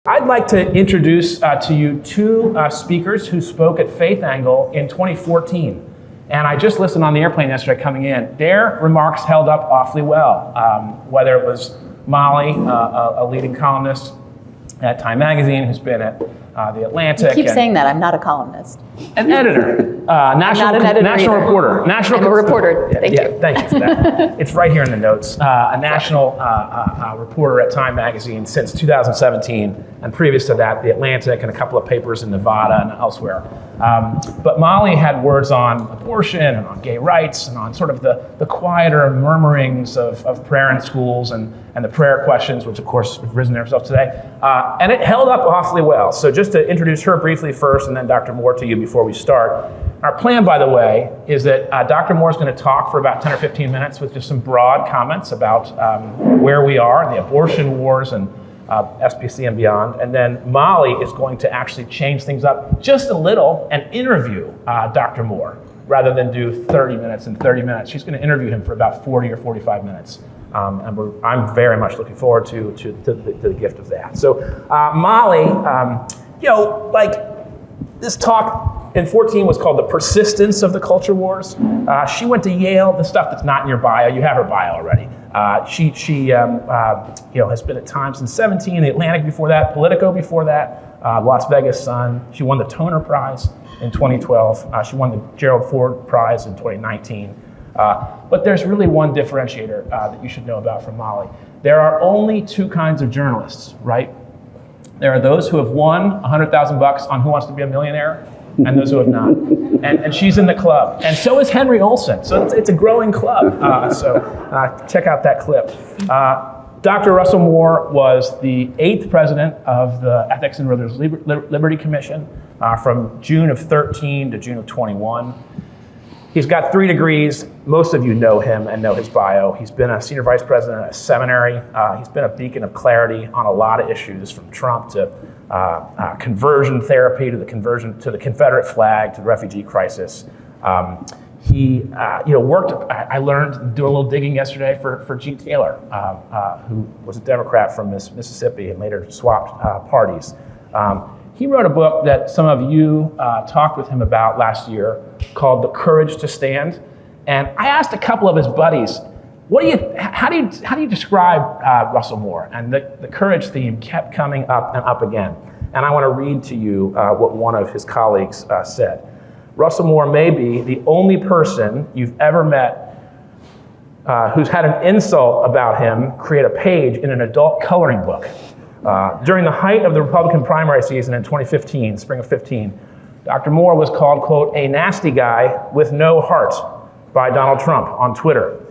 I'd like to introduce to you two speakers who spoke at Faith Angle in 2014. And I just listened on the airplane yesterday coming in. Their remarks held up awfully well, whether it was Molly, a leading columnist at Time Magazine, who's been at The Atlantic. You keep saying that. I'm not a columnist. An editor. National reporter. I'm a reporter. Thank you. Thank you for that. It's right here in the notes. A national reporter at Time Magazine since 2017, and previous to that, The Atlantic and a couple of papers in Nevada and elsewhere. But Molly had words on abortion and on gay rights and on sort of the quieter murmurings of prayer in schools and the prayer questions, which of course have risen themselves today. And it held up awfully well. So just to introduce her briefly first, and then Dr. Moore to you before we start. Our plan, by the way, is that Dr. Moore is going to talk for about 10 or 15 minutes with just some broad comments about where we are in the abortion wars and SPC and beyond. And then Molly is going to actually change things up just a little and interview Dr. Moore rather than do 30 minutes and 30 minutes. She's going to interview him for about 40 or 45 minutes. And I'm very much looking forward to the gift of that. So Molly, this talk in 14 was called The Persistence of the Culture Wars. She went to Yale, the stuff that's not in your bio, you have her bio already. She has been at Times since 17, The Atlantic before that, Politico before that, Las Vegas Sun. She won the Toner Prize in 2012. She won the Gerald Ford Prize in 2019. But there's really one differentiator that you should know about from Molly. There are only two kinds of journalists, right? There are those who have won $100,000 on Who Wants to Be a Millionaire, and those who have not. And she's in the club. And so is Henry Olsen. So it's a growing club. So check out that clip. Dr. Russell Moore was the 8th president of the Ethics and Religious Liberty Commission from June of 13 to June of 21. He's got 3 degrees. Most of you know him and know his bio. He's been a senior vice president at a seminary. He's been a beacon of clarity on a lot of issues, from Trump to conversion therapy to the conversion to the Confederate flag to the refugee crisis. He worked. I learned doing a little digging yesterday for Gene Taylor, who was a Democrat from Mississippi and later swapped parties. He wrote a book that some of you talked with him about last year called The Courage to Stand. And I asked a couple of his buddies, how do you describe Russell Moore? And the courage theme kept coming up and up again. And I want to read to you what one of his colleagues said. Russell Moore may be the only person you've ever met who's had an insult about him create a page in an adult coloring book. During the height of the Republican primary season in 2015, spring of 15, Dr. Moore was called, quote, a nasty guy with no heart by Donald Trump on Twitter.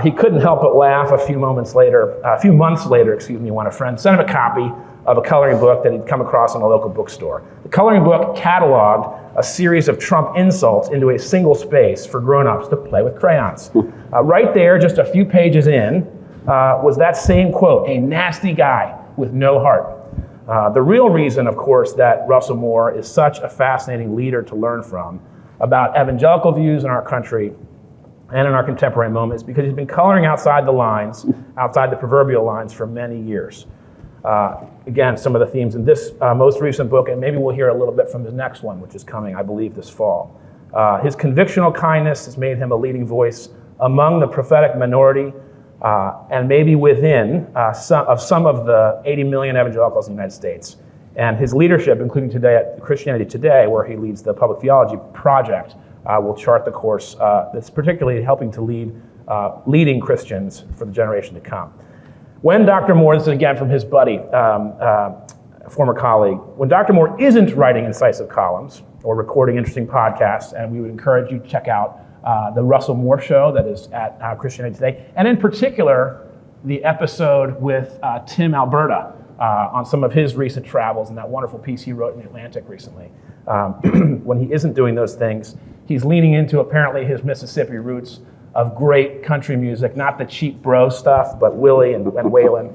He couldn't help but laugh a few months later, when a friend sent him a copy of a coloring book that he'd come across in a local bookstore. The coloring book cataloged a series of Trump insults into a single space for grown-ups to play with crayons. Right there, just a few pages in, was that same quote, a nasty guy with no heart. The real reason, of course, that Russell Moore is such a fascinating leader to learn from about evangelical views in our country and in our contemporary moment is because he's been coloring outside the lines, outside the proverbial lines for many years. Again, some of the themes in this most recent book, and maybe we'll hear a little bit from the next one, which is coming, I believe, this fall. His convictional kindness has made him a leading voice among the prophetic minority and maybe within some of the 80 million evangelicals in the United States. And his leadership, including today at Christianity Today, where he leads the Public Theology Project, will chart the course that's particularly helping to lead leading Christians for the generation to come. When Dr. Moore, this is again from his buddy, former colleague, when Dr. Moore isn't writing incisive columns or recording interesting podcasts, and we would encourage you to check out the Russell Moore Show that is at Christianity Today, and in particular, the episode with Tim Alberta on some of his recent travels and that wonderful piece he wrote in The Atlantic recently. When he isn't doing those things, he's leaning into apparently his Mississippi roots of great country music, not the cheap bro stuff, but Willie and Waylon.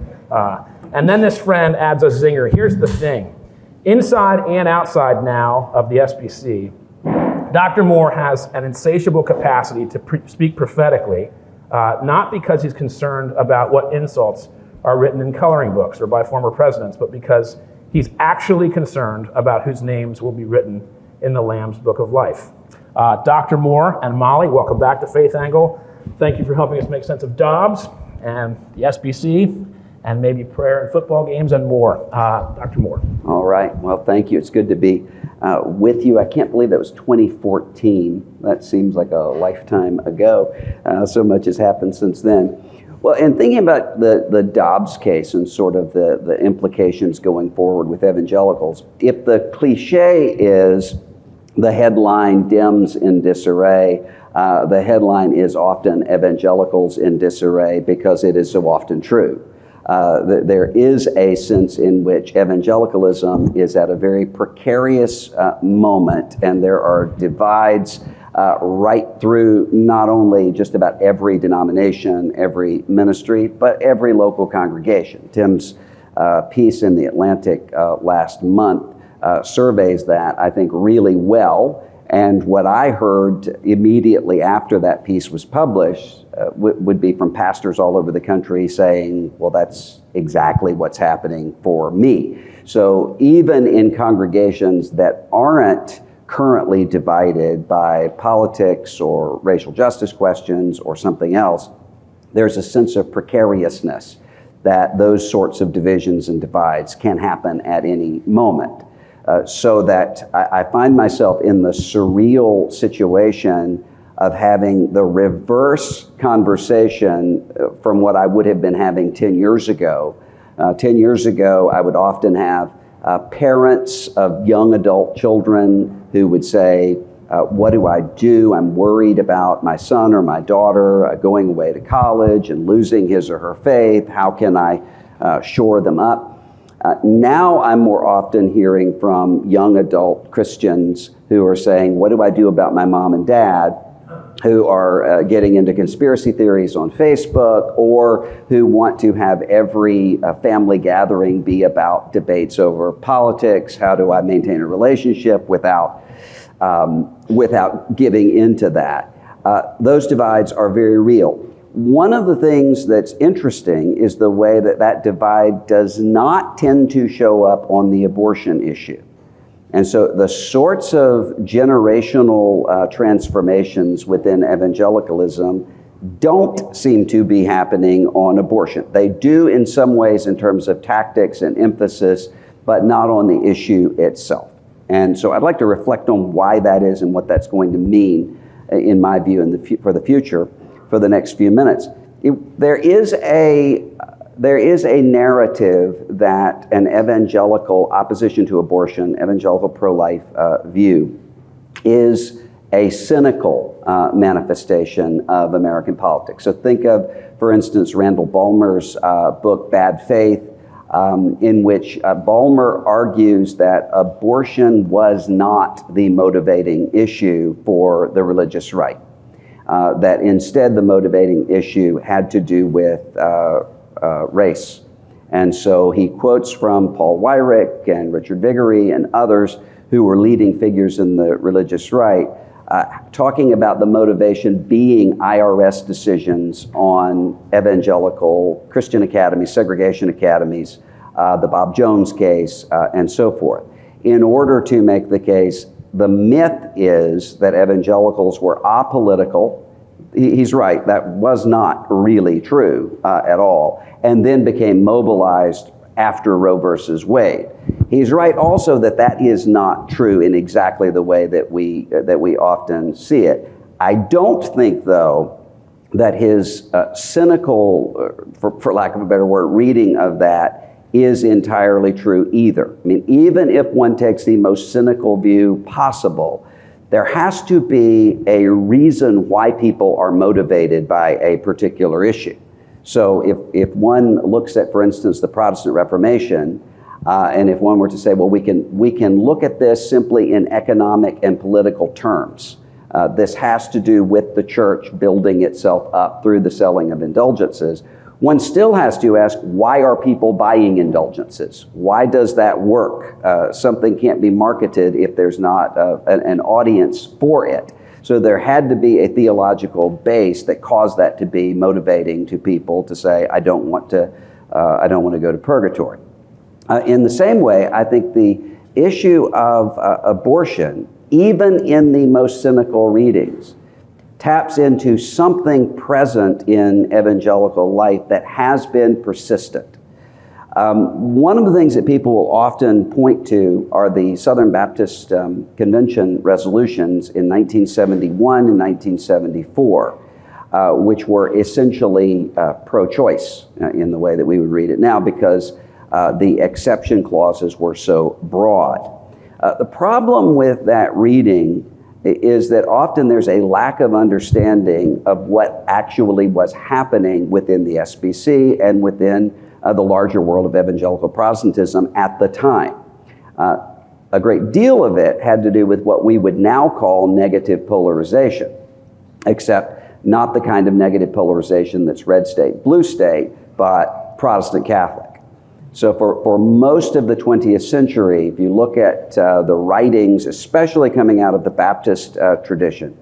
And then this friend adds a zinger. Here's the thing. Inside and outside now of the SBC, Dr. Moore has an insatiable capacity to speak prophetically, not because he's concerned about what insults are written in coloring books or by former presidents, but because He's actually concerned about whose names will be written in the Lamb's Book of Life. Dr. Moore and Molly, welcome back to Faith Angle. Thank you for helping us make sense of Dobbs and the SBC and maybe prayer and football games and more. Dr. Moore. All right. Well, thank you. It's good to be with you. I can't believe that was 2014. That seems like a lifetime ago. So much has happened since then. Well, and thinking about the Dobbs case and sort of the implications going forward with evangelicals, if the cliche is the headline, Dems in disarray, the headline is often evangelicals in disarray because it is so often true. There is a sense in which evangelicalism is at a very precarious moment, and there are divides right through not only just about every denomination, every ministry, but every local congregation. Tim's piece in The Atlantic last month surveys that, I think, really well. And what I heard immediately after that piece was published would be from pastors all over the country saying, well, that's exactly what's happening for me. So even in congregations that aren't currently divided by politics or racial justice questions or something else, there's a sense of precariousness that those sorts of divisions and divides can happen at any moment. So that I find myself in the surreal situation of having the reverse conversation from what I would have been having 10 years ago. 10 years ago, I would often have parents of young adult children who would say, what do I do? I'm worried about my son or my daughter going away to college and losing his or her faith. How can I shore them up? Now I'm more often hearing from young adult Christians who are saying, what do I do about my mom and dad who are getting into conspiracy theories on Facebook or who want to have every family gathering be about debates over politics? How do I maintain a relationship without giving into that? Those divides are very real. One of the things that's interesting is the way that divide does not tend to show up on the abortion issue. And so the sorts of generational transformations within evangelicalism don't seem to be happening on abortion. They do in some ways in terms of tactics and emphasis, but not on the issue itself. And so I'd like to reflect on why that is and what that's going to mean, in my view, for the future. For the next few minutes. There is a narrative that an evangelical opposition to abortion, evangelical pro-life view, is a cynical manifestation of American politics. So think of, for instance, Randall Ballmer's book, Bad Faith, in which Ballmer argues that abortion was not the motivating issue for the religious right. That instead the motivating issue had to do with race. And so he quotes from Paul Weyrich and Richard Viguerie and others who were leading figures in the religious right, talking about the motivation being IRS decisions on evangelical Christian academies, segregation academies, the Bob Jones case, and so forth, in order to make the case. The myth is that evangelicals were apolitical. He's right, that was not really true at all, and then became mobilized after Roe versus Wade. He's right also that is not true in exactly the way that we often see it. I don't think, though, that his cynical, for lack of a better word, reading of that is entirely true either. I mean, even if one takes the most cynical view possible, there has to be a reason why people are motivated by a particular issue. So if one looks at, for instance, the Protestant Reformation, and if one were to say, well, we can look at this simply in economic and political terms. This has to do with the church building itself up through the selling of indulgences. One still has to ask, why are people buying indulgences? Why does that work? Something can't be marketed if there's not an audience for it. So there had to be a theological base that caused that to be motivating to people to say, I don't want to go to purgatory. In the same way, I think the issue of abortion, even in the most cynical readings, taps into something present in evangelical life that has been persistent. One of the things that people will often point to are the Southern Baptist Convention resolutions in 1971 and 1974, which were essentially pro-choice in the way that we would read it now, because the exception clauses were so broad. The problem with that reading is that often there's a lack of understanding of what actually was happening within the SBC and within the larger world of evangelical Protestantism at the time. A great deal of it had to do with what we would now call negative polarization, except not the kind of negative polarization that's red state, blue state, but Protestant Catholic. So for most of the 20th century, if you look at the writings, especially coming out of the Baptist tradition,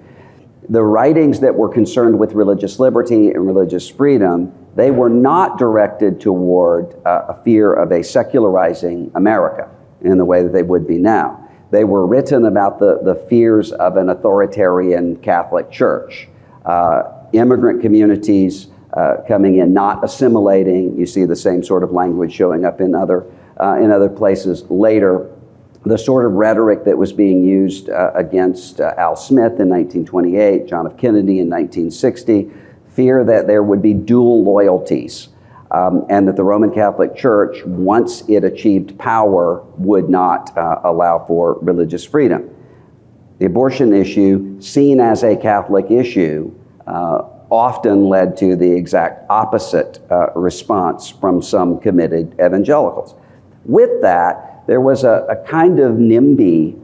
the writings that were concerned with religious liberty and religious freedom, they were not directed toward a fear of a secularizing America in the way that they would be now. They were written about the fears of an authoritarian Catholic Church, immigrant communities coming in, not assimilating. You see the same sort of language showing up in other places later. The sort of rhetoric that was being used against Al Smith in 1928, John F. Kennedy in 1960, fear that there would be dual loyalties, and that the Roman Catholic Church, once it achieved power, would not allow for religious freedom. The abortion issue, seen as a Catholic issue, often led to the exact opposite response from some committed evangelicals. With that, there was a kind of NIMBY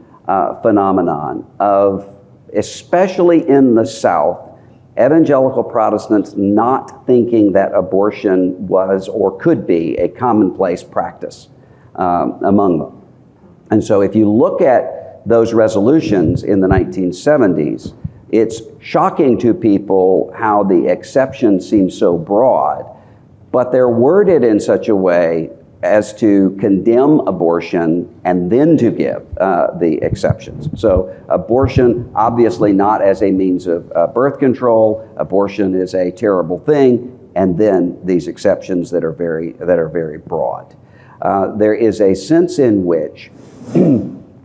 phenomenon of, especially in the South, evangelical Protestants not thinking that abortion was or could be a commonplace practice among them. And so if you look at those resolutions in the 1970s, it's shocking to people how the exceptions seem so broad, but they're worded in such a way as to condemn abortion and then to give the exceptions. So abortion, obviously not as a means of birth control. Abortion is a terrible thing, and then these exceptions that are very broad. There is a sense in which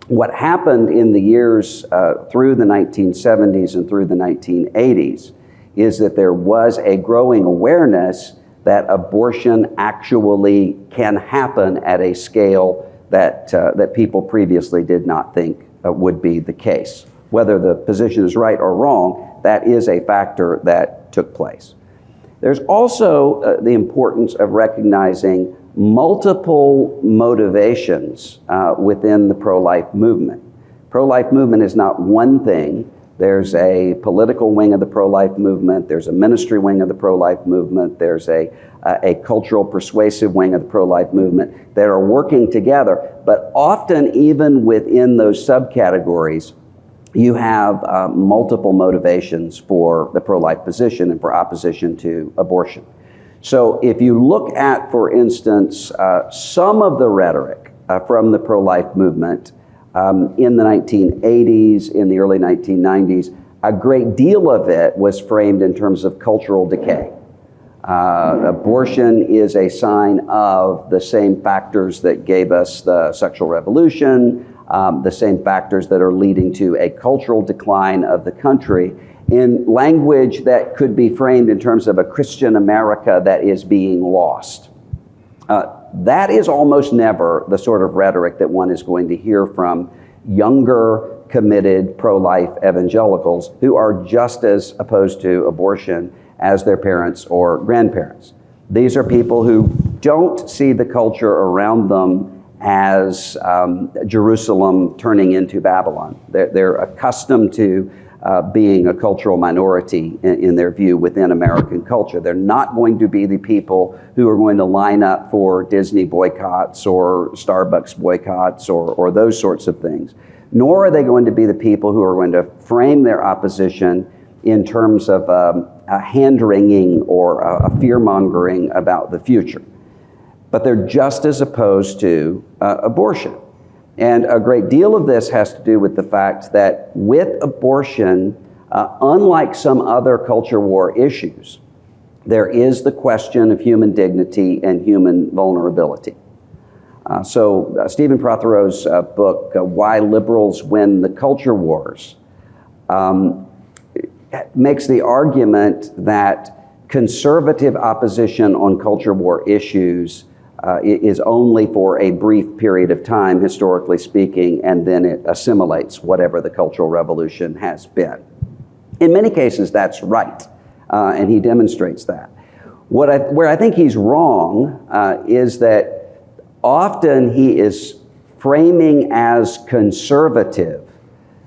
what happened in the years through the 1970s and through the 1980s is that there was a growing awareness that abortion actually can happen at a scale that people previously did not think would be the case. Whether the position is right or wrong, that is a factor that took place. There's also the importance of recognizing multiple motivations within the pro-life movement. Pro-life movement is not one thing. There's a political wing of the pro-life movement. There's a ministry wing of the pro-life movement. There's a cultural persuasive wing of the pro-life movement that are working together. But often, even within those subcategories, you have multiple motivations for the pro-life position and for opposition to abortion. So if you look at, for instance, some of the rhetoric from the pro-life movement in the 1980s, in the early 1990s, a great deal of it was framed in terms of cultural decay. Abortion is a sign of the same factors that gave us the sexual revolution, the same factors that are leading to a cultural decline of the country, in language that could be framed in terms of a Christian America that is being lost. That is almost never the sort of rhetoric that one is going to hear from younger, committed, pro-life evangelicals who are just as opposed to abortion as their parents or grandparents. These are people who don't see the culture around them as Jerusalem turning into Babylon. They're accustomed to being a cultural minority in their view within American culture. They're not going to be the people who are going to line up for Disney boycotts or Starbucks boycotts or those sorts of things. Nor are they going to be the people who are going to frame their opposition in terms of a hand-wringing or a fear-mongering about the future. but they're just as opposed to abortion. And a great deal of this has to do with the fact that with abortion, unlike some other culture war issues, there is the question of human dignity and human vulnerability. So Stephen Prothero's book, Why Liberals Win the Culture Wars, makes the argument that conservative opposition on culture war issues is only for a brief period of time, historically speaking, and then it assimilates whatever the Cultural Revolution has been. In many cases, that's right, and he demonstrates that. Where I think he's wrong is that often he is framing as conservative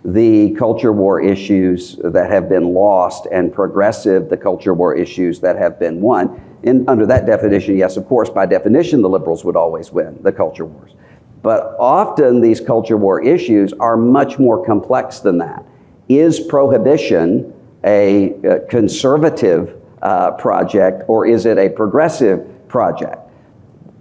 the culture war issues that have been lost and progressive the culture war issues that have been won. And under that definition, yes, of course, by definition, the liberals would always win the culture wars. But often these culture war issues are much more complex than that. Is prohibition a conservative project, or is it a progressive project?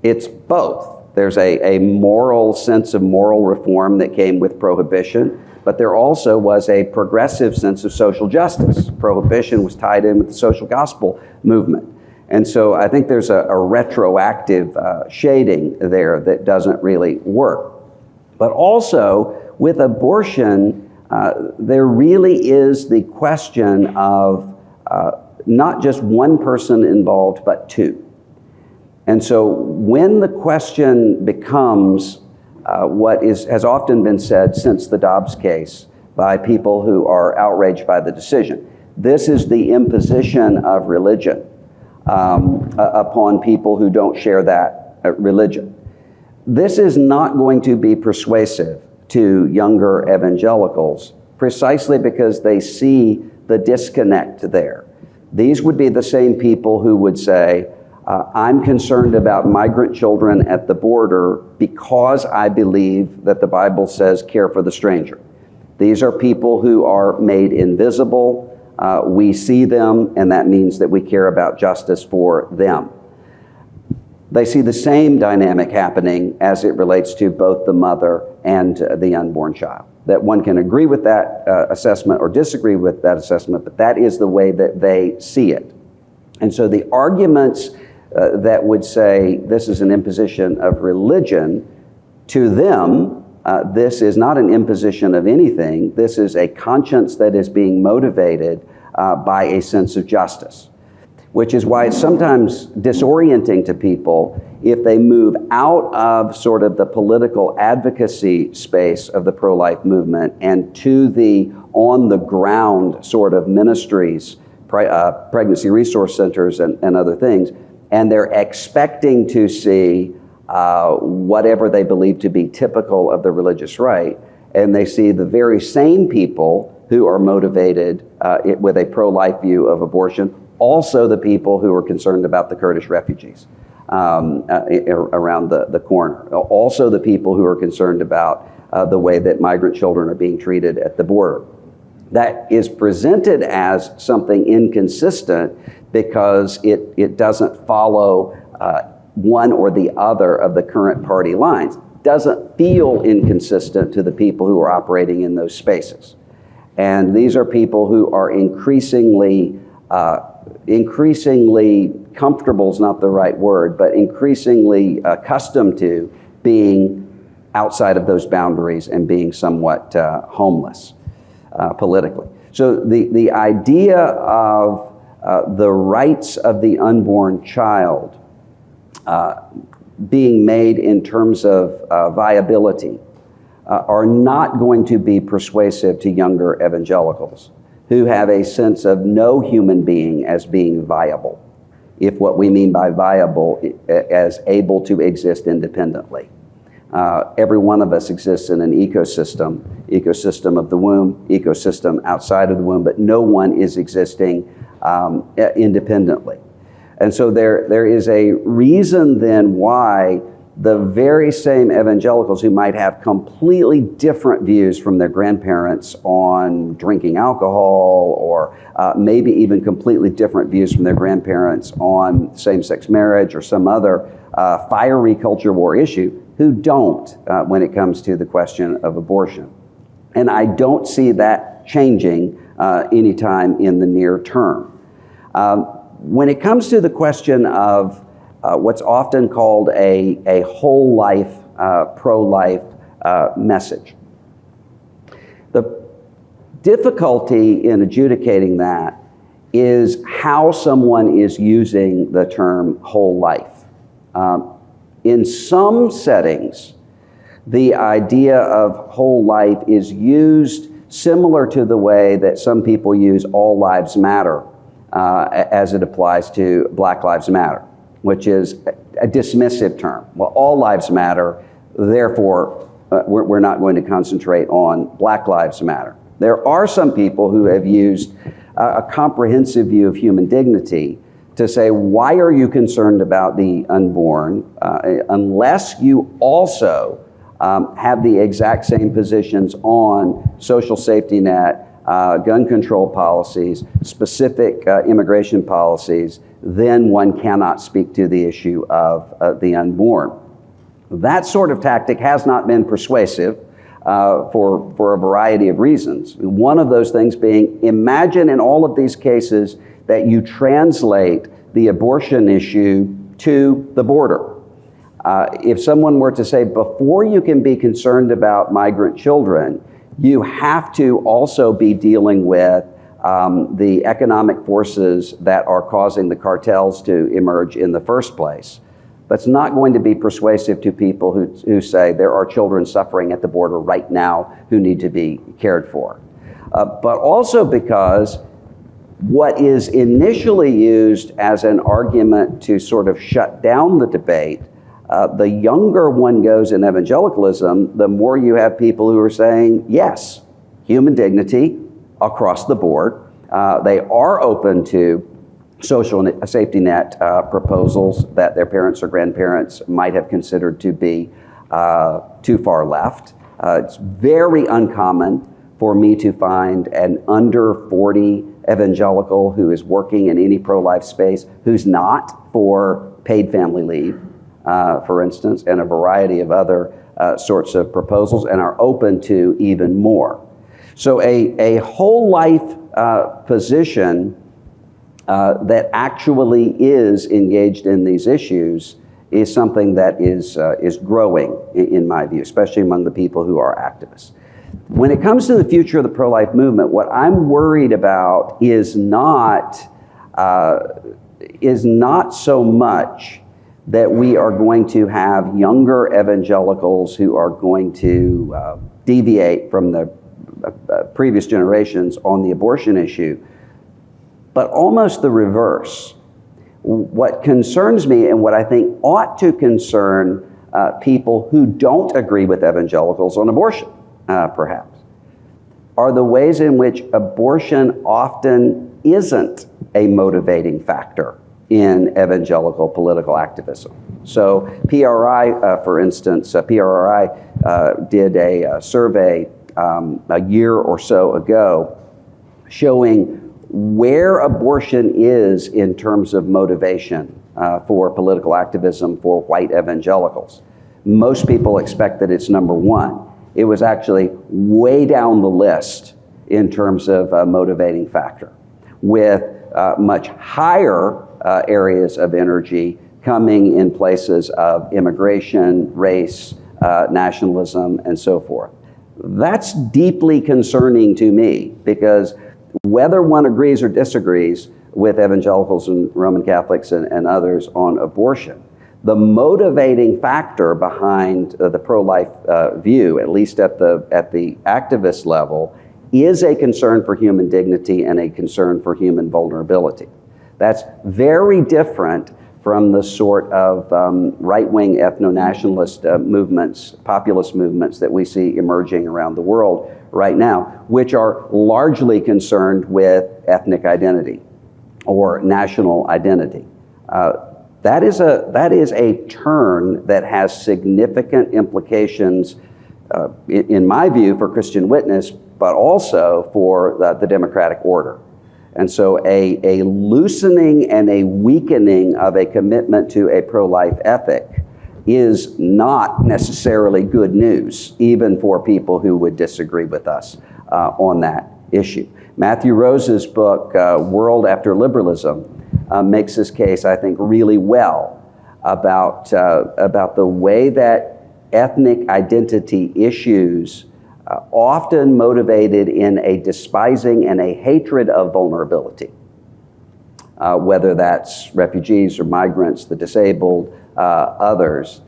It's both. There's a moral sense of moral reform that came with prohibition, but there also was a progressive sense of social justice. Prohibition was tied in with the social gospel movement. And so I think there's a retroactive shading there that doesn't really work. But also with abortion, there really is the question of not just one person involved, but two. And so when the question becomes what has often been said since the Dobbs case by people who are outraged by the decision, this is the imposition of religion upon people who don't share that religion. This is not going to be persuasive to younger evangelicals precisely because they see the disconnect there. These would be the same people who would say, I'm concerned about migrant children at the border because I believe that the Bible says care for the stranger. These are people who are made invisible. We see them, and that means that we care about justice for them. They see the same dynamic happening as it relates to both the mother and the unborn child. That one can agree with that assessment or disagree with that assessment, but that is the way that they see it. And so the arguments that would say this is an imposition of religion, to them, this is not an imposition of anything. This is a conscience that is being motivated by a sense of justice, which is why it's sometimes disorienting to people if they move out of sort of the political advocacy space of the pro-life movement and to the on-the-ground sort of ministries, pregnancy resource centers and other things, and they're expecting to see whatever they believe to be typical of the religious right, and they see the very same people who are motivated with a pro-life view of abortion, also the people who are concerned about the Kurdish refugees around the corner, also the people who are concerned about the way that migrant children are being treated at the border. That is presented as something inconsistent because it doesn't follow one or the other of the current party lines. Doesn't feel inconsistent to the people who are operating in those spaces. And these are people who are increasingly comfortable is not the right word, but increasingly accustomed to being outside of those boundaries and being somewhat homeless politically. So the idea of the rights of the unborn child being made in terms of viability are not going to be persuasive to younger evangelicals who have a sense of no human being as being viable, if what we mean by viable as able to exist independently. Every one of us exists in an ecosystem of the womb, ecosystem outside of the womb, but no one is existing independently. And so there is a reason then why the very same evangelicals who might have completely different views from their grandparents on drinking alcohol, or maybe even completely different views from their grandparents on same-sex marriage or some other fiery culture war issue, who don't when it comes to the question of abortion. And I don't see that changing anytime in the near term. When it comes to the question of what's often called a whole life, pro-life message, the difficulty in adjudicating that is how someone is using the term whole life. In some settings, the idea of whole life is used similar to the way that some people use all lives matter as it applies to Black Lives Matter, which is a dismissive term. Well, all lives matter, therefore we're not going to concentrate on Black Lives Matter. There are some people who have used a comprehensive view of human dignity to say, why are you concerned about the unborn unless you also have the exact same positions on social safety net, gun control policies, specific immigration policies, then one cannot speak to the issue of the unborn. That sort of tactic has not been persuasive for a variety of reasons. One of those things being, imagine in all of these cases that you translate the abortion issue to the border. If someone were to say, before you can be concerned about migrant children, you have to also be dealing with the economic forces that are causing the cartels to emerge in the first place. That's not going to be persuasive to people who say there are children suffering at the border right now who need to be cared for. But also because what is initially used as an argument to sort of shut down the debate, the younger one goes in evangelicalism, the more you have people who are saying, yes, human dignity across the board. They are open to social safety net proposals that their parents or grandparents might have considered to be too far left. It's very uncommon for me to find an under 40 evangelical who is working in any pro-life space who's not for paid family leave, for instance, and a variety of other sorts of proposals, and are open to even more. So a whole life position that actually is engaged in these issues is something that is growing, in my view, especially among the people who are activists. When it comes to the future of the pro-life movement, what I'm worried about is not so much that we are going to have younger evangelicals who are going to deviate from the previous generations on the abortion issue, but almost the reverse. What concerns me, and what I think ought to concern people who don't agree with evangelicals on abortion, perhaps, are the ways in which abortion often isn't a motivating factor in evangelical political activism. So PRI, for instance, PRI did a survey a year or so ago showing where abortion is in terms of motivation for political activism for white evangelicals. Most people expect that it's number one. It was actually way down the list in terms of a motivating factor, with much higher areas of energy coming in places of immigration, race, nationalism, and so forth. That's deeply concerning to me, because whether one agrees or disagrees with evangelicals and Roman Catholics and others on abortion, the motivating factor behind the pro-life view, at least at the activist level, is a concern for human dignity and a concern for human vulnerability. That's very different from the sort of right-wing ethno-nationalist movements, populist movements that we see emerging around the world right now, which are largely concerned with ethnic identity or national identity. That is a turn that has significant implications, in my view, for Christian witness, but also for the democratic order. And so a loosening and a weakening of a commitment to a pro-life ethic is not necessarily good news, even for people who would disagree with us on that issue. Matthew Rose's book, World After Liberalism, makes this case, I think, really well about the way that ethnic identity issues often motivated in a despising and a hatred of vulnerability, whether that's refugees or migrants, the disabled, others,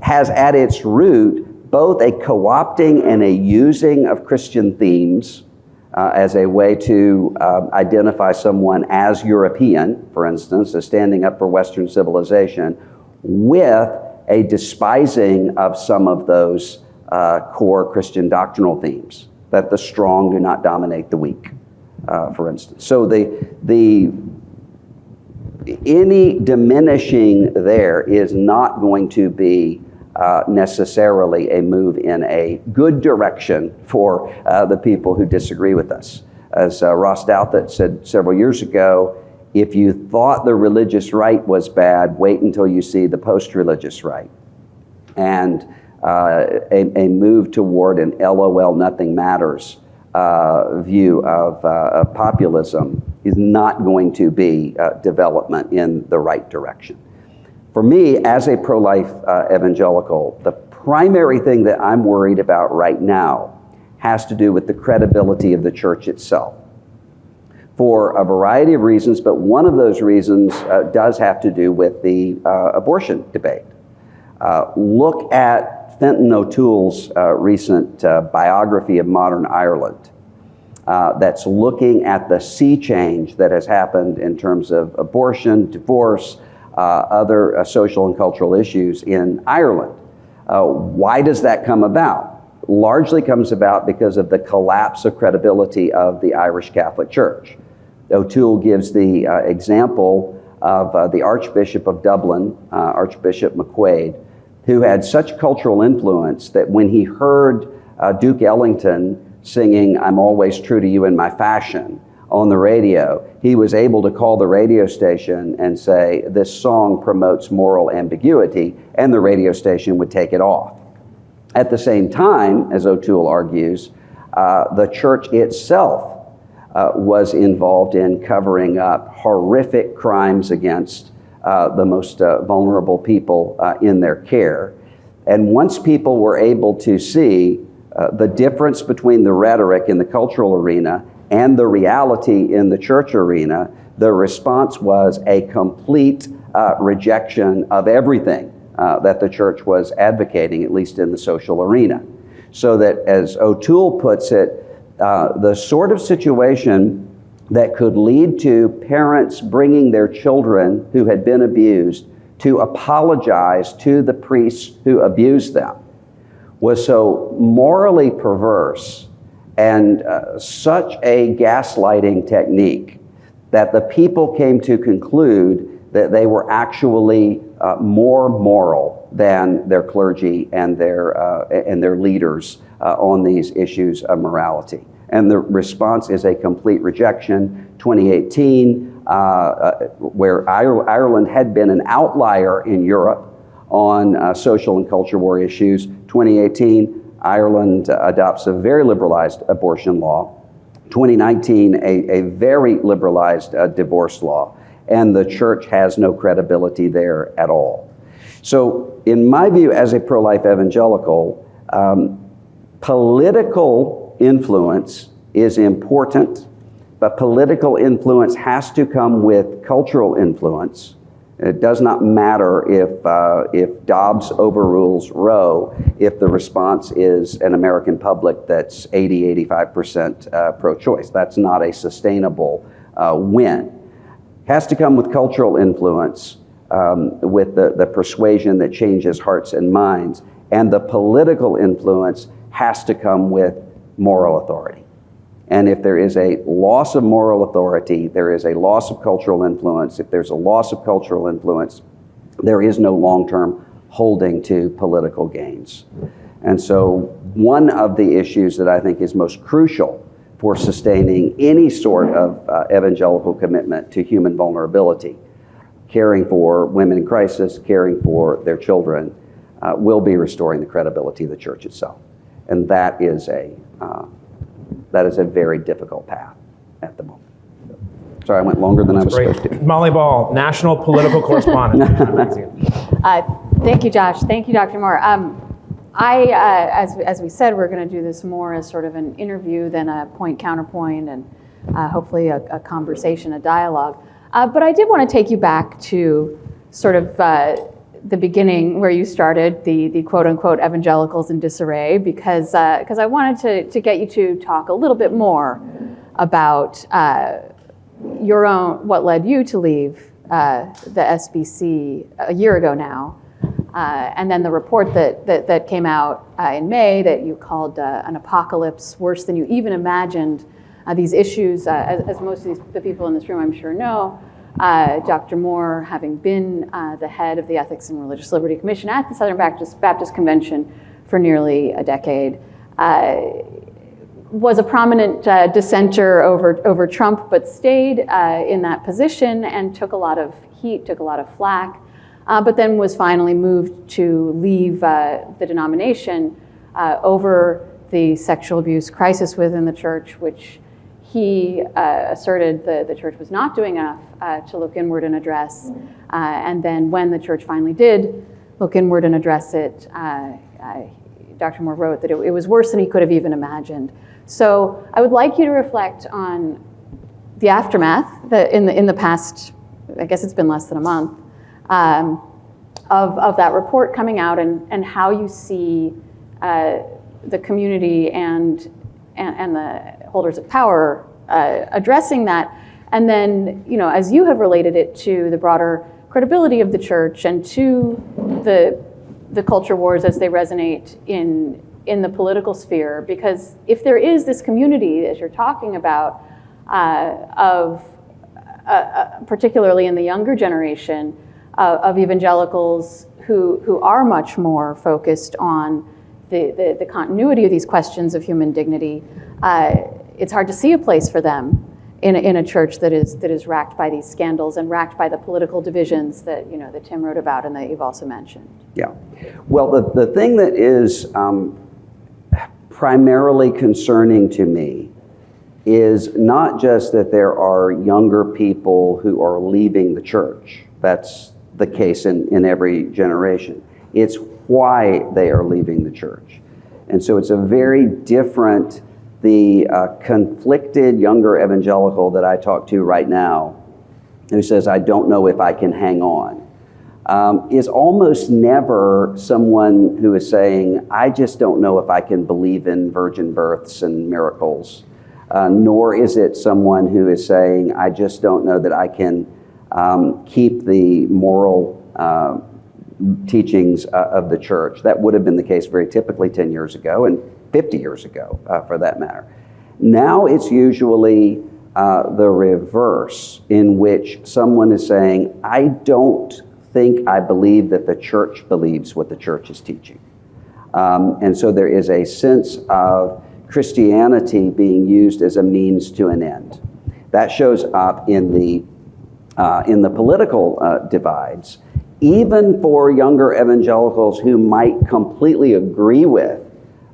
has at its root both a co-opting and a using of Christian themes as a way to identify someone as European, for instance, as standing up for Western civilization, with a despising of some of those core Christian doctrinal themes, that the strong do not dominate the weak, for instance. So any diminishing there is not going to be necessarily a move in a good direction for the people who disagree with us. As Ross Douthat said several years ago, if you thought the religious right was bad, wait until you see the post-religious right. And a move toward an LOL, nothing matters view of populism is not going to be development in the right direction. For me, as a pro-life evangelical, the primary thing that I'm worried about right now has to do with the credibility of the church itself, for a variety of reasons, but one of those reasons does have to do with the abortion debate. Look at Fenton O'Toole's recent biography of modern Ireland that's looking at the sea change that has happened in terms of abortion, divorce, other social and cultural issues in Ireland. Why does that come about? Largely comes about because of the collapse of credibility of the Irish Catholic Church. O'Toole gives the example of the Archbishop of Dublin, Archbishop McQuaid, who had such cultural influence that when he heard Duke Ellington singing "I'm Always True to You in My Fashion" on the radio, he was able to call the radio station and say, "This song promotes moral ambiguity," and the radio station would take it off. At the same time, as O'Toole argues, the church itself was involved in covering up horrific crimes against the most vulnerable people in their care. And once people were able to see the difference between the rhetoric in the cultural arena and the reality in the church arena, the response was a complete rejection of everything that the church was advocating, at least in the social arena. So that, as O'Toole puts it, the sort of situation that could lead to parents bringing their children who had been abused to apologize to the priests who abused them was so morally perverse and such a gaslighting technique that the people came to conclude that they were actually more moral than their clergy and their leaders on these issues of morality. And the response is a complete rejection. 2018, where Ireland had been an outlier in Europe on social and culture war issues, 2018, Ireland adopts a very liberalized abortion law. 2019, a very liberalized divorce law. And the church has no credibility there at all. So in my view, as a pro-life evangelical, political influence is important, but political influence has to come with cultural influence. It does not matter if Dobbs overrules Roe, if the response is an American public that's 80-85% pro-choice. That's not a sustainable win. Has to come with cultural influence, with the persuasion that changes hearts and minds, and the political influence has to come with moral authority. And if there is a loss of moral authority, there is a loss of cultural influence. If there's a loss of cultural influence, there is no long-term holding to political gains. And so one of the issues that I think is most crucial for sustaining any sort of evangelical commitment to human vulnerability, caring for women in crisis, caring for their children, will be restoring the credibility of the church itself. And that is a very difficult path at the moment. Sorry, I went longer than I was supposed to. Molly Ball, national political correspondent. Thank you, Josh. Thank you, Dr. Moore. As we said, we're going to do this more as sort of an interview than a point-counterpoint and hopefully a conversation, a dialogue. But I did want to take you back to sort of the beginning where you started, the quote-unquote evangelicals in disarray, because I wanted to get you to talk a little bit more about your own, what led you to leave the SBC a year ago now, and then the report that came out in May that you called an apocalypse worse than you even imagined. These issues, as most of the people in this room I'm sure know, Dr. Moore, having been the head of the Ethics and Religious Liberty Commission at the Southern Baptist Convention for nearly a decade, was a prominent dissenter over Trump, but stayed in that position and took a lot of heat, took a lot of flack, but then was finally moved to leave the denomination over the sexual abuse crisis within the church, which he asserted the church was not doing enough to look inward and address. And then when the church finally did look inward and address it, Dr. Moore wrote that it was worse than he could have even imagined. So I would like you to reflect on the aftermath in the past, I guess it's been less than a month, of that report coming out and how you see the community and the holders of power addressing that. And then, as you have related it to the broader credibility of the church and to the culture wars as they resonate in the political sphere, because if there is this community, as you're talking about, of particularly in the younger generation of evangelicals who are much more focused on the continuity of these questions of human dignity, it's hard to see a place for them in a church that is racked by these scandals and racked by the political divisions that that Tim wrote about and that you've also mentioned. Yeah, well, the thing that is primarily concerning to me is not just that there are younger people who are leaving the church. That's the case in every generation. It's why they are leaving the church. And so it's a very different, the conflicted younger evangelical that I talk to right now, who says, I don't know if I can hang on, is almost never someone who is saying, I just don't know if I can believe in virgin births and miracles, nor is it someone who is saying, I just don't know that I can keep the moral teachings of the church. That would have been the case very typically 10 years ago and 50 years ago, for that matter. Now it's usually the reverse, in which someone is saying, I don't think I believe that the church believes what the church is teaching. And so there is a sense of Christianity being used as a means to an end. That shows up in the political divides, even for younger evangelicals who might completely agree with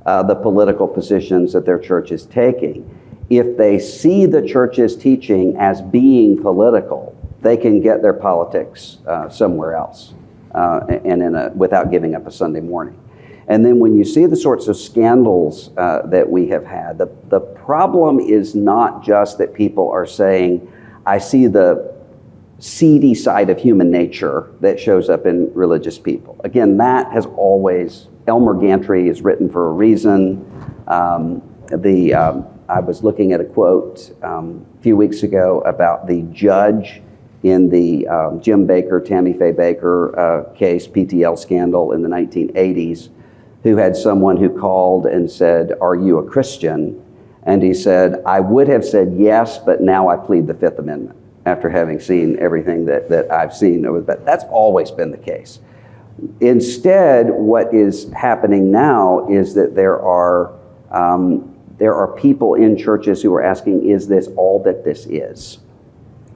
the political positions that their church is taking. If they see the church's teaching as being political, they can get their politics somewhere else and without giving up a Sunday morning. And then when you see the sorts of scandals that we have had, the problem is not just that people are saying, I see the seedy side of human nature that shows up in religious people. Again, that has always, Elmer Gantry is written for a reason. I was looking at a quote a few weeks ago about the judge in the Jim Baker, Tammy Faye Baker case, PTL scandal in the 1980s, who had someone who called and said, are you a Christian? And he said, I would have said yes, but now I plead the Fifth Amendment after having seen everything that I've seen. But that's always been the case. Instead, what is happening now is that there are people in churches who are asking, is this all that this is?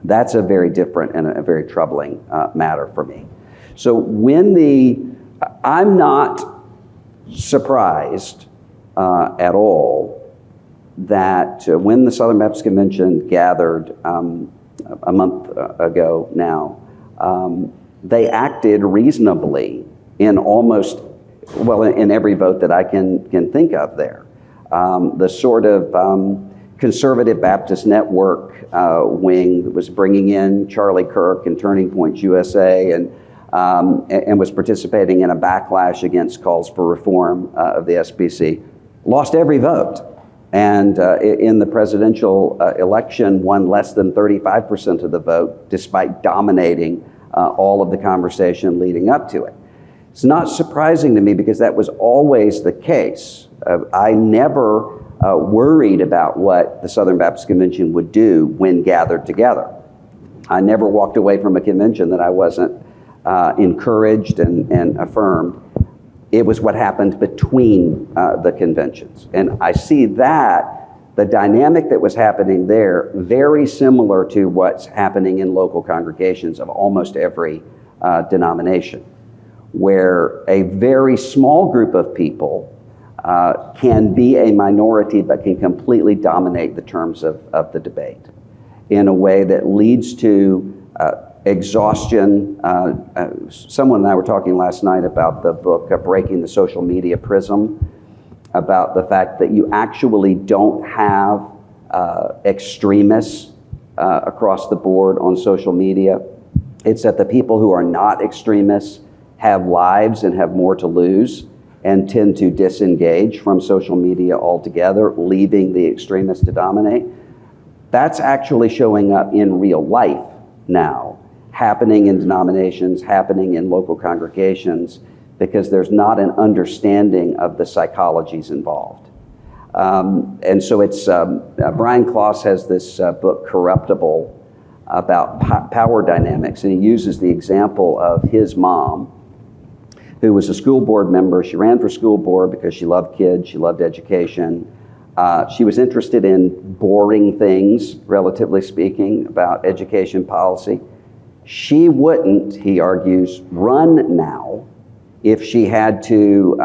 That's a very different and a very troubling matter for me. So I'm not surprised at all that when the Southern Baptist Convention gathered a month ago now, they acted reasonably in in every vote that I can think of there. The sort of conservative Baptist network wing that was bringing in Charlie Kirk and Turning Point USA and was participating in a backlash against calls for reform of the SBC, lost every vote. And in the presidential election, won less than 35% of the vote, despite dominating all of the conversation leading up to it. It's not surprising to me because that was always the case. I never worried about what the Southern Baptist Convention would do when gathered together. I never walked away from a convention that I wasn't encouraged and affirmed. It was what happened between the conventions. And I see that, the dynamic that was happening there, very similar to what's happening in local congregations of almost every denomination, where a very small group of people can be a minority but can completely dominate the terms of the debate in a way that leads to exhaustion. Someone and I were talking last night about the book Breaking the Social Media Prism, about the fact that you actually don't have extremists across the board on social media. It's that the people who are not extremists have lives and have more to lose and tend to disengage from social media altogether, leaving the extremists to dominate. That's actually showing up in real life now, happening in denominations, happening in local congregations, because there's not an understanding of the psychologies involved. And so it's, Brian Klaus has this book, Corruptible, about power dynamics, and he uses the example of his mom, who was a school board member. She ran for school board because she loved kids, she loved education. She was interested in boring things, relatively speaking, about education policy. She wouldn't, he argues, run now if she had to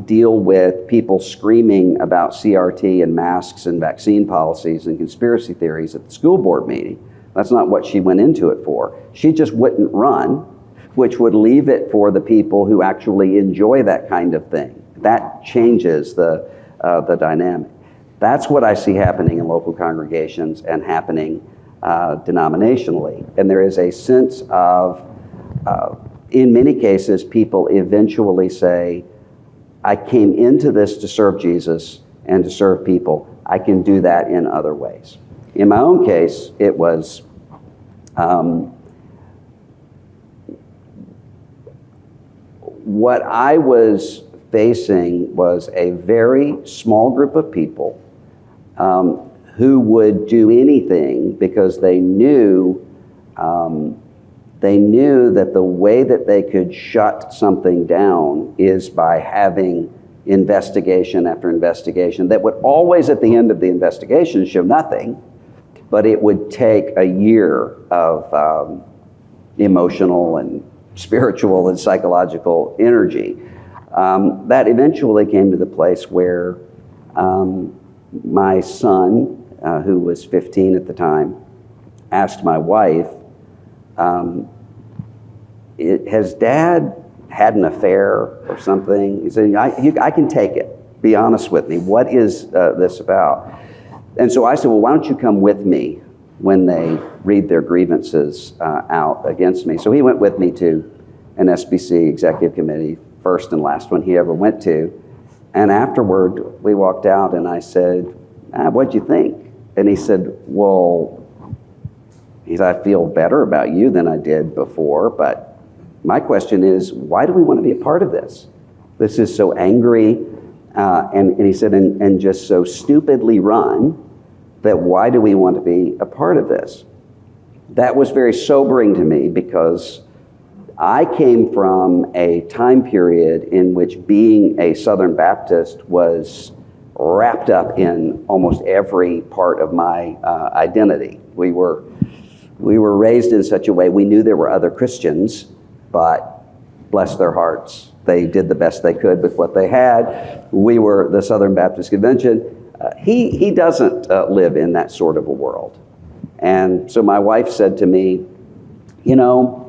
deal with people screaming about CRT and masks and vaccine policies and conspiracy theories at the school board meeting. That's not what she went into it for. She just wouldn't run, which would leave it for the people who actually enjoy that kind of thing. That changes the dynamic. That's what I see happening in local congregations and happening denominationally. And there is a sense of, in many cases, people eventually say, I came into this to serve Jesus and to serve people. I can do that in other ways. In my own case, it was what I was facing was a very small group of people who would do anything because they knew that the way that they could shut something down is by having investigation after investigation that would always at the end of the investigation show nothing, but it would take a year of emotional and spiritual and psychological energy. That eventually came to the place where my son, who was 15 at the time, asked my wife, has Dad had an affair or something? He said, I can take it. Be honest with me. What is this about? And so I said, well, why don't you come with me when they read their grievances out against me? So he went with me to an SBC executive committee, first and last one he ever went to. And afterward, we walked out and I said, what'd you think? And he said, I feel better about you than I did before, but my question is, why do we want to be a part of this? This is so angry. And he said, and just so stupidly run that why do we want to be a part of this? That was very sobering to me because I came from a time period in which being a Southern Baptist was wrapped up in almost every part of my identity. We were raised in such a way, we knew there were other Christians, but bless their hearts, they did the best they could with what they had. We were the Southern Baptist Convention. He doesn't live in that sort of a world. And so my wife said to me, you know,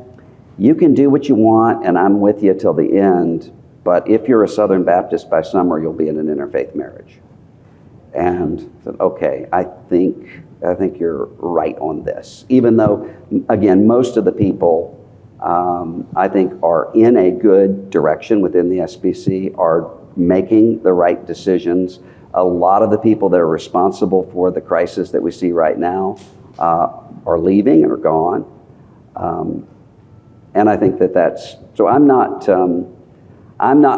you can do what you want and I'm with you till the end, but if you're a Southern Baptist by summer, you'll be in an interfaith marriage. And I said, okay, I think you're right on this. Even though, again, most of the people I think are in a good direction within the SBC, are making the right decisions. A lot of the people that are responsible for the crisis that we see right now are leaving and are gone. And I think that's, so I'm not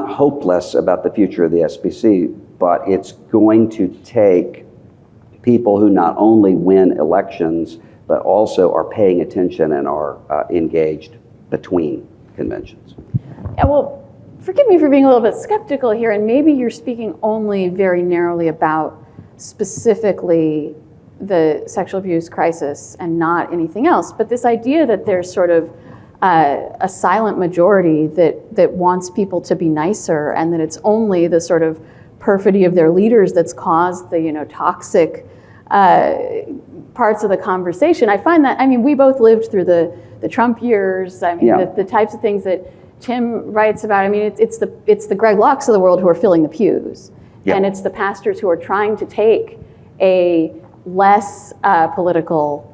hopeless about the future of the SBC, but it's going to take people who not only win elections, but also are paying attention and are engaged between conventions. Yeah, well, forgive me for being a little bit skeptical here, and maybe you're speaking only very narrowly about specifically the sexual abuse crisis and not anything else. But this idea that there's sort of a silent majority that wants people to be nicer, and that it's only the sort of perfidy of their leaders that's caused the toxic parts of the conversation. I find that, I mean, we both lived through the Trump years. I mean, Yeah. the types of things that Tim writes about. I mean, it's the Greg Locks of the world who are filling the pews, Yeah. and it's the pastors who are trying to take a less political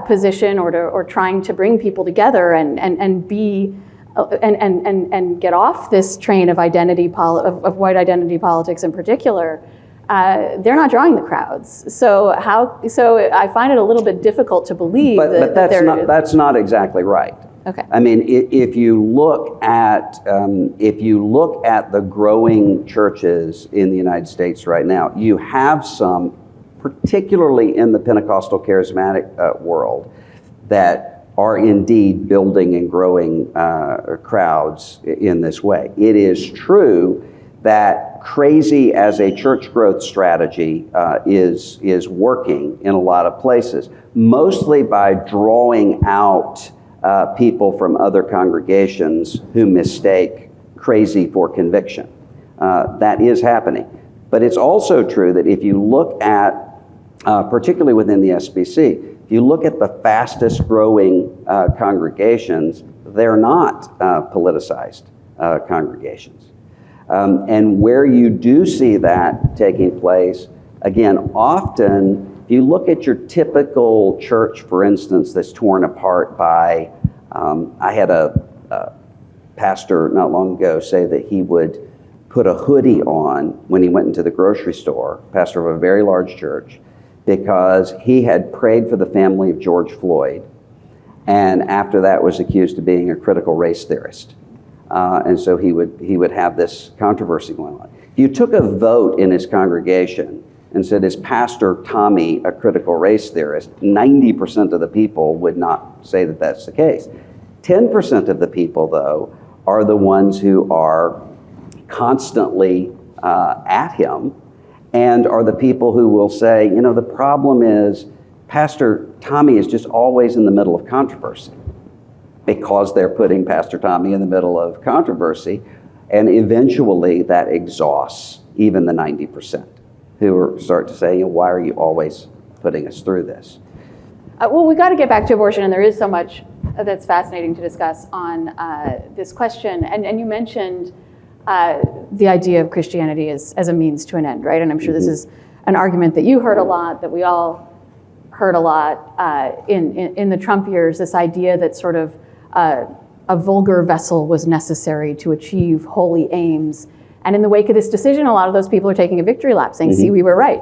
position, or trying to bring people together and be and get off this train of of white identity politics in particular. They're not drawing the crowds, so I find it a little bit difficult to believe But that's not exactly right. Okay. I mean, if you look at the growing churches in the United States right now, you have some, particularly in the Pentecostal charismatic world, that are indeed building and growing crowds in this way. It is true that crazy as a church growth strategy is working in a lot of places, mostly by drawing out people from other congregations who mistake crazy for conviction. That is happening. But it's also true that if you look at, particularly within the SBC, if you look at the fastest growing congregations, they're not politicized congregations. And where you do see that taking place, again, often, if you look at your typical church, for instance, that's torn apart by, I had a pastor not long ago say that he would put a hoodie on when he went into the grocery store, pastor of a very large church, because he had prayed for the family of George Floyd, and after that was accused of being a critical race theorist. And so he would have this controversy going on. If you took a vote in his congregation and said, is Pastor Tommy a critical race theorist, 90% of the people would not say that that's the case. 10% of the people, though, are the ones who are constantly at him, and are the people who will say, the problem is Pastor Tommy is just always in the middle of controversy, because they're putting Pastor Tommy in the middle of controversy, and eventually that exhausts even the 90% who start to say, why are you always putting us through this? Well, we got to get back to abortion, and there is so much that's fascinating to discuss on this question. And you mentioned the idea of Christianity as a means to an end, right? And I'm sure this is an argument that you heard a lot, that we all heard a lot in the Trump years, this idea that sort of a vulgar vessel was necessary to achieve holy aims. And in the wake of this decision, a lot of those people are taking a victory lap, saying, see, we were right.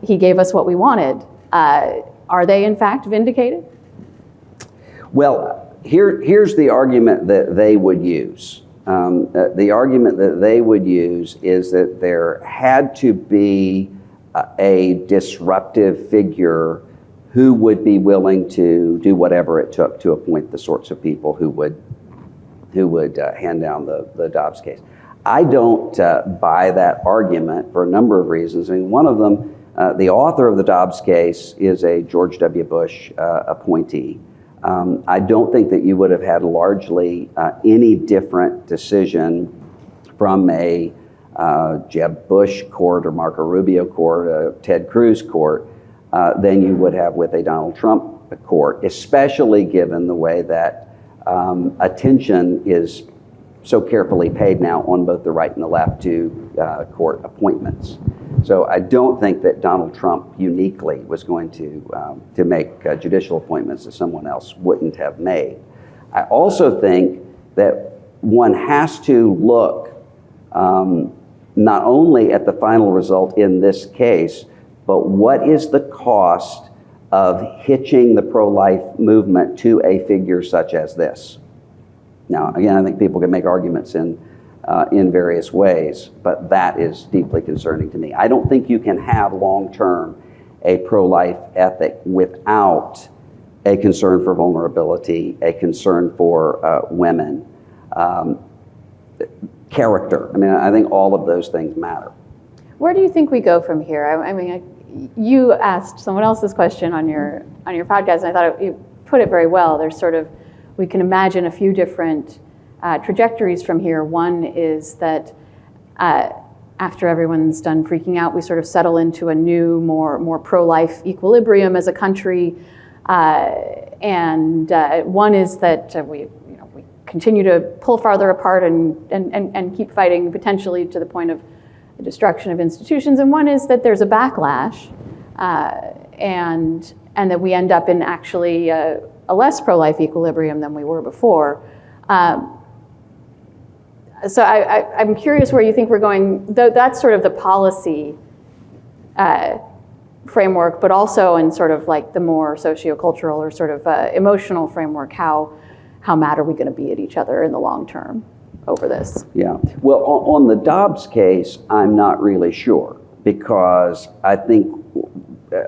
He gave us what we wanted. Are they, in fact, vindicated? Well, here's the argument that they would use. The argument that they would use is that there had to be a disruptive figure who would be willing to do whatever it took to appoint the sorts of people who would hand down the Dobbs case. I don't buy that argument for a number of reasons. I mean, one of them, the author of the Dobbs case is a George W. Bush appointee. I don't think that you would have had largely any different decision from a Jeb Bush court or Marco Rubio court, a Ted Cruz court, than you would have with a Donald Trump court, especially given the way that attention is so carefully paid now on both the right and the left to court appointments. So I don't think that Donald Trump uniquely was going to make judicial appointments that someone else wouldn't have made. I also think that one has to look not only at the final result in this case, but what is the cost of hitching the pro-life movement to a figure such as this? Now, again, I think people can make arguments in various ways, but that is deeply concerning to me. I don't think you can have long-term a pro-life ethic without a concern for vulnerability, a concern for women, character. I mean, I think all of those things matter. Where do you think we go from here? I mean, you asked someone else this question on your podcast, and I thought you put it very well. There's sort of, we can imagine a few different trajectories from here. One is that after everyone's done freaking out, we sort of settle into a new, more pro-life equilibrium as a country. And one is that we continue to pull farther apart and keep fighting, potentially to the point of the destruction of institutions. And one is that there's a backlash, and that we end up in actually a less pro-life equilibrium than we were before. So I'm curious where you think we're going. That's sort of the policy framework, but also in sort of like the more socio-cultural or sort of emotional framework. How mad are we going to be at each other in the long term over this? Yeah. Well, on the Dobbs case, I'm not really sure, because I think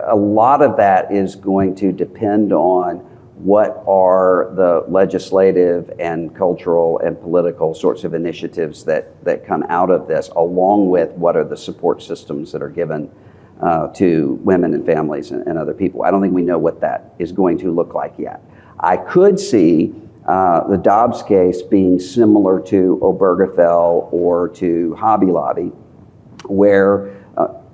a lot of that is going to depend on what are the legislative and cultural and political sorts of initiatives that come out of this, along with what are the support systems that are given to women and families and other people. I don't think we know what that is going to look like yet. I could see the Dobbs case being similar to Obergefell or to Hobby Lobby, where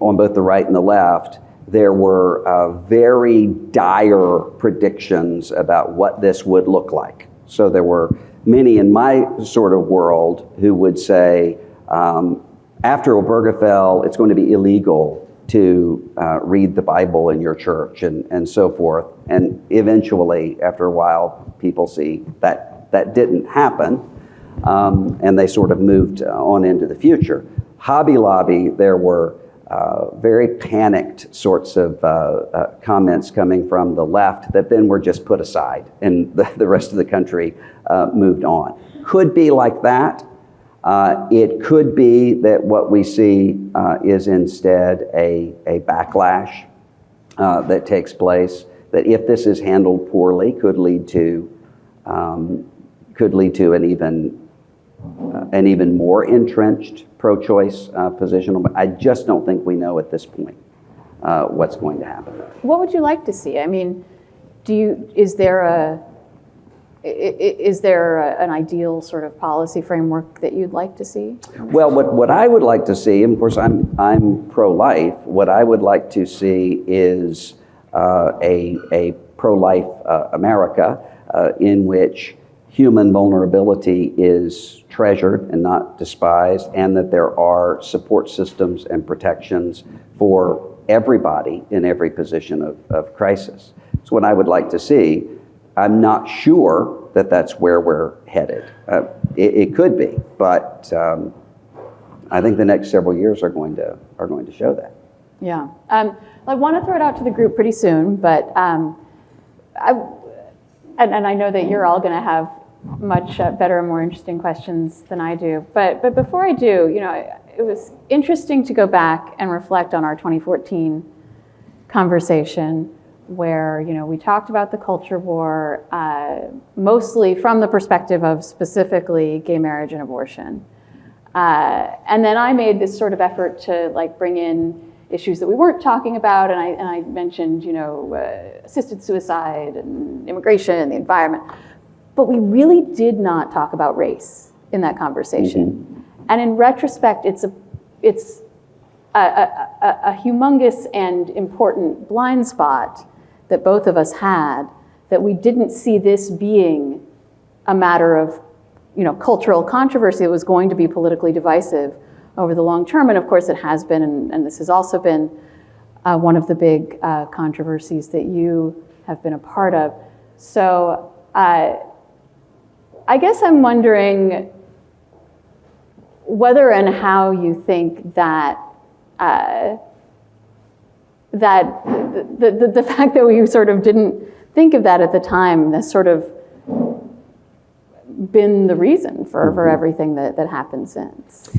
on both the right and the left, there were very dire predictions about what this would look like. So there were many in my sort of world who would say, after Obergefell, it's going to be illegal to read the Bible in your church and so forth. And eventually, after a while, people see that that didn't happen, and they sort of moved on into the future. Hobby Lobby, there were very panicked sorts of comments coming from the left that then were just put aside, and the rest of the country moved on. Could be like that. It could be that what we see is instead a backlash that takes place, that if this is handled poorly could lead to an even more entrenched pro-choice position. I just don't think we know at this point what's going to happen. What would you like to see? I mean, is there an ideal sort of policy framework that you'd like to see? Well, what I would like to see, and of course I'm pro-life, what I would like to see is a pro-life America in which human vulnerability is treasured and not despised, and that there are support systems and protections for everybody in every position of crisis. It's what I would like to see. I'm not sure that that's where we're headed. It could be, but I think the next several years are going to show that. Yeah, I want to throw it out to the group pretty soon, but I know that you're all going to have much better and more interesting questions than I do. But before I do, it was interesting to go back and reflect on our 2014 conversation where, we talked about the culture war mostly from the perspective of specifically gay marriage and abortion. And then I made this sort of effort to bring in issues that we weren't talking about, and I mentioned, assisted suicide and immigration and the environment. But we really did not talk about race in that conversation. Mm-hmm. And in retrospect, it's a humongous and important blind spot that both of us had, that we didn't see this being a matter of cultural controversy that was going to be politically divisive over the long term. And of course it has been, and this has also been one of the big controversies that you have been a part of. So I guess I'm wondering whether and how you think that the fact that we sort of didn't think of that at the time has sort of been the reason for everything that happened since.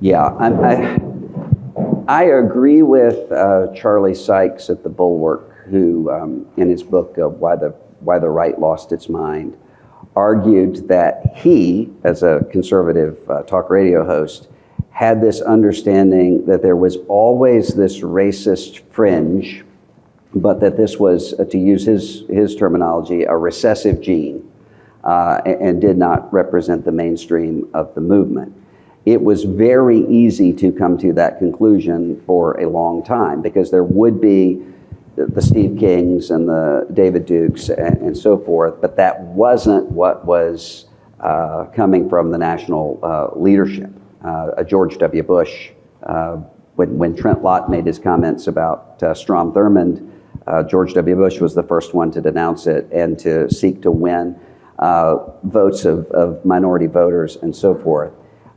Yeah, I agree with Charlie Sykes at the Bulwark, who in his book Why the Right Lost Its Mind, argued that he, as a conservative talk radio host, had this understanding that there was always this racist fringe, but that this was, to use his terminology, a recessive gene, and did not represent the mainstream of the movement. It was very easy to come to that conclusion for a long time, because there would be the Steve Kings and the David Dukes and so forth, but that wasn't what was coming from the national leadership. George W. Bush, when Trent Lott made his comments about Strom Thurmond, George W. Bush was the first one to denounce it and to seek to win votes of minority voters and so forth.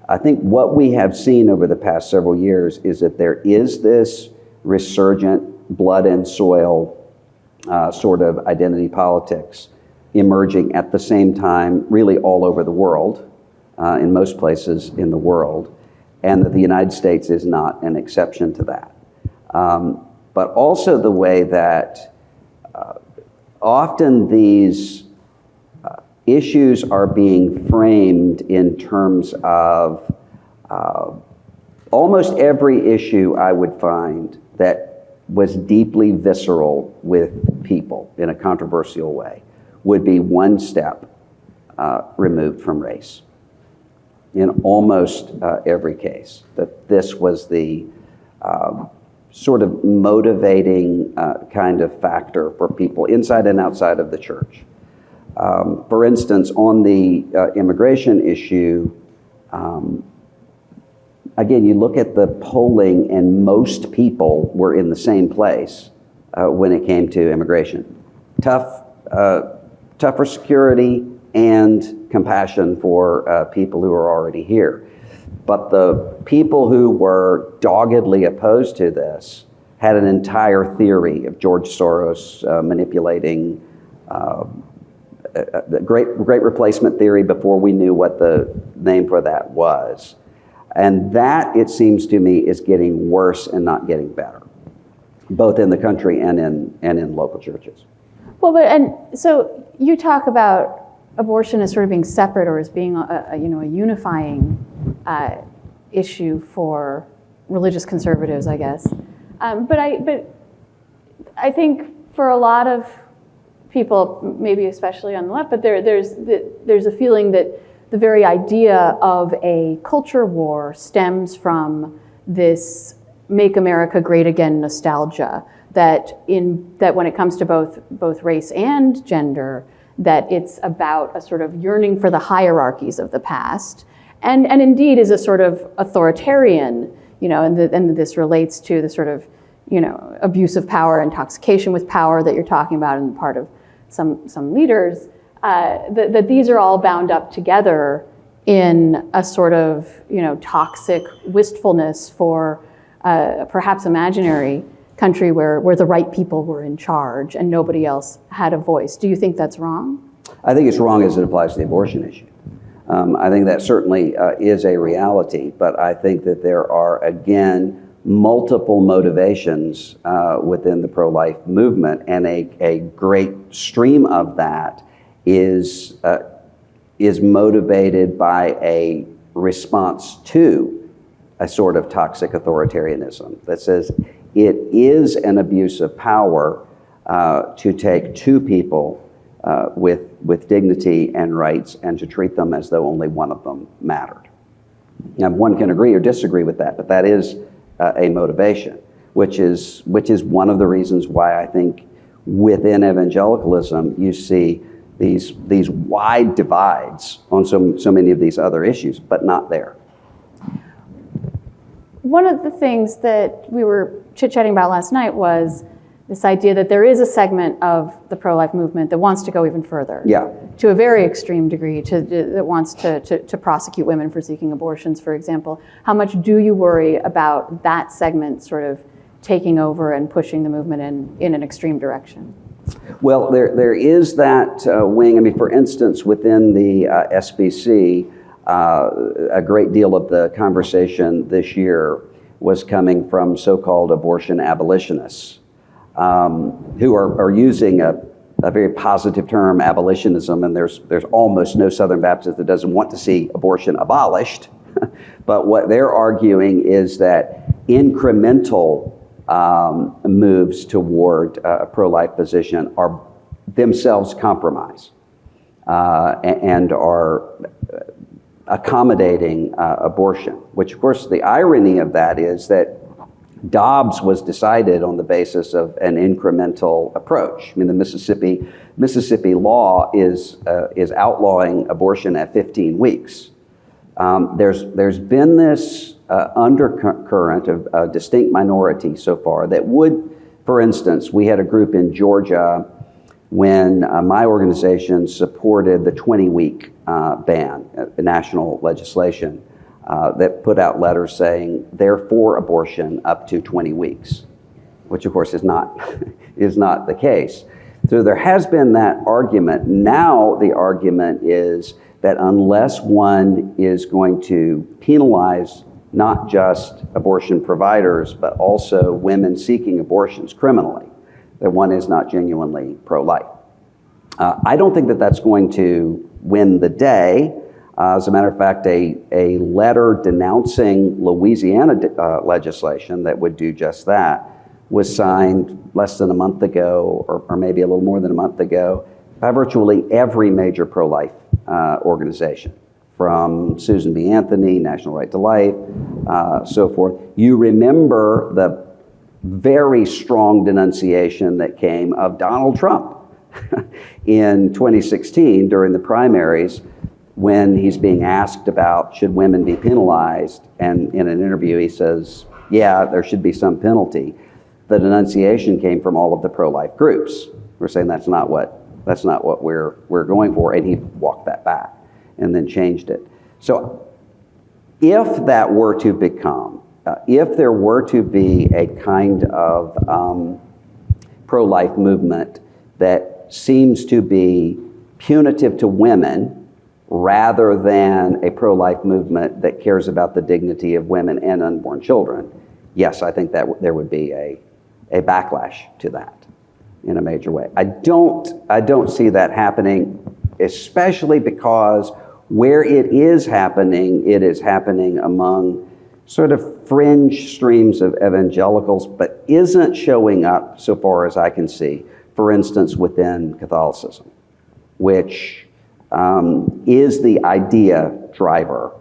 I think what we have seen over the past several years is that there is this resurgent blood and soil sort of identity politics emerging at the same time, really all over the world, in most places in the world, and that the United States is not an exception to that. But also the way that often these issues are being framed in terms of almost every issue I would find that was deeply visceral with people in a controversial way would be one step removed from race. In almost every case, that this was the sort of motivating kind of factor for people inside and outside of the church. For instance, on the immigration issue, again, you look at the polling and most people were in the same place when it came to immigration. Tougher security and compassion for people who are already here. But the people who were doggedly opposed to this had an entire theory of George Soros manipulating the great replacement theory before we knew what the name for that was. And that, it seems to me, is getting worse and not getting better, both in the country and in local churches. Well, and so you talk about abortion as sort of being separate or as being a unifying issue for religious conservatives, I guess. But I think for a lot of people, maybe especially on the left, but there's a feeling that the very idea of a culture war stems from this "Make America Great Again" nostalgia. That when it comes to both race and gender, that it's about a sort of yearning for the hierarchies of the past, and indeed is a sort of authoritarian, and this relates to the sort of, abuse of power, intoxication with power that you're talking about on the part of some leaders, that these are all bound up together in a sort of, toxic wistfulness for perhaps imaginary country where the right people were in charge and nobody else had a voice. Do you think that's wrong? I think it's wrong as it applies to the abortion issue. I think that certainly is a reality, but I think that there are, again, multiple motivations within the pro-life movement, and a great stream of that is motivated by a response to a sort of toxic authoritarianism that says it is an abuse of power to take two people with dignity and rights and to treat them as though only one of them mattered. Now, one can agree or disagree with that, but that is a motivation, which is one of the reasons why I think within evangelicalism you see these wide divides on so many of these other issues, but not there. One of the things that we were chit-chatting about last night was this idea that there is a segment of the pro-life movement that wants to go even further. Yeah. To a very extreme degree, that wants to prosecute women for seeking abortions, for example. How much do you worry about that segment sort of taking over and pushing the movement in an extreme direction? Well, there is that wing. I mean, for instance, within the SBC, a great deal of the conversation this year was coming from so-called abortion abolitionists, who are using a very positive term, abolitionism, and there's almost no Southern Baptist that doesn't want to see abortion abolished. But what they're arguing is that incremental moves toward a pro-life position are themselves compromise and are accommodating abortion, which of course the irony of that is that Dobbs was decided on the basis of an incremental approach. I mean, the Mississippi law is outlawing abortion at 15 weeks. There's been this undercurrent of a distinct minority so far that would, for instance, we had a group in Georgia when my organization supported the 20-week ban, national legislation, that put out letters saying they're for abortion up to 20 weeks, which of course is not the case. So there has been that argument. Now the argument is that unless one is going to penalize not just abortion providers, but also women seeking abortions criminally, that one is not genuinely pro-life. I don't think that that's going to win the day. As a matter of fact, a letter denouncing Louisiana legislation that would do just that was signed less than a month ago, or maybe a little more than a month ago, by virtually every major pro-life organization, from Susan B. Anthony, National Right to Life, so forth. You remember the very strong denunciation that came of Donald Trump in 2016 during the primaries, when he's being asked about should women be penalized, and in an interview he says, yeah, there should be some penalty. The denunciation came from all of the pro-life groups. We're saying that's not what we're going for, and he walked that back and then changed it. So if that were to become, if there were to be a kind of pro-life movement that seems to be punitive to women rather than a pro-life movement that cares about the dignity of women and unborn children, yes, I think that there would be a backlash to that in a major way. I don't see that happening, especially because where it is happening among sort of fringe streams of evangelicals, but isn't showing up, so far as I can see, for instance, within Catholicism, which is the idea driver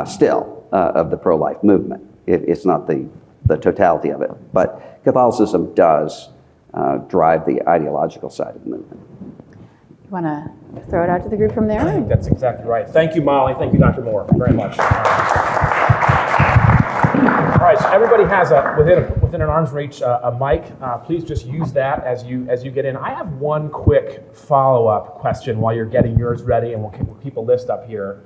still of the pro-life movement. It's not the totality of it, but Catholicism does drive the ideological side of the movement. You want to throw it out to the group from there? I think that's exactly right. Thank you, Molly. Thank you, Dr. Moore, very much. All right, so everybody has within an arm's reach a mic. Please just use that as you get in. I have one quick follow-up question while you're getting yours ready, and we'll keep a list up here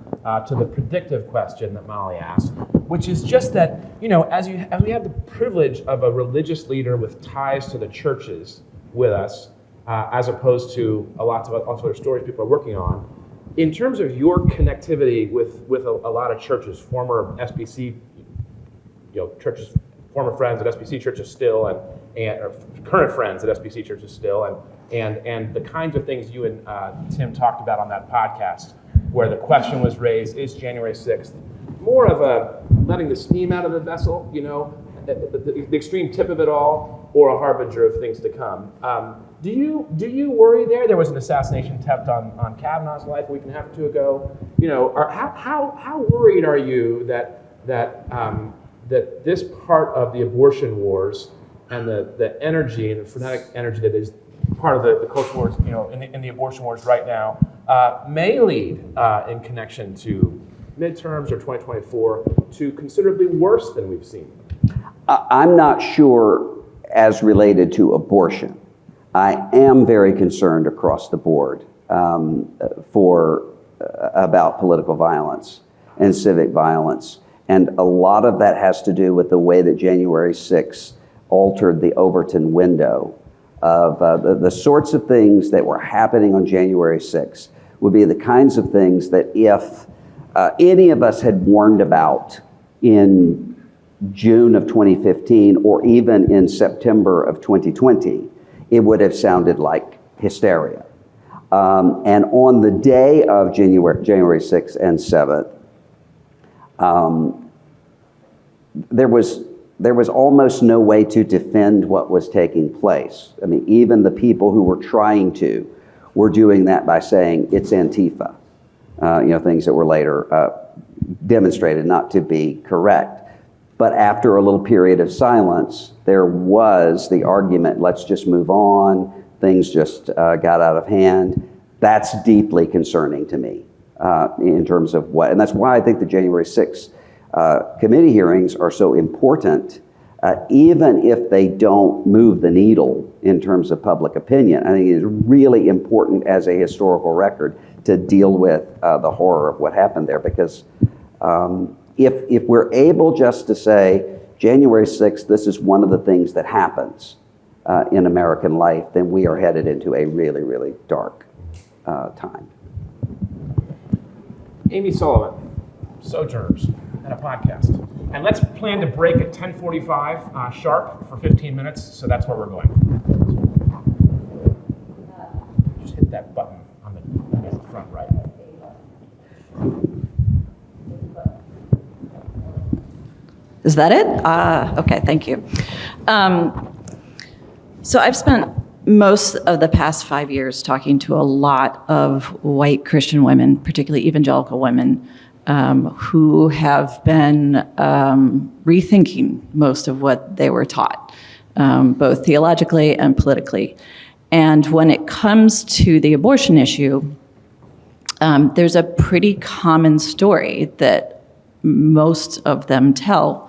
to the predictive question that Molly asked, which is just that, as we have the privilege of a religious leader with ties to the churches with us, as opposed to lots of other stories people are working on. In terms of your connectivity with a lot of churches, former SBC, churches, former friends at SBC churches still, and or current friends at SBC churches still, and the kinds of things you and Tim talked about on that podcast, where the question was raised: is January 6th more of a letting the steam out of the vessel, the extreme tip of it all, or a harbinger of things to come? Do you worry there? There was an assassination attempt on Kavanaugh's life a week and a half or two ago. How worried are you that this part of the abortion wars and the energy and the frenetic energy that is part of the culture wars, in the abortion wars right now, may lead in connection to midterms or 2024 to considerably worse than we've seen? I'm not sure as related to abortion. I am very concerned across the board about political violence and civic violence. And a lot of that has to do with the way that January 6th altered the Overton window of the sorts of things that were happening on January 6th would be the kinds of things that if any of us had warned about in June of 2015 or even in September of 2020, it would have sounded like hysteria. And on the day of January 6th and 7th, there was almost no way to defend what was taking place. I mean, even the people who were trying to were doing that by saying it's Antifa, things that were later demonstrated not to be correct. But after a little period of silence, there was the argument, let's just move on, things just got out of hand. That's deeply concerning to me in terms of and that's why I think the January 6th committee hearings are so important, even if they don't move the needle in terms of public opinion. I think it is really important as a historical record to deal with the horror of what happened there, because if we're able just to say, January 6th, this is one of the things that happens in American life, then we are headed into a really, really dark time. Amy Sullivan, Sojourners, and a podcast. And let's plan to break at 10:45 sharp for 15 minutes, so that's where we're going. Just hit that button on the front right. Is that it? Okay, thank you. So I've spent most of the past 5 years talking to a lot of white Christian women, particularly evangelical women, who have been rethinking most of what they were taught, both theologically and politically. And when it comes to the abortion issue, there's a pretty common story that most of them tell,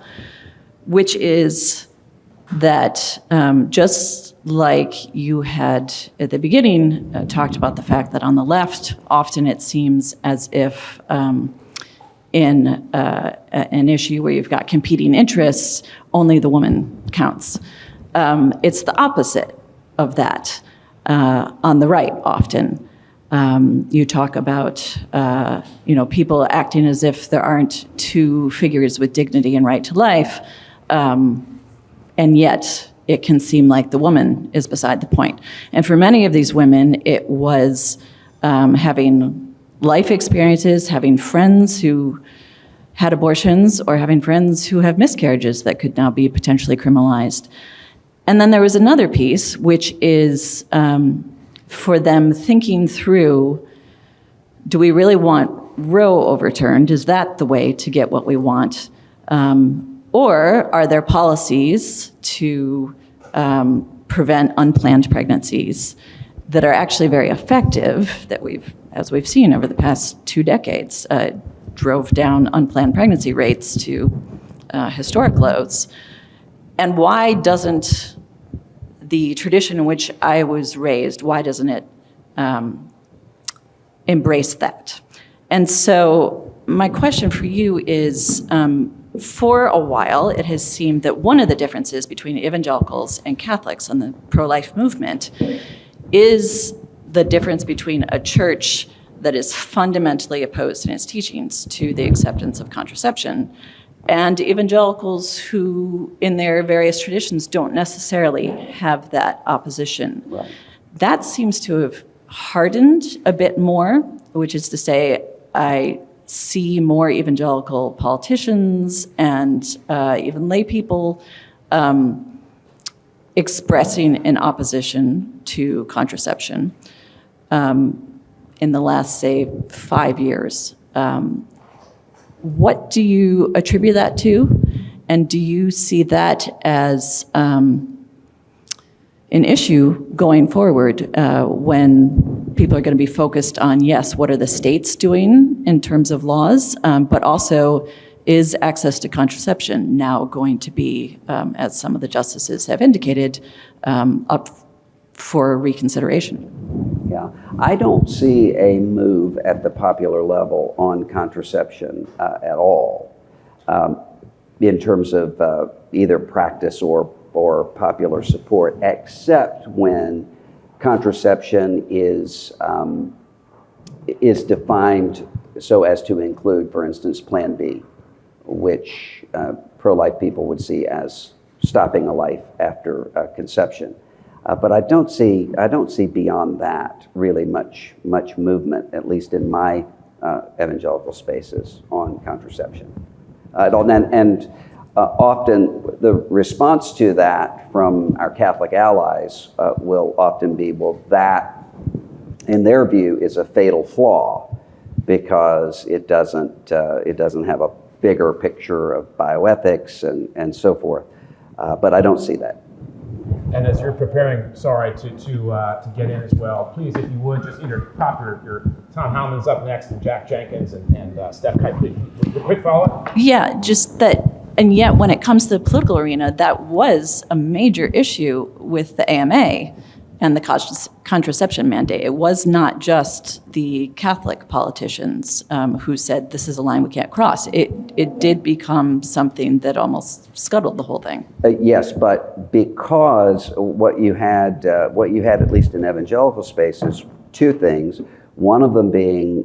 which is that just like you had at the beginning talked about the fact that on the left, often it seems as if in an issue where you've got competing interests, only the woman counts. It's the opposite of that on the right often. You talk about people acting as if there aren't two figures with dignity and right to life, and yet it can seem like the woman is beside the point. And for many of these women, it was having life experiences, having friends who had abortions, or having friends who have miscarriages that could now be potentially criminalized. And then there was another piece, which is for them thinking through, do we really want Roe overturned? Is that the way to get what we want? Or are there policies to prevent unplanned pregnancies that are actually very effective, that as we've seen over the past 2 decades, drove down unplanned pregnancy rates to historic lows? And why doesn't the tradition in which I was raised, why doesn't it embrace that? And so my question for you is, for a while, it has seemed that one of the differences between evangelicals and Catholics and the pro-life movement is the difference between a church that is fundamentally opposed in its teachings to the acceptance of contraception and evangelicals who, in their various traditions, don't necessarily have that opposition. Right. That seems to have hardened a bit more, which is to say, I see more evangelical politicians and even lay people expressing an opposition to contraception in the last, say, 5 years. What do you attribute that to? And do you see that as an issue going forward when people are going to be focused on, yes, what are the states doing in terms of laws, but also is access to contraception now going to be, as some of the justices have indicated, up for reconsideration? Yeah, I don't see a move at the popular level on contraception at all in terms of either practice or popular support, except when contraception is defined so as to include, for instance, Plan B, which pro-life people would see as stopping a life after conception. But I don't see beyond that really much movement, at least in my evangelical spaces, on contraception. And often the response to that from our Catholic allies will often be, well, that, in their view, is a fatal flaw because it doesn't have a bigger picture of bioethics and so forth. But I don't see that. And as you're preparing, to get in as well, please, if you would, just either pop your Tom Howman's up next, and Jack Jenkins and Steph Kite, please. A quick follow-up? Yeah, just that, and yet when it comes to the political arena, that was a major issue with the AMA and the contraception mandate. It was not just the Catholic politicians who said this is a line we can't cross. It did become something that almost scuttled the whole thing. Yes, but because what you had at least in evangelical spaces, two things. One of them being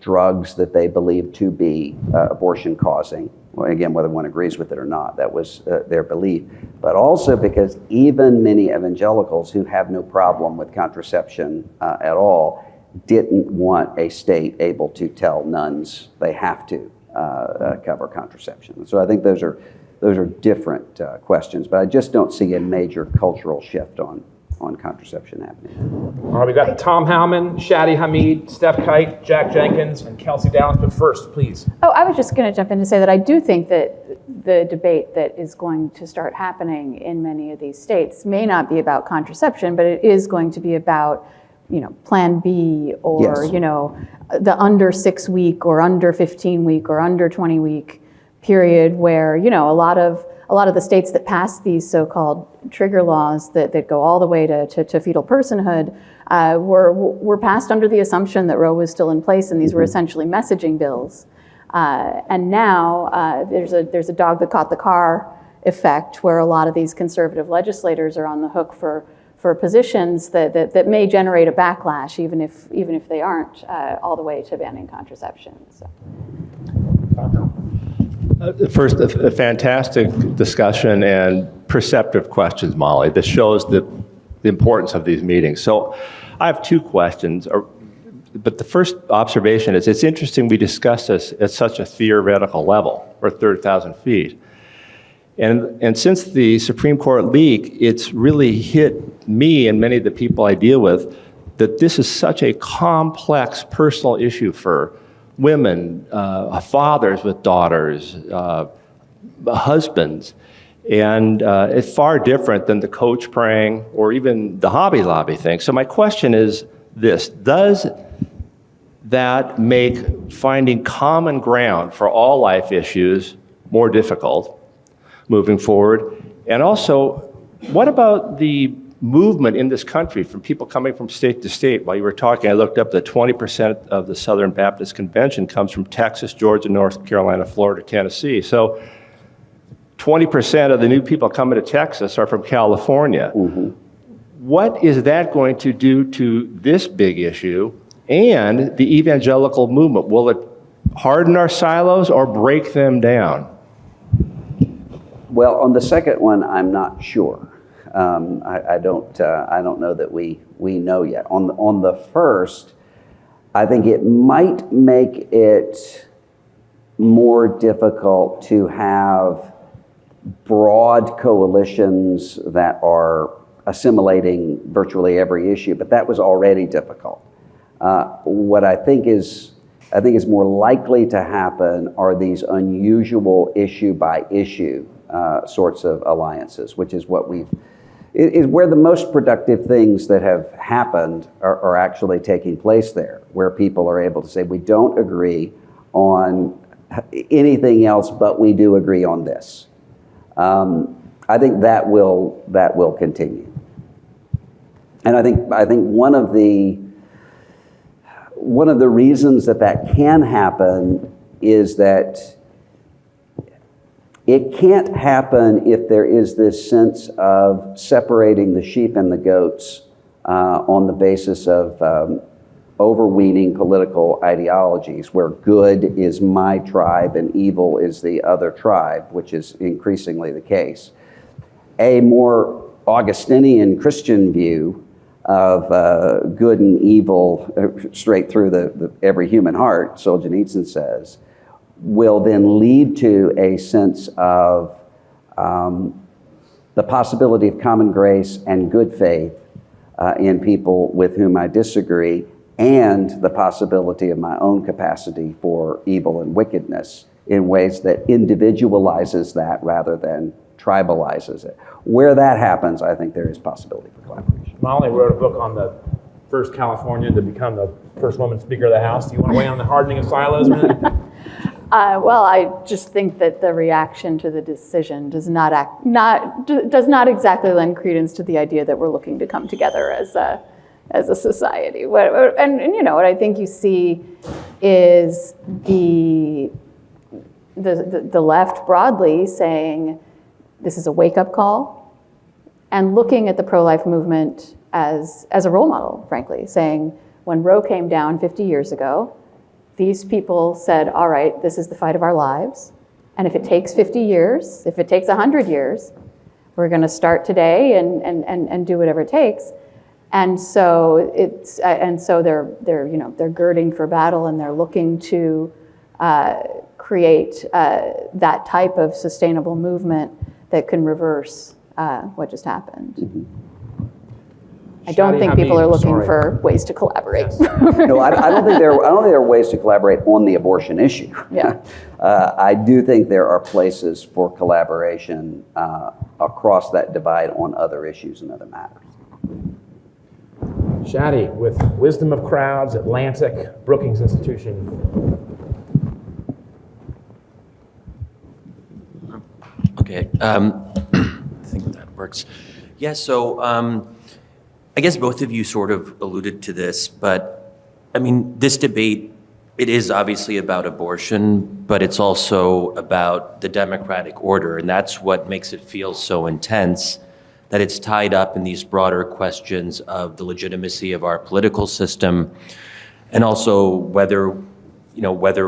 drugs that they believed to be abortion causing. Well, again, whether one agrees with it or not, that was their belief. But also because even many evangelicals who have no problem with contraception at all didn't want a state able to tell nuns they have to cover contraception. So I think those are different questions, but I just don't see a major cultural shift on contraception happening. All right, we've got Tom Howman, Shadi Hamid, Steph Kite, Jack Jenkins, and Kelsey Downs. But first, please. Oh, I was just going to jump in to say that I do think that the debate that is going to start happening in many of these states may not be about contraception, but it is going to be about, Plan B or, Yes. The under 6 week or under 15 week or under 20 week period where, a lot of the states that pass these so-called trigger laws that go all the way to fetal personhood were passed under the assumption that Roe was still in place, and these were essentially messaging bills. And now there's a dog that caught the car effect, where a lot of these conservative legislators are on the hook for positions that may generate a backlash, even if they aren't all the way to banning contraception. So. First, a fantastic discussion and perceptive questions, Molly. This shows the importance of these meetings. So I have two questions, but the first observation is it's interesting we discuss this at such a theoretical level, or 30,000 feet. And since the Supreme Court leak, it's really hit me and many of the people I deal with that this is such a complex personal issue for women, fathers with daughters, husbands. And it's far different than the coach praying or even the Hobby Lobby thing. So my question is this: does that make finding common ground for all life issues more difficult moving forward? And also, what about the movement in this country from people coming from state to state? While you were talking, I looked up that 20% of the Southern Baptist Convention comes from Texas, Georgia, North Carolina, Florida, Tennessee. So 20% of the new people coming to Texas are from California. Mm-hmm. what is that going to do to this big issue and the evangelical movement? Will it harden our silos or break them down? Well, on the second one, I'm not sure. I don't know that we know yet. On the first, I think it might make it more difficult to have broad coalitions that are assimilating virtually every issue, but that was already difficult. What I think is more likely to happen are these unusual issue by issue sorts of alliances, which is is where the most productive things that have happened are actually taking place there, where people are able to say, we don't agree on anything else, but we do agree on this. I think that will continue. And I think one of the reasons that can happen is that it can't happen if there is this sense of separating the sheep and the goats on the basis of overweening political ideologies, where good is my tribe and evil is the other tribe, which is increasingly the case. A more Augustinian Christian view of good and evil straight through every human heart, Solzhenitsyn says, will then lead to a sense of the possibility of common grace and good faith in people with whom I disagree, and the possibility of my own capacity for evil and wickedness in ways that individualizes that rather than tribalizes it. Where that happens, I think there is possibility for collaboration. Molly wrote a book on the first Californian to become the first woman Speaker of the House. Do you want to weigh on the hardening of silos or anything? Well, I just think that the reaction to the decision does not exactly lend credence to the idea that we're looking to come together as a society. And you know what I think you see is the left broadly saying this is a wake-up call, and looking at the pro-life movement as a role model, frankly, saying when Roe came down 50 years ago, these people said, all right, this is the fight of our lives. And if it takes 50 years, if it takes 100 years, we're going to start today and do whatever it takes. And so they're girding for battle, and they're looking to create that type of sustainable movement that can reverse what just happened. Mm-hmm. I don't think people are looking for ways to collaborate. Yes. No, I don't think there are ways to collaborate on the abortion issue. Yeah. I do think there are places for collaboration across that divide on other issues and other matters. Shadi, with Wisdom of Crowds, Atlantic, Brookings Institution. Okay, I think that works. Yeah, so I guess both of you sort of alluded to this, but I mean, this debate, it is obviously about abortion, but it's also about the democratic order, and that's what makes it feel so intense, that it's tied up in these broader questions of the legitimacy of our political system, and also whether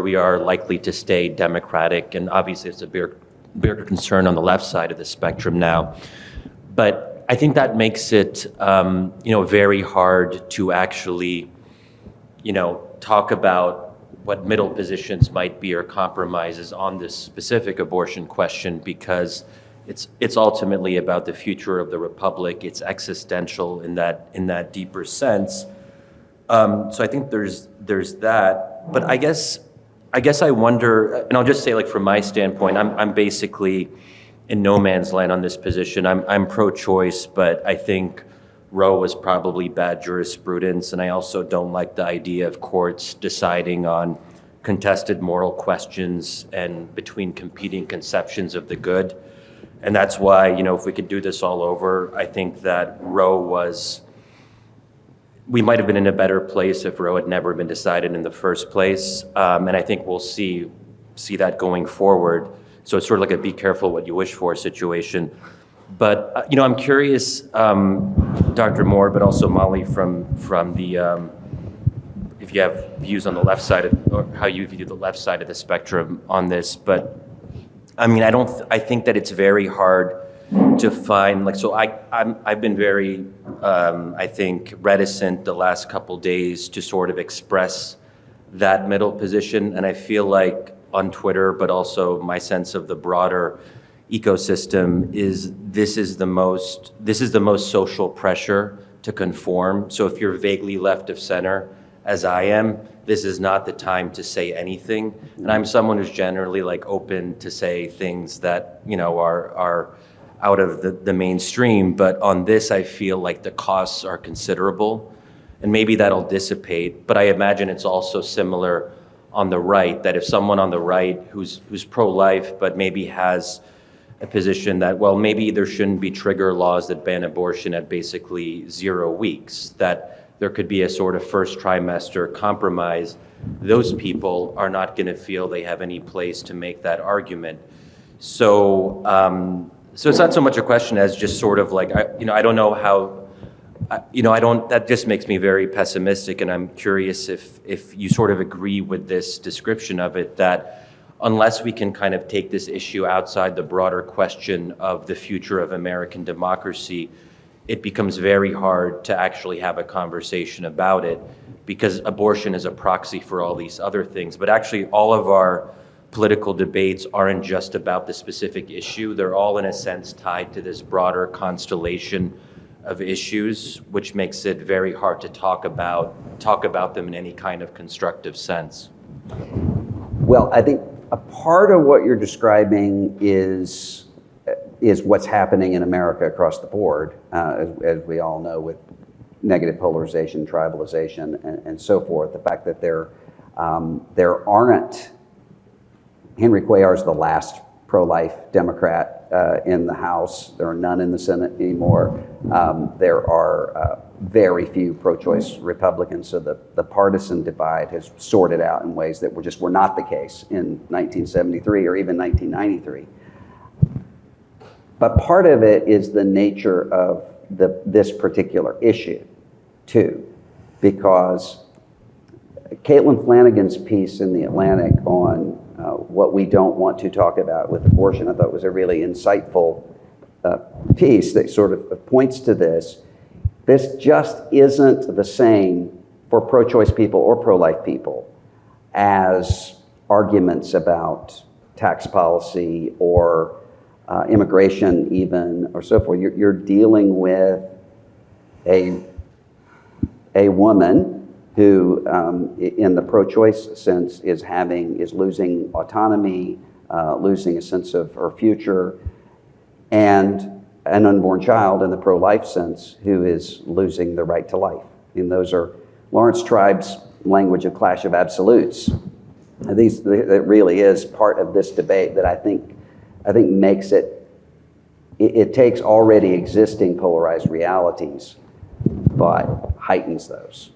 we are likely to stay democratic, and obviously it's a bigger concern on the left side of the spectrum now. But I think that makes it, very hard to actually, talk about what middle positions might be or compromises on this specific abortion question, because it's ultimately about the future of the republic. It's existential in that deeper sense. So I think there's that. But I guess I wonder, and I'll just say, like, from my standpoint, I'm basically in no man's land on this position. I'm pro-choice, but I think Roe was probably bad jurisprudence, and I also don't like the idea of courts deciding on contested moral questions and between competing conceptions of the good. And that's why, if we could do this all over, I think that we might have been in a better place if Roe had never been decided in the first place. And I think we'll see that going forward. So it's sort of like a be careful what you wish for situation. But I'm curious, Dr. Moore, but also Molly, from the if you have views on the left side or how you view the left side of the spectrum on this. But I mean, I think that it's very hard to find, like, so I've been very, I think, reticent the last couple days to sort of express that middle position. And I feel like on Twitter, but also my sense of the broader ecosystem is this is the most social pressure to conform. So if you're vaguely left of center, as I am, this is not the time to say anything. And I'm someone who's generally like open to say things that, are out of the mainstream. But on this, I feel like the costs are considerable, and maybe that'll dissipate. But I imagine it's also similar on the right, that if someone on the right who's pro-life, but maybe has a position that, well, maybe there shouldn't be trigger laws that ban abortion at basically 0 weeks, that there could be a sort of first trimester compromise, those people are not going to feel they have any place to make that argument. So, so it's not so much a question as just sort of like, I don't know how, that just makes me very pessimistic, and I'm curious if you sort of agree with this description of it, that unless we can kind of take this issue outside the broader question of the future of American democracy, it becomes very hard to actually have a conversation about it, because abortion is a proxy for all these other things. But actually, all of our political debates aren't just about the specific issue. They're all, in a sense, tied to this broader constellation of issues, which makes it very hard to talk about them in any kind of constructive sense. Well, I think a part of what you're describing is what's happening in America across the board, as we all know, with negative polarization, tribalization, and so forth. The fact that there aren't, Henry Cuellar's the last pro-life Democrat in the House. There are none in the Senate anymore. There are very few pro-choice Republicans, so the partisan divide has sorted out in ways that were not the case in 1973 or even 1993. But part of it is the nature of this particular issue, too, because Caitlin Flanagan's piece in The Atlantic on what we don't want to talk about with abortion, I thought was a really insightful piece that sort of points to this. This just isn't the same for pro-choice people or pro-life people as arguments about tax policy or immigration even, or so forth. You're dealing with a woman who, in the pro-choice sense, is losing autonomy, losing a sense of her future, and an unborn child in the pro-life sense who is losing the right to life. And those are Lawrence Tribe's language of clash of absolutes. It really is part of this debate that I think makes it takes already existing polarized realities, but heightens those.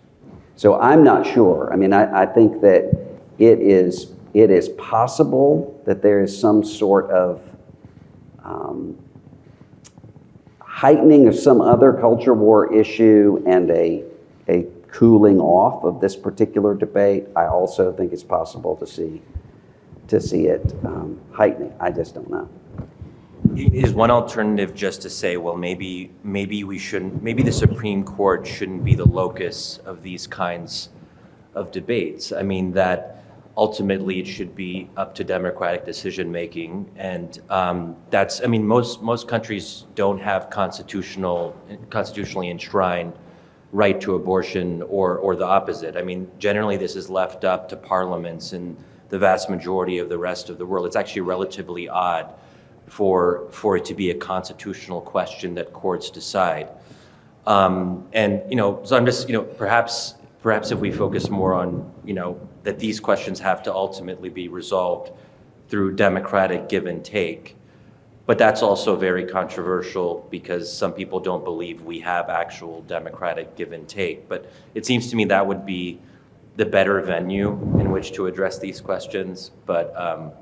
So I'm not sure. I mean, I think that it is possible that there is some sort of heightening of some other culture war issue and a cooling off of this particular debate. I also think it's possible to see it heightening. I just don't know. Is one alternative just to say, well, maybe the Supreme Court shouldn't be the locus of these kinds of debates? I mean, that ultimately it should be up to democratic decision making, and most countries don't have constitutionally enshrined right to abortion or the opposite. I mean, generally this is left up to parliaments in the vast majority of the rest of the world. It's actually relatively odd for it to be a constitutional question that courts decide. So I'm just, perhaps if we focus more on, that these questions have to ultimately be resolved through democratic give and take. But that's also very controversial because some people don't believe we have actual democratic give and take. But it seems to me that would be the better venue in which to address these questions. But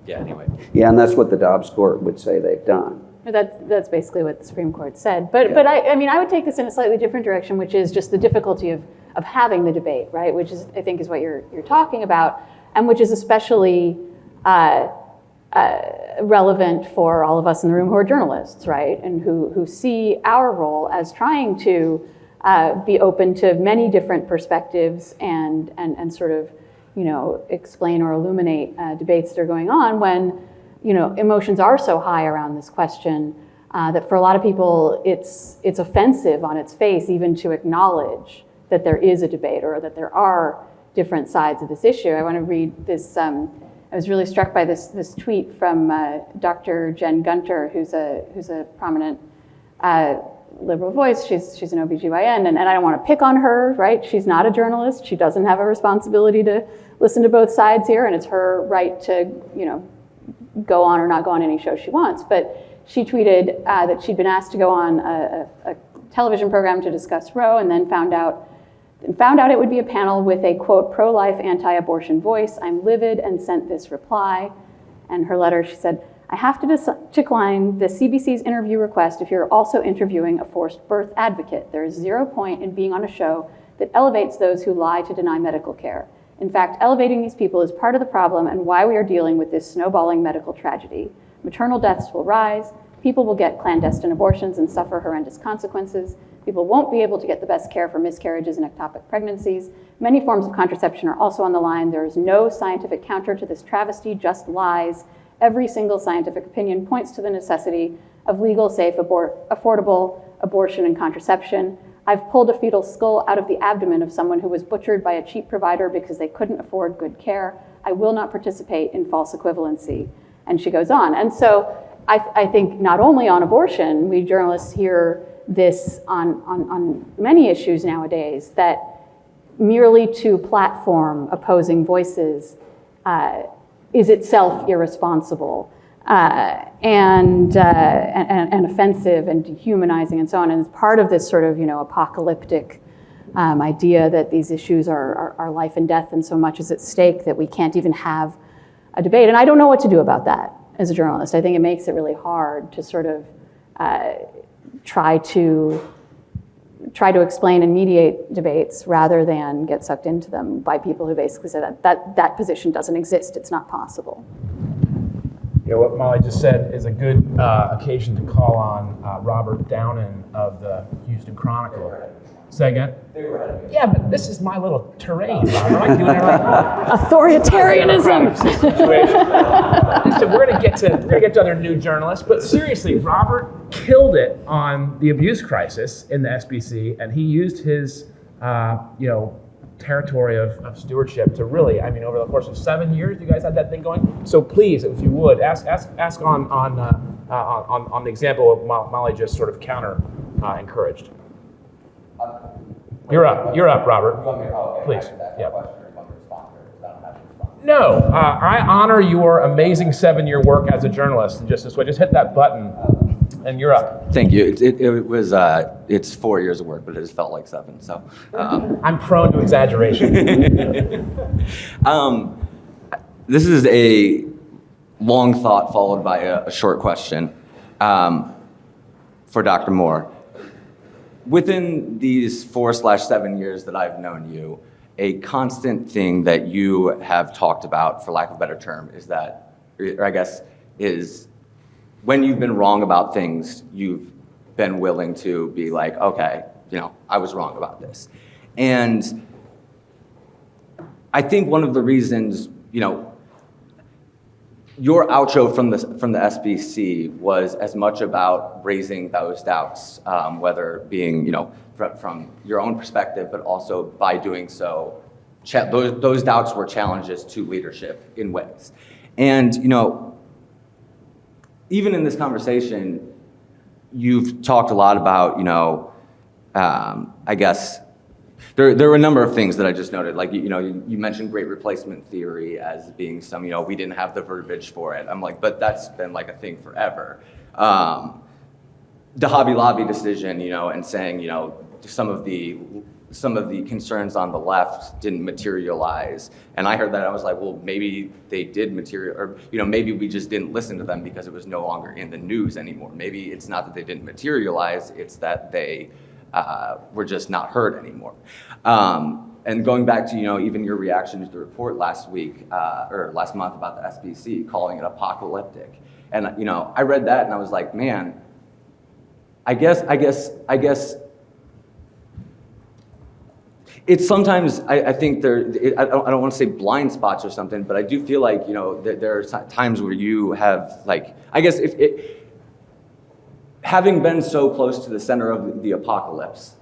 anyway. Yeah, and that's what the Dobbs Court would say they've done. That's basically what the Supreme Court said. But I mean, I would take this in a slightly different direction, which is just the difficulty of having the debate, right? Which is, I think, is what you're talking about, and which is especially relevant for all of us in the room who are journalists, right? And who see our role as trying to be open to many different perspectives and sort of, explain or illuminate debates that are going on when, emotions are so high around this question that for a lot of people it's offensive on its face even to acknowledge that there is a debate or that there are different sides of this issue. I want to read this. I was really struck by this tweet from Dr. Jen Gunter, who's a prominent liberal voice. She's an OBGYN, and I don't want to pick on her, right? She's not a journalist. She doesn't have a responsibility to listen to both sides here, and it's her right to, go on or not go on any show she wants. But she tweeted that she'd been asked to go on a television program to discuss Roe, and then found out it would be a panel with a, quote, pro-life, anti-abortion voice. I'm livid and sent this reply. And her letter, she said, I have to decline the CBC's interview request if you're also interviewing a forced birth advocate. There is zero point in being on a show that elevates those who lie to deny medical care. In fact, elevating these people is part of the problem and why we are dealing with this snowballing medical tragedy. Maternal deaths will rise, people will get clandestine abortions and suffer horrendous consequences. People won't be able to get the best care for miscarriages and ectopic pregnancies. Many forms of contraception are also on the line. There is no scientific counter to this travesty, just lies. Every single scientific opinion points to the necessity of legal, safe, affordable abortion and contraception. I've pulled a fetal skull out of the abdomen of someone who was butchered by a cheap provider because they couldn't afford good care. I will not participate in false equivalency. And she goes on. And so I think not only on abortion, we journalists hear this on many issues nowadays, that merely to platform opposing voices is itself irresponsible and offensive and dehumanizing and so on. And it's part of this sort of apocalyptic idea that these issues are life and death and so much is at stake that we can't even have a debate. And I don't know what to do about that as a journalist. I think it makes it really hard to sort of try to explain and mediate debates rather than get sucked into them by people who basically say that position doesn't exist, it's not possible. What Molly just said is a good occasion to call on Robert Downen of the Houston Chronicle. Say again? Yeah, but this is my little terrain, Robert. I'm doing it right. Authoritarianism. Listen, we're gonna get to other new journalists, but seriously, Robert killed it on the abuse crisis in the SBC, and he used his territory of stewardship to really, over the course of 7 years, you guys had that thing going. So please, if you would, ask on the example of Molly just sort of encouraged. You're up, Robert. Please. Yeah. No, I honor your amazing 7-year work as a journalist. And just this way, just hit that button, and you're up. Thank you. It was it's 4 years of work, but it just felt like 7. So I'm prone to exaggeration. This is a long thought followed by a short question for Dr. Moore. Within these 4/7 years that I've known you, a constant thing that you have talked about, for lack of a better term, is that, or I guess, is when you've been wrong about things, you've been willing to be like, okay, I was wrong about this. And I think one of the reasons, your outro from the SBC was as much about raising those doubts, whether being, from your own perspective, but also by doing so, those doubts were challenges to leadership in ways. And, even in this conversation, you've talked a lot about, I guess, there were a number of things that I just noted. Like, you mentioned great replacement theory as being some, we didn't have the verbiage for it. I'm like, but that's been like a thing forever. The Hobby Lobby decision, and saying, some of the some of the concerns on the left didn't materialize. And I heard that, I was like, well, maybe they did or maybe we just didn't listen to them because it was no longer in the news anymore. Maybe it's not that they didn't materialize, it's that they were just not heard anymore. And going back to, even your reaction to the report last week, or last month about the SBC, calling it apocalyptic. And, I read that and I was like, man, I guess it's sometimes, I think I don't want to say blind spots or something, but I do feel like, there are times where you have, like, I guess having been so close to the center of the apocalypse,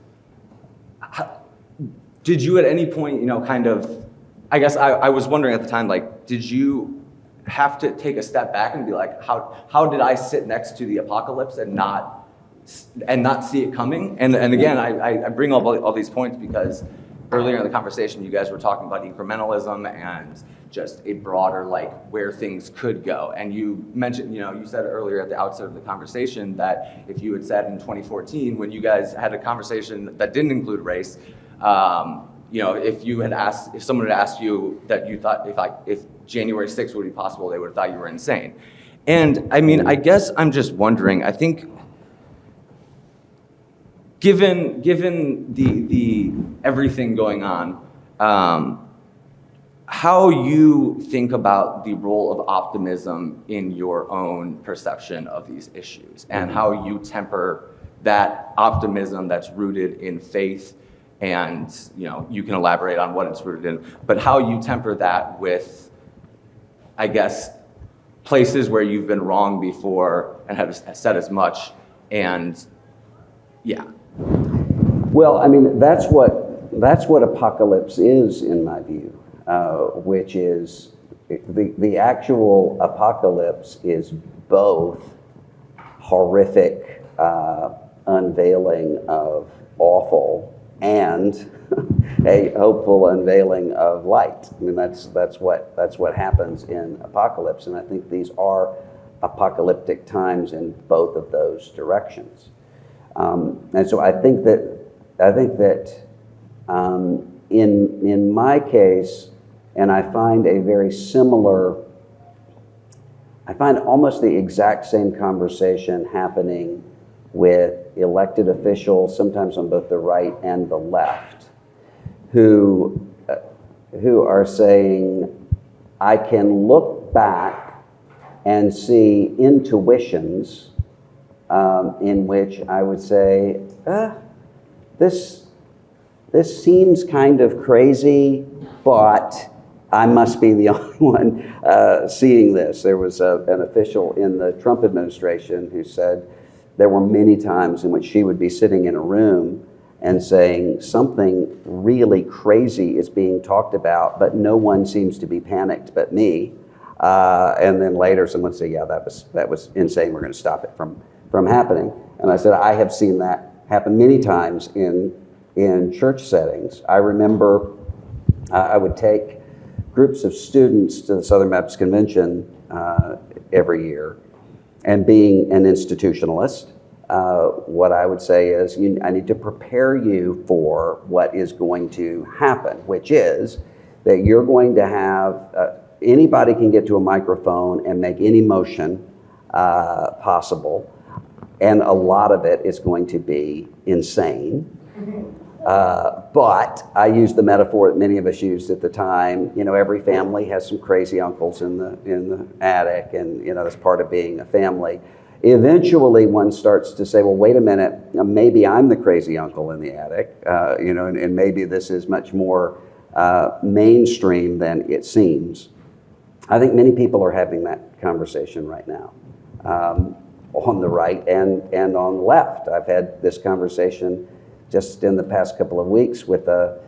did you at any point, I guess I was wondering at the time, like, did you have to take a step back and be like, how did I sit next to the apocalypse and not see it coming? And again, I bring all these points because earlier in the conversation, you guys were talking about incrementalism and just a broader, like, where things could go. And you mentioned, you said earlier at the outset of the conversation that if you had said in 2014, when you guys had a conversation that didn't include race, if someone had asked you that you thought if January 6th would be possible, they would have thought you were insane. And I mean, I guess I'm just wondering, I think, given the everything going on, how you think about the role of optimism in your own perception of these issues, and how you temper that optimism that's rooted in faith, and you can elaborate on what it's rooted in, but how you temper that with, I guess, places where you've been wrong before and have said as much, and yeah. Well, I mean, that's what apocalypse is, in my view, which is the actual apocalypse is both horrific unveiling of awful and a hopeful unveiling of light. I mean, that's what happens in apocalypse, and I think these are apocalyptic times in both of those directions. And so I think that in my case, and I find almost the exact same conversation happening with elected officials, sometimes on both the right and the left, who are saying, I can look back and see intuitions in which I would say, this seems kind of crazy, but I must be the only one seeing this. There was an official in the Trump administration who said there were many times in which she would be sitting in a room and saying something really crazy is being talked about, but no one seems to be panicked but me. And then later someone would say, yeah, that was insane. We're going to stop it from happening. And I said, I have seen that happen many times in church settings. I remember I would take groups of students to the Southern Baptist Convention every year, and being an institutionalist, what I would say is, I need to prepare you for what is going to happen, which is that you're going to have, anybody can get to a microphone and make any motion possible, and a lot of it is going to be insane. But I use the metaphor that many of us used at the time. Every family has some crazy uncles in the attic, and that's part of being a family. Eventually, one starts to say, well, wait a minute, maybe I'm the crazy uncle in the attic, and maybe this is much more mainstream than it seems. I think many people are having that conversation right now, on the right and on the left. I've had this conversation just in the past couple of weeks with a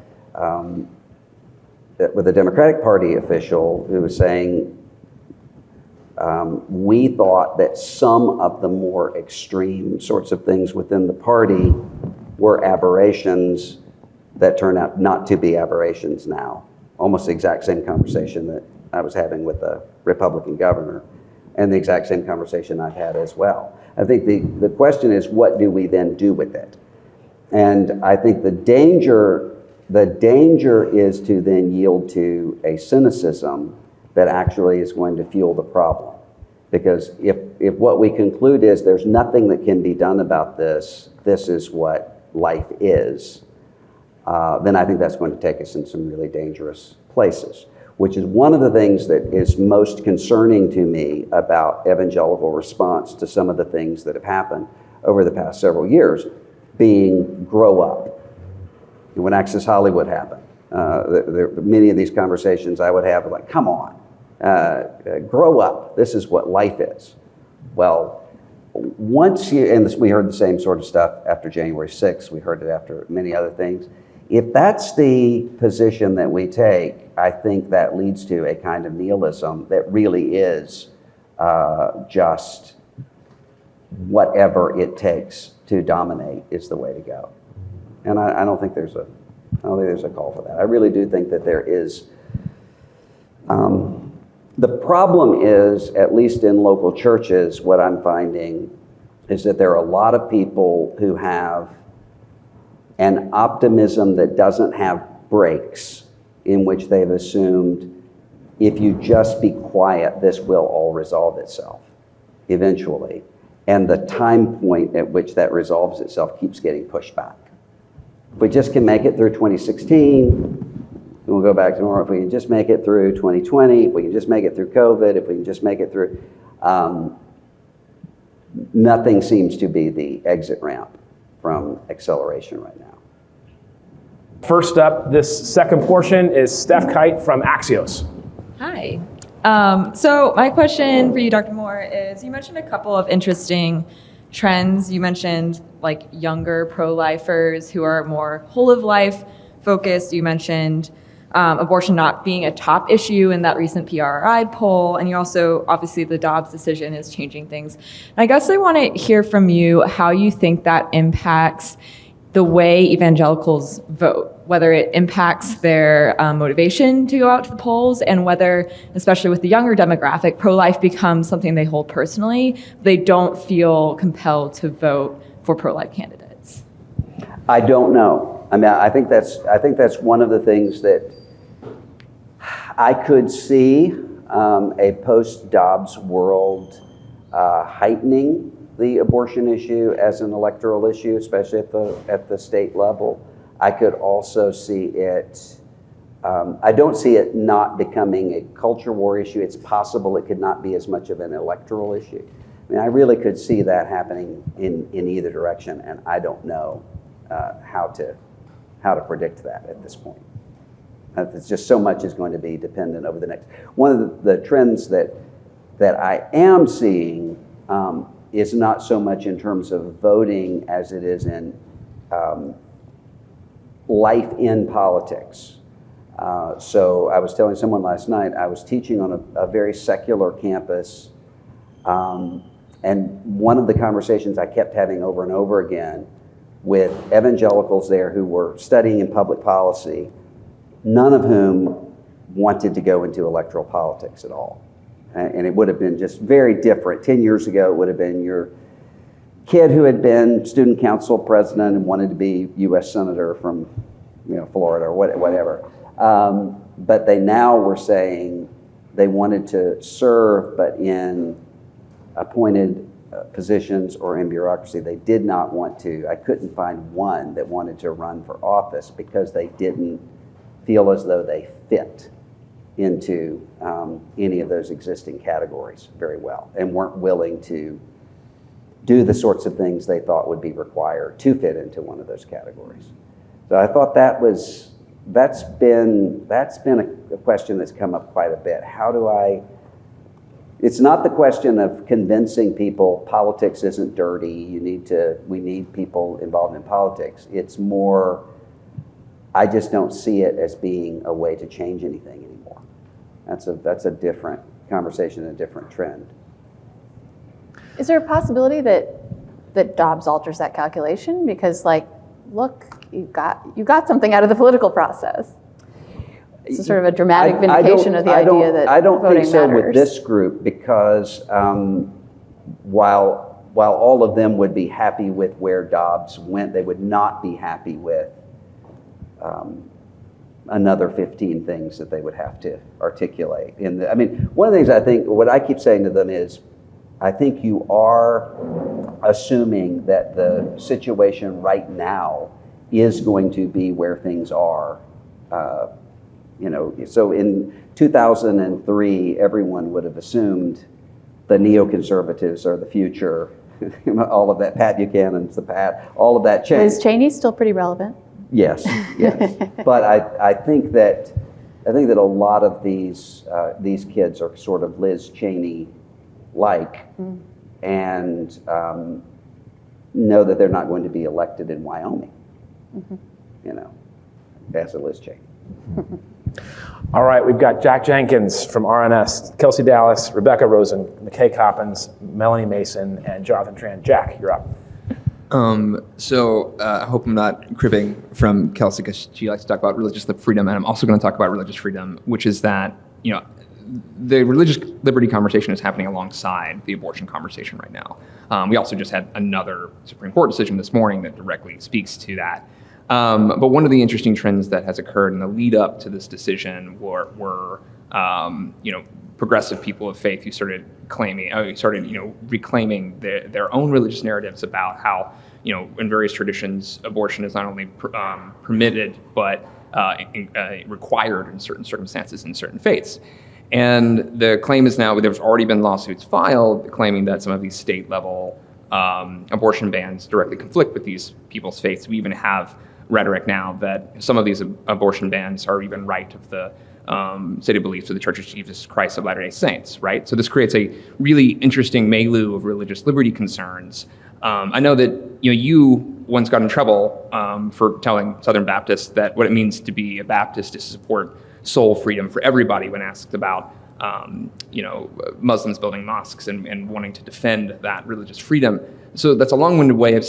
Democratic Party official who was saying, we thought that some of the more extreme sorts of things within the party were aberrations that turn out not to be aberrations now. Almost the exact same conversation that I was having with the Republican governor, and the exact same conversation I've had as well. I think the question is, what do we then do with it? And I think the danger The danger is to then yield to a cynicism that actually is going to fuel the problem. Because if what we conclude is there's nothing that can be done about this, this is what life is, then I think that's going to take us in some really dangerous places, which is one of the things that is most concerning to me about evangelical response to some of the things that have happened over the past several years, being grow up. When Access Hollywood happened, many of these conversations I would have like, come on, grow up. This is what life is. Well, once you, and we heard the same sort of stuff after January 6th, we heard it after many other things. If that's the position that we take, I think that leads to a kind of nihilism that really is just whatever it takes to dominate is the way to go. And I don't think there's a call for that. I really do think that there is. The problem is, at least in local churches, what I'm finding is that there are a lot of people who have an optimism that doesn't have brakes, in which they've assumed if you just be quiet, this will all resolve itself eventually. And the time point at which that resolves itself keeps getting pushed back. If we just can make it through 2016, we'll go back to normal. If we can just make it through 2020, if we can just make it through COVID, if we can just make it through, nothing seems to be the exit ramp from acceleration right now. First up, this second portion is Steph Kite from Axios. Hi. So my question for you, Dr. Moore, is you mentioned a couple of interesting trends. You mentioned like younger pro-lifers who are more whole of life focused. You mentioned abortion not being a top issue in that recent PRI poll. And you also, obviously, the Dobbs decision is changing things. And I guess I want to hear from you how you think that impacts the way evangelicals vote, whether it impacts their motivation to go out to the polls, and whether, especially with the younger demographic, pro-life becomes something they hold personally. They don't feel compelled to vote for pro-life candidates. I don't know. I mean, I think that's one of the things that I could see a post-Dobbs world heightening the abortion issue as an electoral issue, especially at the state level. I could also see it, I don't see it not becoming a culture war issue. It's possible it could not be as much of an electoral issue. I mean, I really could see that happening in either direction, and I don't know how to predict that at this point. It's just so much is going to be dependent over the next. One of the trends that I am seeing is not so much in terms of voting as it is in life in politics. So I was telling someone last night, I was teaching on a very secular campus, and one of the conversations I kept having over and over again with evangelicals there who were studying in public policy, none of whom wanted to go into electoral politics at all. And it would have been just very different. 10 years ago, it would have been your kid who had been student council president and wanted to be U.S. senator from Florida or whatever. But they now were saying they wanted to serve, but in appointed positions or in bureaucracy. They did not want to. I couldn't find one that wanted to run for office because they didn't feel as though they fit into any of those existing categories very well, and weren't willing to do the sorts of things they thought would be required to fit into one of those categories. So I thought that's been a question that's come up quite a bit. It's not the question of convincing people politics isn't dirty, we need people involved in politics. It's more, I just don't see it as being a way to change anything anymore. That's a different conversation, a different trend. Is there a possibility that Dobbs alters that calculation? Because, look, you got something out of the political process. It's sort of a dramatic vindication of the idea that I don't voting think so matters. with this group, because while all of them would be happy with where Dobbs went, they would not be happy with another 15 things that they would have to articulate. I mean, one of the things I think, what I keep saying to them is, I think you are assuming that the situation right now is going to be where things are. So in 2003, everyone would have assumed the neoconservatives are the future. All of that, Pat Buchanan's the Pat, all of that changed. Liz Cheney's still pretty relevant. Yes. But I think that a lot of these kids are sort of Liz Cheney-like, and know that they're not going to be elected in Wyoming. As a Liz Cheney. All right, we've got Jack Jenkins from RNS, Kelsey Dallas, Rebecca Rosen, McKay Coppins, Melanie Mason, and Jonathan Tran. Jack, you're up. I hope I'm not cribbing from Kelsey, because she likes to talk about religious freedom, and I'm also going to talk about religious freedom, which is that, the religious liberty conversation is happening alongside the abortion conversation right now. We also just had another Supreme Court decision this morning that directly speaks to that. But one of the interesting trends that has occurred in the lead up to this decision were progressive people of faith who started reclaiming their own religious narratives about how, in various traditions, abortion is not only permitted, but required in certain circumstances in certain faiths. And the claim is now, there's already been lawsuits filed claiming that some of these state level abortion bans directly conflict with these people's faiths. We even have rhetoric now that some of these abortion bans are even right of the stated beliefs of the Church of Jesus Christ of Latter-day Saints, right? So this creates a really interesting milieu of religious liberty concerns. I know that you once got in trouble for telling Southern Baptists that what it means to be a Baptist is to support soul freedom for everybody when asked about Muslims building mosques and wanting to defend that religious freedom. So that's a long-winded way of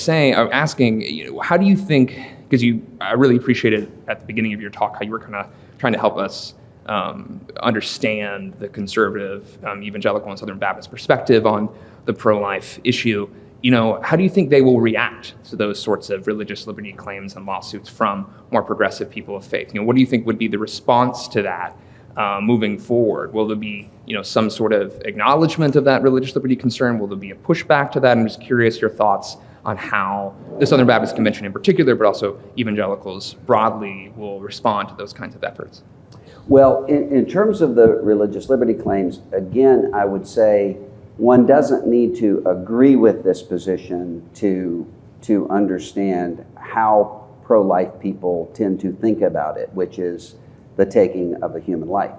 asking, how do you think, because I really appreciated at the beginning of your talk how you were kind of trying to help us understand the conservative, evangelical, and Southern Baptist perspective on the pro-life issue. How do you think they will react to those sorts of religious liberty claims and lawsuits from more progressive people of faith? What do you think would be the response to that moving forward? Will there be, some sort of acknowledgement of that religious liberty concern? Will there be a pushback to that? I'm just curious your thoughts on how the Southern Baptist Convention in particular, but also evangelicals broadly, will respond to those kinds of efforts. Well, in terms of the religious liberty claims, again, I would say one doesn't need to agree with this position to understand how pro-life people tend to think about it, which is the taking of a human life.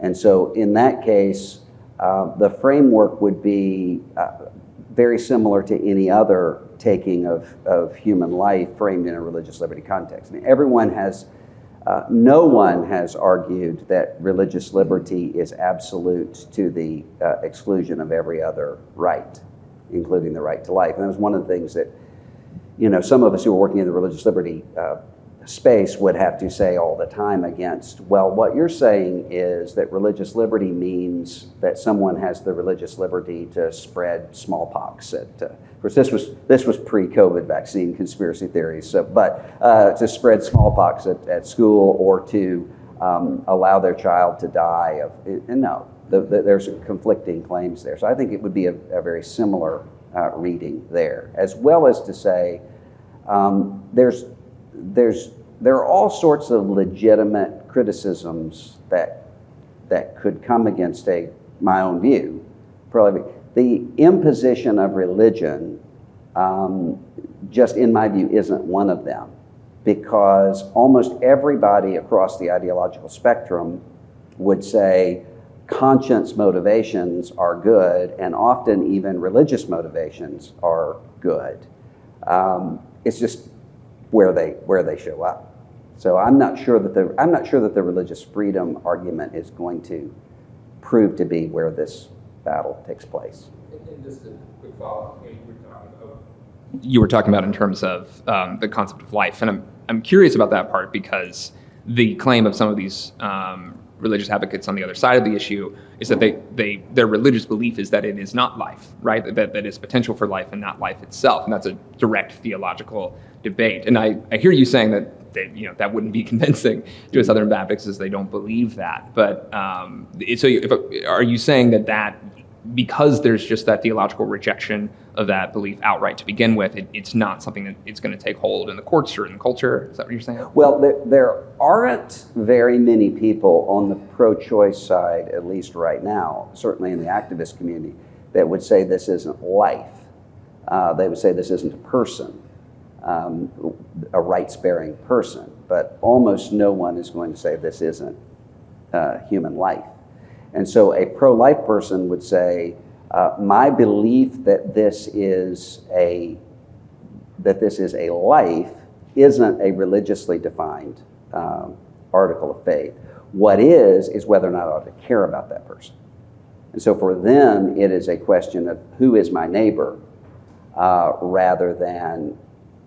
And so in that case, the framework would be very similar to any other taking of human life framed in a religious liberty context. I mean, no one has argued that religious liberty is absolute to the exclusion of every other right, including the right to life. And that was one of the things that, some of us who are working in the religious liberty space would have to say all the time against. Well, what you're saying is that religious liberty means that someone has the religious liberty to spread smallpox. Of course, this was pre-COVID vaccine conspiracy theories. To spread smallpox at school or to allow their child to die there's conflicting claims there. So I think it would be a very similar reading there, as well as to say there are all sorts of legitimate criticisms that could come against my own view. Probably the imposition of religion, just in my view, isn't one of them, because almost everybody across the ideological spectrum would say conscience motivations are good, and often even religious motivations are good. It's just where they show up. So I'm not sure that the religious freedom argument is going to prove to be where this battle takes place. And just a quick follow-up, You were talking about in terms of the concept of life, and I'm curious about that part, because the claim of some of these religious advocates on the other side of the issue is that their religious belief is that it is not life, right? That is potential for life and not life itself, and that's a direct theological debate. And I hear you saying that that wouldn't be convincing to a Southern Baptist, as they don't believe that. But are you saying that because there's just that theological rejection of that belief outright to begin with, it's not something that it's going to take hold in the courts or in the culture? Is that what you're saying? Well, there aren't very many people on the pro-choice side, at least right now, certainly in the activist community, that would say this isn't life. They would say this isn't a person, a rights-bearing person. But almost no one is going to say this isn't human life. And so a pro-life person would say, my belief that this is a life isn't a religiously defined article of faith. What is whether or not I ought to care about that person. And so for them, it is a question of who is my neighbor, rather than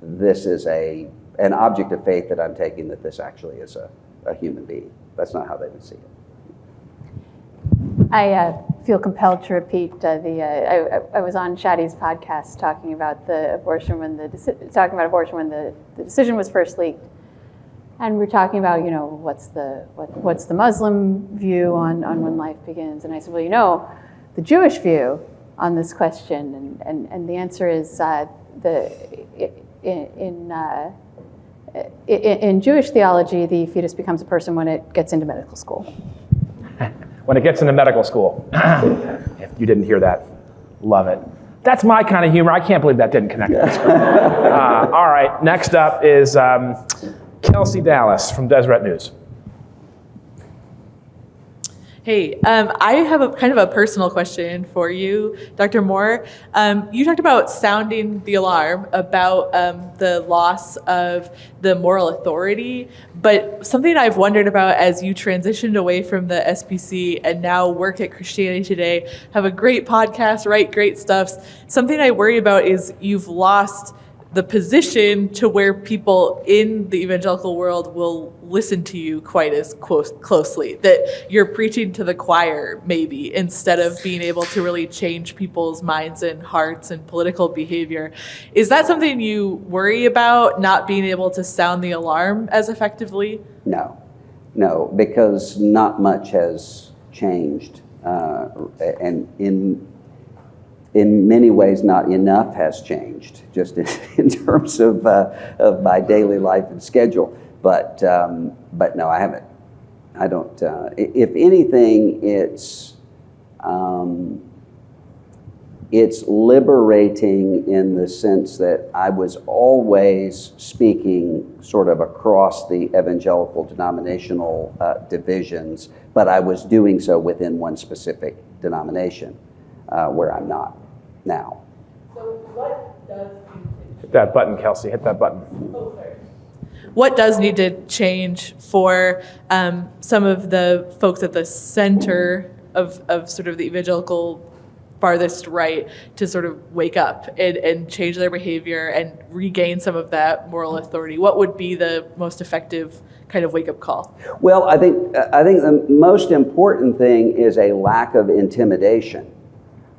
this is an object of faith that I'm taking that this actually is a human being. That's not how they would see it. I feel compelled to repeat I was on Shadi's podcast talking about abortion when the decision was first leaked, and we're talking about what's the Muslim view on when life begins, and I said, well, the Jewish view on this question, and the answer is in Jewish theology, the fetus becomes a person when it gets into medical school. When it gets into medical school. If you didn't hear that, love it. That's my kind of humor. I can't believe that didn't connect. All right, next up is Kelsey Dallas from Deseret News. Hey, I have a kind of a personal question for you, Dr. Moore. You talked about sounding the alarm about the loss of the moral authority, but something I've wondered about as you transitioned away from the SPC and now work at Christianity Today, have a great podcast, write great stuff. Something I worry about is you've lost the position to where people in the evangelical world will listen to you quite as closely, that you're preaching to the choir maybe, instead of being able to really change people's minds and hearts and political behavior. Is that something you worry about, not being able to sound the alarm as effectively? No, because not much has changed. And in many ways, not enough has changed, just in terms of my daily life and schedule. But no, I haven't. I don't. If anything, it's liberating in the sense that I was always speaking sort of across the evangelical denominational divisions, but I was doing so within one specific denomination, where I'm not now. So what does Hit that button, Kelsey. Hit that button. What does need to change for some of the folks at the center of sort of the evangelical farthest right to sort of wake up and change their behavior and regain some of that moral authority? What would be the most effective kind of wake-up call? Well, I think the most important thing is a lack of intimidation.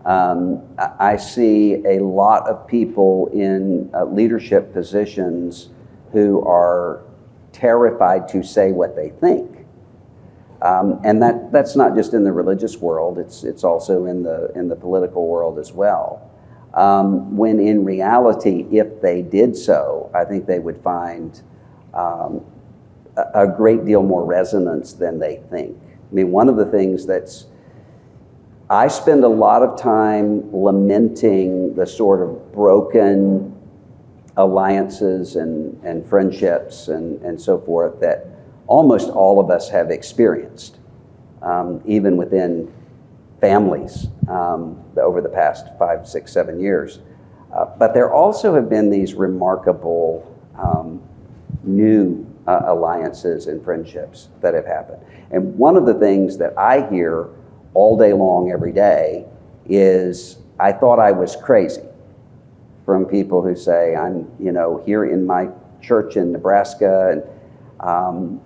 I see a lot of people in leadership positions who are terrified to say what they think, and that's not just in the religious world. It's also in the political world as well. When in reality, if they did so, I think they would find a great deal more resonance than they think. I mean, one of the things I spend a lot of time lamenting the sort of broken alliances and friendships and so forth that almost all of us have experienced, even within families over the past 5, 6, 7 years. But there also have been these remarkable new alliances and friendships that have happened. And one of the things that I hear all day long, every day, is I thought I was crazy, from people who say, I'm here in my church in Nebraska, and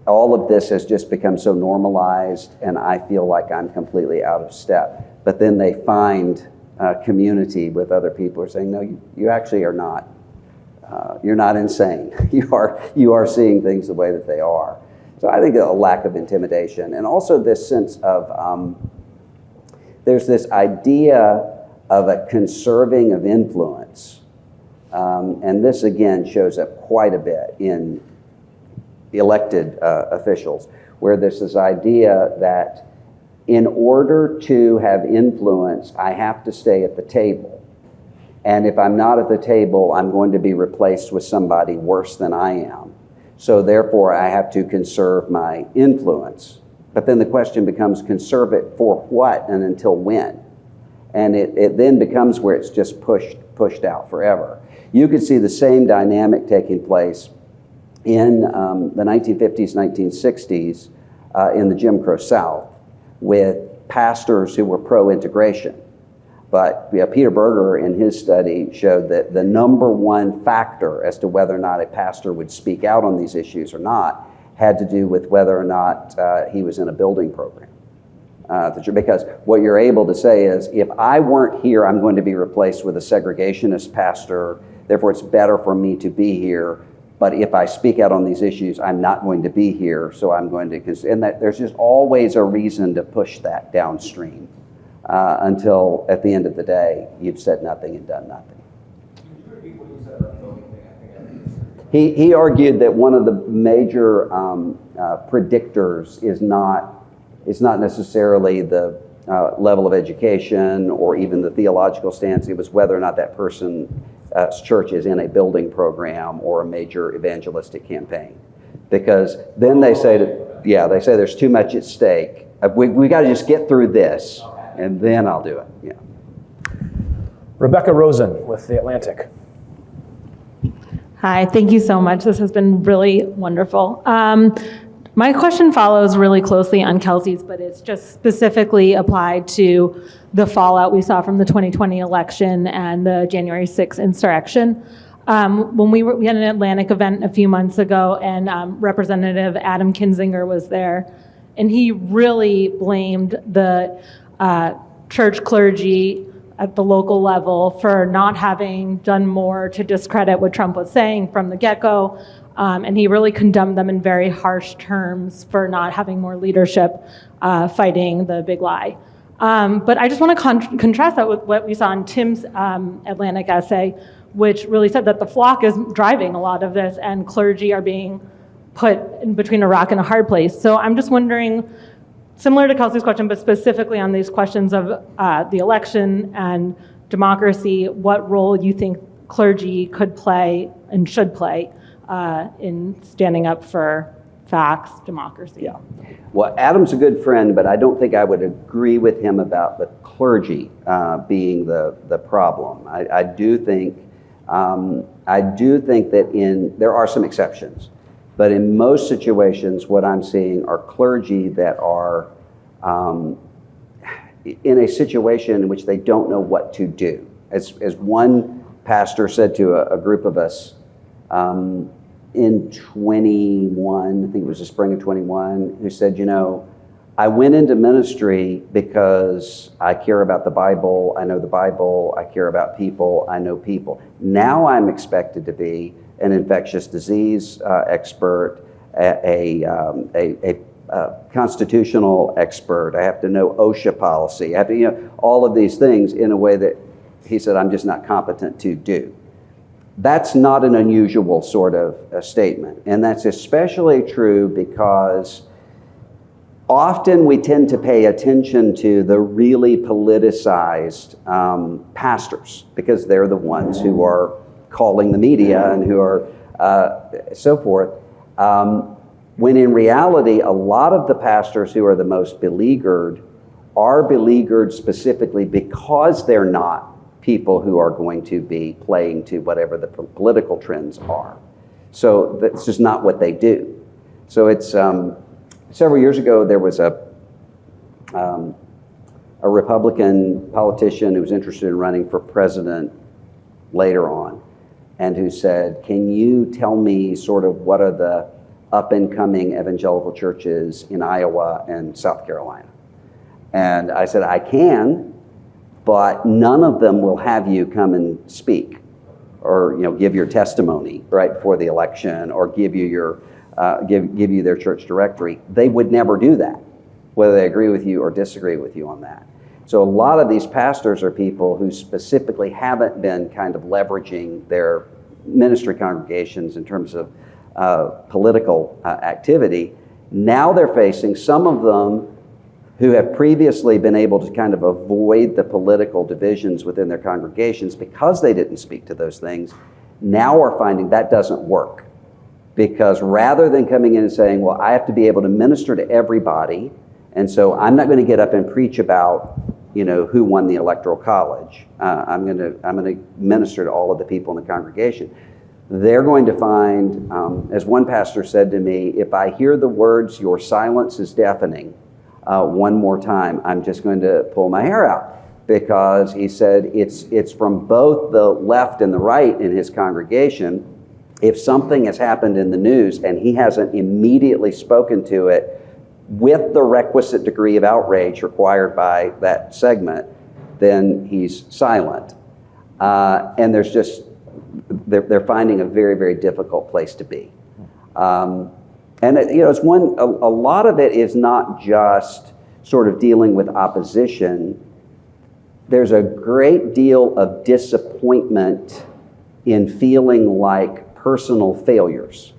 all of this has just become so normalized, and I feel like I'm completely out of step. But then they find community with other people who are saying, no, you actually are not You're not insane. You are seeing things the way that they are. So I think a lack of intimidation, and also this sense of there's this idea of a conserving of influence, and this again shows up quite a bit in elected officials, where there's this idea that in order to have influence, I have to stay at the table. And if I'm not at the table, I'm going to be replaced with somebody worse than I am. So therefore, I have to conserve my influence. But then the question becomes, conserve it for what and until when? And it then becomes where it's just pushed out forever. You could see the same dynamic taking place in the 1950s, 1960s in the Jim Crow South with pastors who were pro-integration. But Peter Berger in his study showed that the number one factor as to whether or not a pastor would speak out on these issues or not had to do with whether or not he was in a building program. Because what you're able to say is, if I weren't here, I'm going to be replaced with a segregationist pastor, therefore it's better for me to be here. But if I speak out on these issues, I'm not going to be here, so I'm going to, and that there's just always a reason to push that downstream. Until at the end of the day, you've said nothing and done nothing. He argued that one of the major predictors is not necessarily the level of education or even the theological stance. It was whether or not that person's church is in a building program or a major evangelistic campaign. Because then they say they say there's too much at stake. We got to just get through this. And then I'll do it. Yeah. Rebecca Rosen with The Atlantic. Hi, thank you so much. This has been really wonderful. My question follows really closely on Kelsey's, but it's just specifically applied to the fallout we saw from the 2020 election and the January 6th insurrection. When we had an Atlantic event a few months ago, and Representative Adam Kinzinger was there, and he really blamed the church clergy at the local level for not having done more to discredit what Trump was saying from the get-go. And he really condemned them in very harsh terms for not having more leadership fighting the big lie. But I just want to contrast that with what we saw in Tim's Atlantic essay, which really said that the flock is driving a lot of this and clergy are being put in between a rock and a hard place. So I'm just wondering, similar to Kelsey's question, but specifically on these questions of the election and democracy, what role you think clergy could play and should play in standing up for facts, democracy? Yeah. Well, Adam's a good friend, but I don't think I would agree with him about the clergy being the problem. I do think that there are some exceptions. But in most situations, what I'm seeing are clergy that are in a situation in which they don't know what to do. As one pastor said to a group of us in 21, I think it was the spring of 21, who said, I went into ministry because I care about the Bible, I know the Bible, I care about people, I know people. Now I'm expected to be an infectious disease expert, a constitutional expert. I have to know OSHA policy. I have to, all of these things in a way that he said I'm just not competent to do. That's not an unusual sort of statement, and that's especially true because often we tend to pay attention to the really politicized pastors because they're the ones who are calling the media and who are so forth. When in reality, a lot of the pastors who are the most beleaguered are beleaguered specifically because they're not people who are going to be playing to whatever the political trends are. So that's just not what they do. So it's several years ago, there was a Republican politician who was interested in running for president later on, and who said, can you tell me sort of what are the up-and-coming evangelical churches in Iowa and South Carolina? And I said, I can, but none of them will have you come and speak. give your testimony right before the election, or give you your give you their church directory. They would never do that, whether they agree with you or disagree with you on that. So a lot of these pastors are people who specifically haven't been kind of leveraging their ministry congregations in terms of political activity. Now they're facing, some of them who have previously been able to kind of avoid the political divisions within their congregations because they didn't speak to those things, now are finding that doesn't work. Because rather than coming in and saying, well, I have to be able to minister to everybody, and so I'm not going to get up and preach about, who won the Electoral College. I'm going to minister to all of the people in the congregation. They're going to find, as one pastor said to me, if I hear the words, "Your silence is deafening," one more time, I'm just going to pull my hair out. Because he said it's from both the left and the right in his congregation. If something has happened in the news and he hasn't immediately spoken to it with the requisite degree of outrage required by that segment, then he's silent. And there's just, they're finding a very, very difficult place to be. And it's a lot of it is not just sort of dealing with opposition. There's a great deal of disappointment in feeling like personal failures,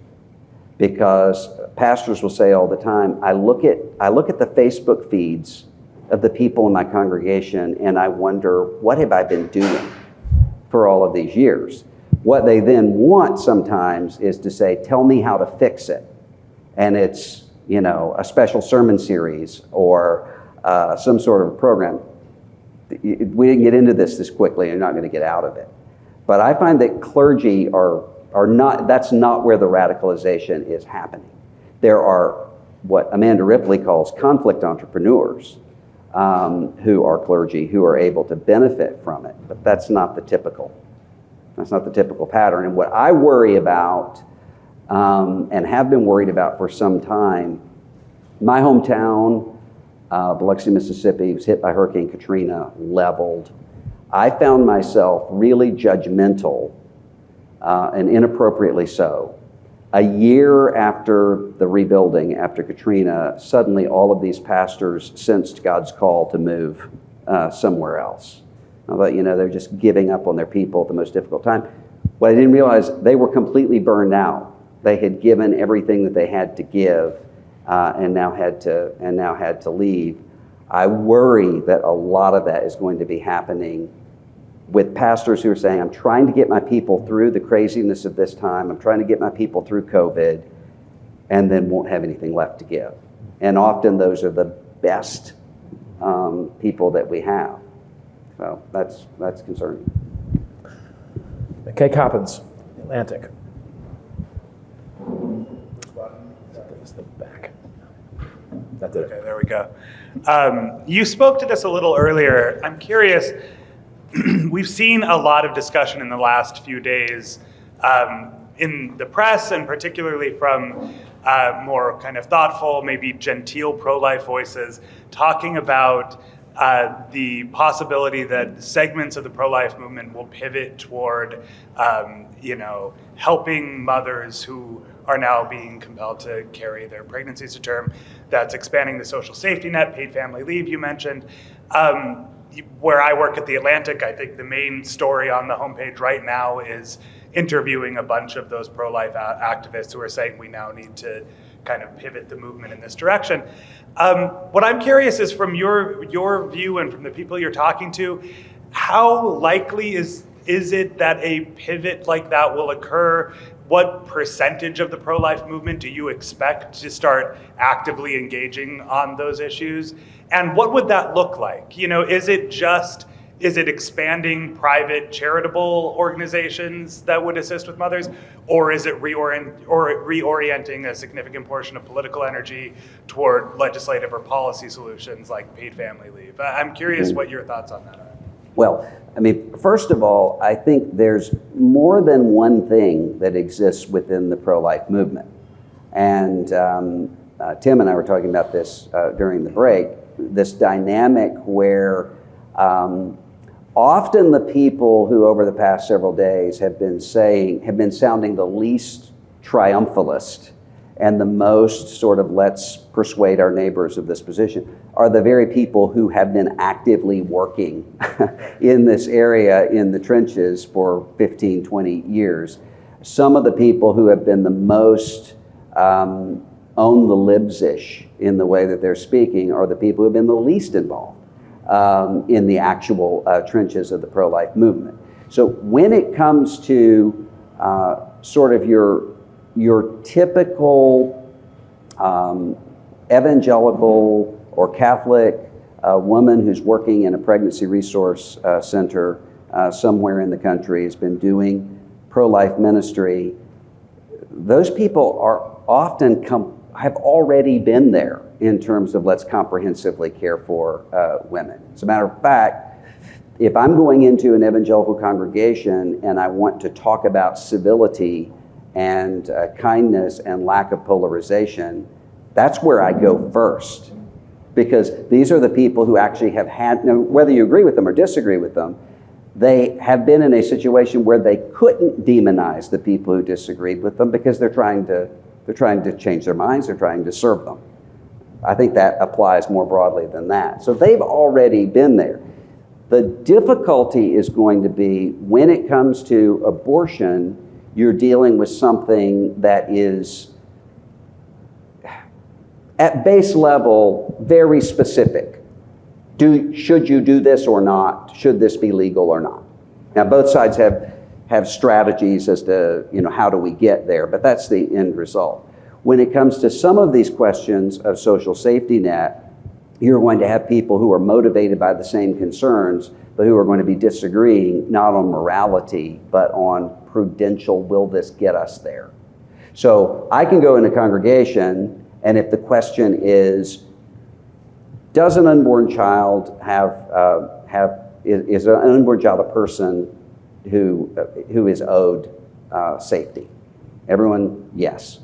because pastors will say all the time, I look at the Facebook feeds of the people in my congregation and I wonder, what have I been doing for all of these years? What they then want sometimes is to say, tell me how to fix it. And it's, a special sermon series or some sort of a program. We didn't get into this quickly, and you're not going to get out of it. But I find that clergy are not, that's not where the radicalization is happening. There are what Amanda Ripley calls conflict entrepreneurs who are clergy, who are able to benefit from it, but that's not the typical pattern. And what I worry about, and have been worried about for some time, my hometown, Biloxi, Mississippi, was hit by Hurricane Katrina, leveled. I found myself really judgmental, and inappropriately so. A year after the rebuilding, after Katrina, suddenly all of these pastors sensed God's call to move somewhere else. I thought, they're just giving up on their people at the most difficult time. What I didn't realize, they were completely burned out. They had given everything that they had to give, and now had to leave. I worry that a lot of that is going to be happening with pastors who are saying, I'm trying to get my people through the craziness of this time. I'm trying to get my people through COVID, and then won't have anything left to give. And often those are the best people that we have. So that's concerning. Kay Coppins, Atlantic. That's the back. That did it. Okay, there we go. You spoke to this a little earlier. I'm curious, we've seen a lot of discussion in the last few days in the press, and particularly from more kind of thoughtful, maybe genteel pro-life voices, talking about the possibility that segments of the pro-life movement will pivot toward, helping mothers who are now being compelled to carry their pregnancies to term. That's expanding the social safety net, paid family leave you mentioned. Where I work at the Atlantic, I think the main story on the homepage right now is interviewing a bunch of those pro-life activists who are saying we now need to kind of pivot the movement in this direction. What I'm curious is, from your view and from the people you're talking to, how likely is it that a pivot like that will occur? What percentage of the pro-life movement do you expect to start actively engaging on those issues? And what would that look like? Is it expanding private charitable organizations that would assist with mothers? Or is it reorienting a significant portion of political energy toward legislative or policy solutions like paid family leave? I'm curious what your thoughts on that are. Well, first of all, I think there's more than one thing that exists within the pro-life movement. And Tim and I were talking about this during the break, this dynamic where often the people who over the past several days have been sounding the least triumphalist and the most sort of let's persuade our neighbors of this position are the very people who have been actively working in this area in the trenches for 15, 20 years. Some of the people who have been the most own the libs-ish in the way that they're speaking are the people who have been the least involved in the actual trenches of the pro-life movement. So when it comes to sort of your typical evangelical or Catholic woman who's working in a pregnancy resource center somewhere in the country, has been doing pro-life ministry, those people are often have already been there in terms of let's comprehensively care for women. As a matter of fact, if I'm going into an evangelical congregation and I want to talk about civility and kindness and lack of polarization, that's where I go first. Because these are the people who actually have had, now, whether you agree with them or disagree with them, they have been in a situation where they couldn't demonize the people who disagreed with them because they're trying to change their minds, they're trying to serve them. I think that applies more broadly than that. So they've already been there. The difficulty is going to be when it comes to abortion, you're dealing with something that is at base level very specific. Should you do this or not? Should this be legal or not? Now both sides have strategies as to how do we get there, but that's the end result. When it comes to some of these questions of social safety net, you're going to have people who are motivated by the same concerns, but who are going to be disagreeing not on morality, but on prudential, will this get us there? So I can go in a congregation, and if the question is, does an unborn child is an unborn child a person who is owed safety? Everyone, yes.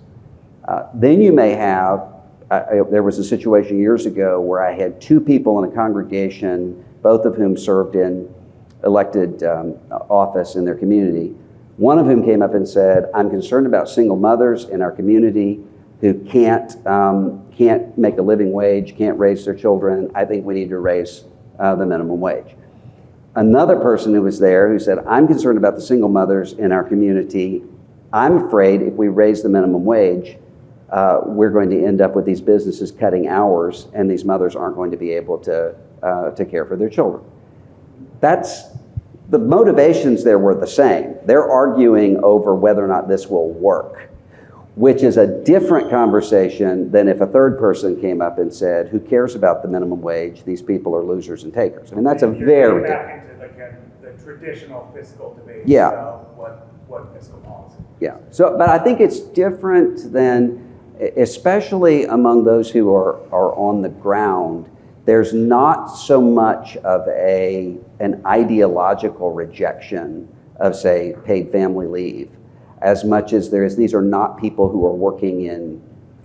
Then you may have, there was a situation years ago where I had two people in a congregation, both of whom served in elected office in their community. One of whom came up and said, I'm concerned about single mothers in our community who can't make a living wage, can't raise their children. I think we need to raise the minimum wage. Another person who was there who said, I'm concerned about the single mothers in our community. I'm afraid if we raise the minimum wage, we're going to end up with these businesses cutting hours and these mothers aren't going to be able to care for their children. The motivations there were the same. They're arguing over whether or not this will work, which is a different conversation than if a third person came up and said, who cares about the minimum wage? These people are losers and takers. I mean, that's a very different. You're back into the traditional fiscal debate Yeah. about what fiscal policy. Yeah. So, but I think it's different than, especially among those who are on the ground, there's not so much of an ideological rejection of, say, paid family leave, as much as there is, these are not people who are working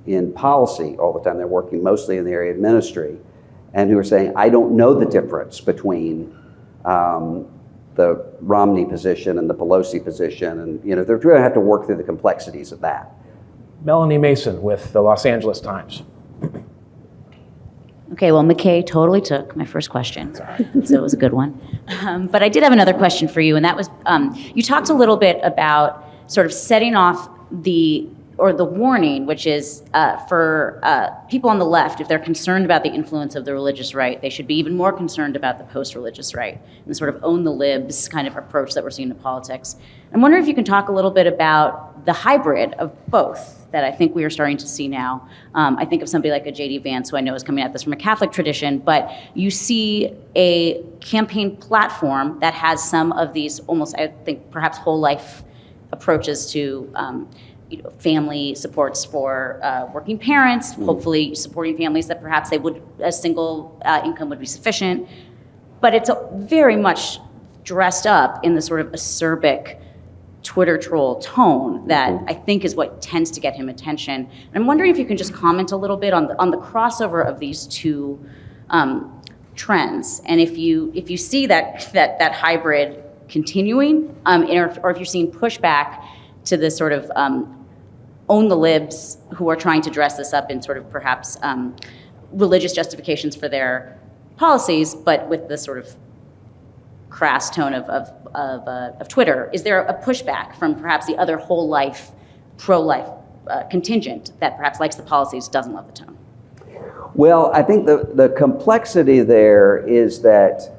in policy all the time. They're working mostly in the area of ministry, and who are saying, I don't know the difference between the Romney position and the Pelosi position, and they're going to have to work through the complexities of that. Melanie Mason with the Los Angeles Times. Okay, well, McKay totally took my first question, so it was a good one. But I did have another question for you, and that was, you talked a little bit about sort of setting off the warning, which is for people on the left, if they're concerned about the influence of the religious right, they should be even more concerned about the post-religious right and the sort of own the libs kind of approach that we're seeing in politics. I'm wondering if you can talk a little bit about the hybrid of both that I think we are starting to see now. I think of somebody like a J.D. Vance, who I know is coming at this from a Catholic tradition, but you see a campaign platform that has some of these almost, I think, perhaps whole life approaches to family supports for working parents, hopefully supporting families that perhaps a single income would be sufficient. But it's very much dressed up in the sort of acerbic Twitter troll tone that I think is what tends to get him attention. And I'm wondering if you can just comment a little bit on the crossover of these two trends. And if you see that hybrid continuing, or if you're seeing pushback to the sort of own the libs who are trying to dress this up in sort of perhaps religious justifications for their policies, but with the sort of crass tone of Twitter, is there a pushback from perhaps the other whole life, pro-life contingent that perhaps likes the policies, doesn't love the tone? Well, I think the complexity there is that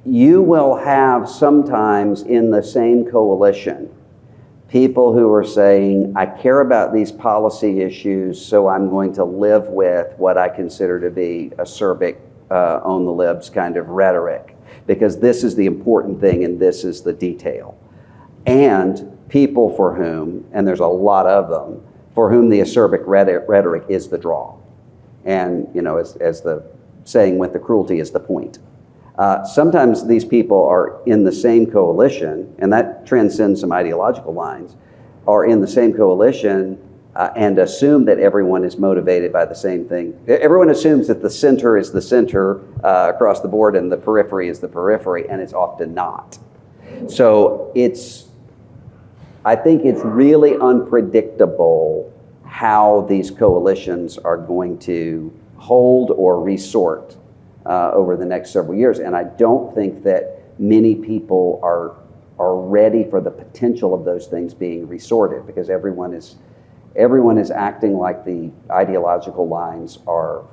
you will have sometimes in the same coalition people who are saying, I care about these policy issues, so I'm going to live with what I consider to be acerbic, own the libs kind of rhetoric, because this is the important thing and this is the detail. And people for whom, and there's a lot of them, for whom the acerbic rhetoric is the draw. And, as the saying went, the cruelty is the point. Sometimes these people are in the same coalition, and that transcends some ideological lines, are in the same coalition and assume that everyone is motivated by the same thing. Everyone assumes that the center is the center across the board and the periphery is the periphery, and it's often not. So I think it's really unpredictable how these coalitions are going to hold or resort over the next several years. And I don't think that many people are ready for the potential of those things being resorted, because everyone is acting like the ideological lines are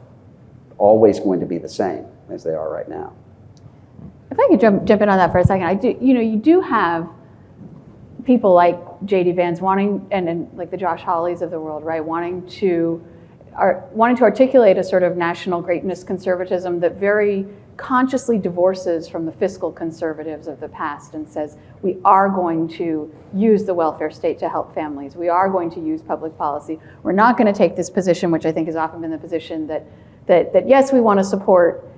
always going to be the same as they are right now. If I could jump in on that for a second, you do have people like J.D. Vance wanting, and like the Josh Hawleys of the world, right, wanting to articulate a sort of national greatness conservatism that very consciously divorces from the fiscal conservatives of the past and says, we are going to use the welfare state to help families. We are going to use public policy. We're not going to take this position, which I think has often been the position that yes, we want to support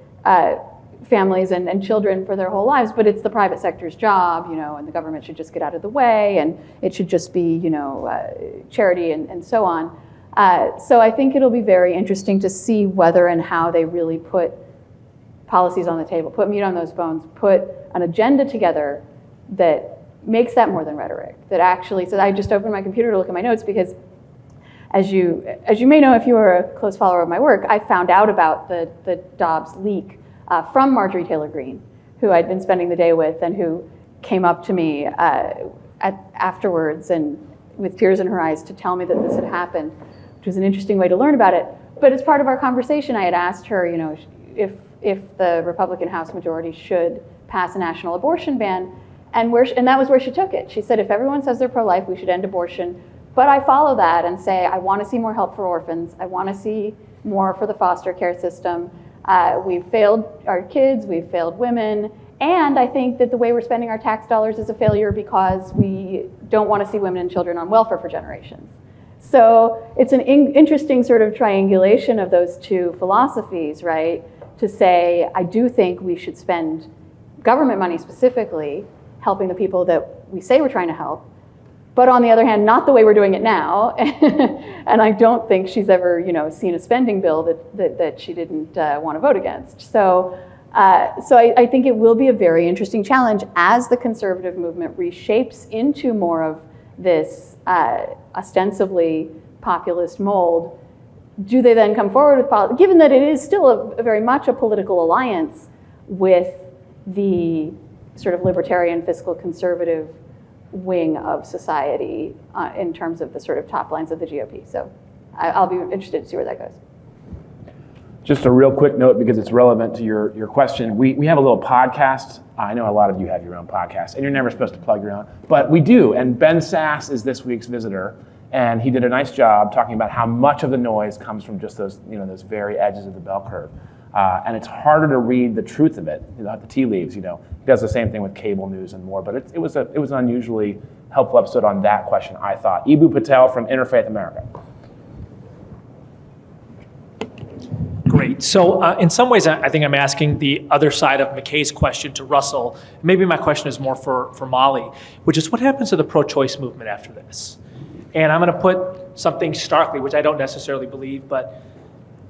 families and children for their whole lives, but it's the private sector's job, and the government should just get out of the way, and it should just be, charity and so on. So I think it'll be very interesting to see whether and how they really put policies on the table, put meat on those bones, put an agenda together that makes that more than rhetoric, that actually says, I just opened my computer to look at my notes because as you may know, if you were a close follower of my work, I found out about the Dobbs leak from Marjorie Taylor Greene, who I'd been spending the day with and who came up to me afterwards and with tears in her eyes to tell me that this had happened, which was an interesting way to learn about it. But as part of our conversation, I had asked her, if the Republican House majority should pass a national abortion ban, and that was where she took it. She said, if everyone says they're pro-life, we should end abortion. But I follow that and say, I want to see more help for orphans. I want to see more for the foster care system. We've failed our kids, we've failed women, and I think that the way we're spending our tax dollars is a failure because we don't want to see women and children on welfare for generations. So it's an interesting sort of triangulation of those two philosophies, right? To say, I do think we should spend government money specifically helping the people that we say we're trying to help, but on the other hand, not the way we're doing it now. And I don't think she's ever, seen a spending bill that she didn't want to vote against. So I think it will be a very interesting challenge as the conservative movement reshapes into more of this ostensibly populist mold. Do they then come forward with policy, given that it is still very much a political alliance with the sort of libertarian fiscal conservative wing of society in terms of the sort of top lines of the GOP. So I'll be interested to see where that goes. Just a real quick note, because it's relevant to your question. We have a little podcast. I know a lot of you have your own podcast, and you're never supposed to plug your own, but we do. And Ben Sass is this week's visitor, and he did a nice job talking about how much of the noise comes from just those very edges of the bell curve. And it's harder to read the truth of it, the tea leaves. He does the same thing with cable news and more. But it was an unusually helpful episode on that question, I thought. Ibu Patel from Interfaith America. Great. So in some ways, I think I'm asking the other side of McKay's question to Russell. Maybe my question is more for Molly, which is what happens to the pro-choice movement after this? And I'm going to put something starkly, which I don't necessarily believe, but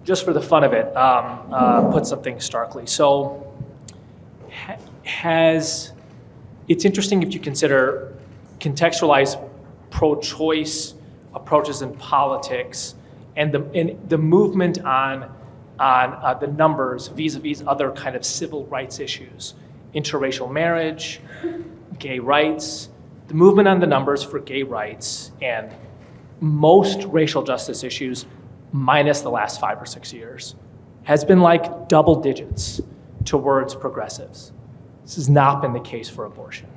just for the fun of it, put something starkly. So it's interesting if you contextualize pro-choice approaches in politics and the movement on the numbers vis-a-vis other kind of civil rights issues, interracial marriage, gay rights, the movement on the numbers for gay rights, and most racial justice issues, minus the last 5 or 6 years, has been like double digits towards progressives. This has not been the case for abortion.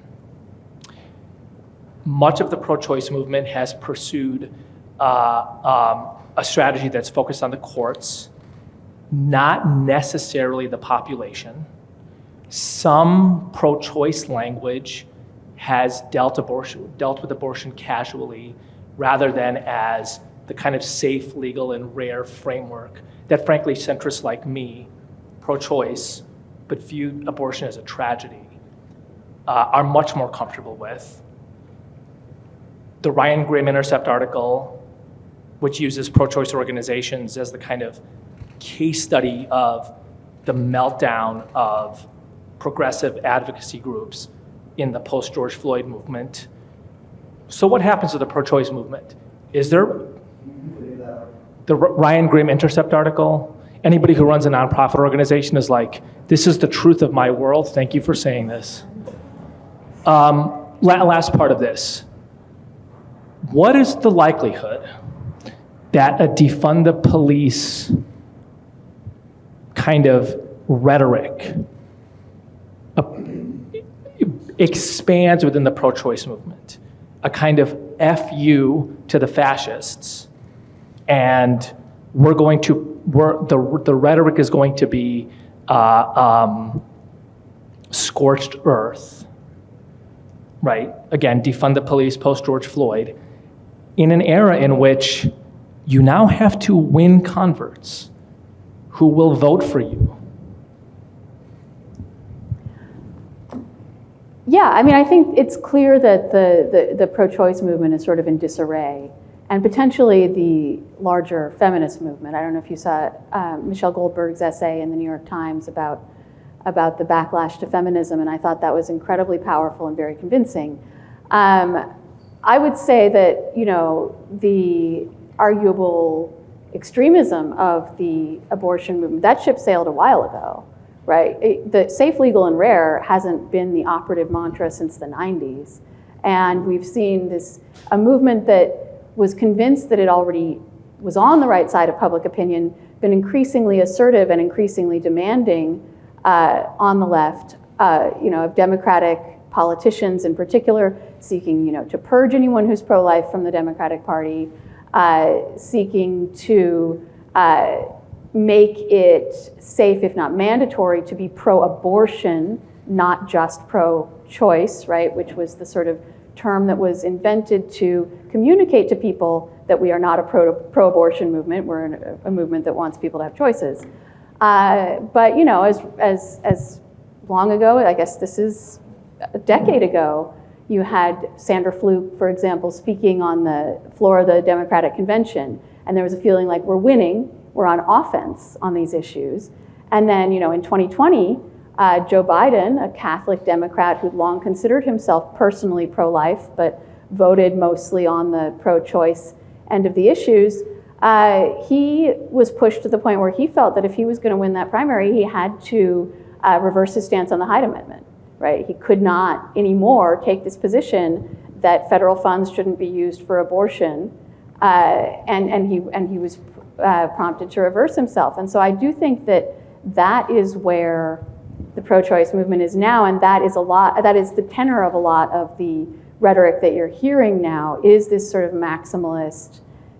Much of the pro-choice movement has pursued a strategy that's focused on the courts, not necessarily the population. Some pro-choice language has dealt with abortion casually rather than as the kind of safe, legal, and rare framework that, frankly, centrists like me, pro-choice, but view abortion as a tragedy, are much more comfortable with. The Ryan Grim-Intercept article, which uses pro-choice organizations as the kind of case study of the meltdown of progressive advocacy groups in the post-George Floyd movement. So what happens to the pro-choice movement? Is there the Ryan Grim-Intercept article? Anybody who runs a nonprofit organization is like, this is the truth of my world. Thank you for saying this. Last part of this. What is the likelihood that a defund the police kind of rhetoric expands within the pro-choice movement? A kind of FU to the fascists, and the rhetoric is going to be scorched earth, right? Again, defund the police post-George Floyd, in an era in which you now have to win converts who will vote for you. Yeah, I mean, I think it's clear that the pro-choice movement is sort of in disarray, and potentially the larger feminist movement. I don't know if you saw Michelle Goldberg's essay in the New York Times about the backlash to feminism, and I thought that was incredibly powerful and very convincing. I would say that, the arguable extremism of the abortion movement, that ship sailed a while ago. Right? The safe, legal, and rare hasn't been the operative mantra since the 90s. And we've seen a movement that was convinced that it already was on the right side of public opinion, been increasingly assertive and increasingly demanding on the left, of Democratic politicians in particular, seeking, to purge anyone who's pro-life from the Democratic Party, seeking to make it safe, if not mandatory, to be pro-abortion, not just pro-choice, right? Which was the sort of term that was invented to communicate to people that we are not a pro-abortion movement. We're a movement that wants people to have choices. But as long ago, I guess this is a decade ago, you had Sandra Fluke, for example, speaking on the floor of the Democratic Convention, and there was a feeling like we're winning. We're on offense on these issues. And then, in 2020, Joe Biden, a Catholic Democrat who'd long considered himself personally pro-life, but voted mostly on the pro-choice end of the issues, he was pushed to the point where he felt that if he was going to win that primary, he had to reverse his stance on the Hyde Amendment, right? He could not anymore take this position that federal funds shouldn't be used for abortion, and he was prompted to reverse himself. And so I do think that is where the pro-choice movement is now, and that is the tenor of a lot of the rhetoric that you're hearing now, is this sort of maximalist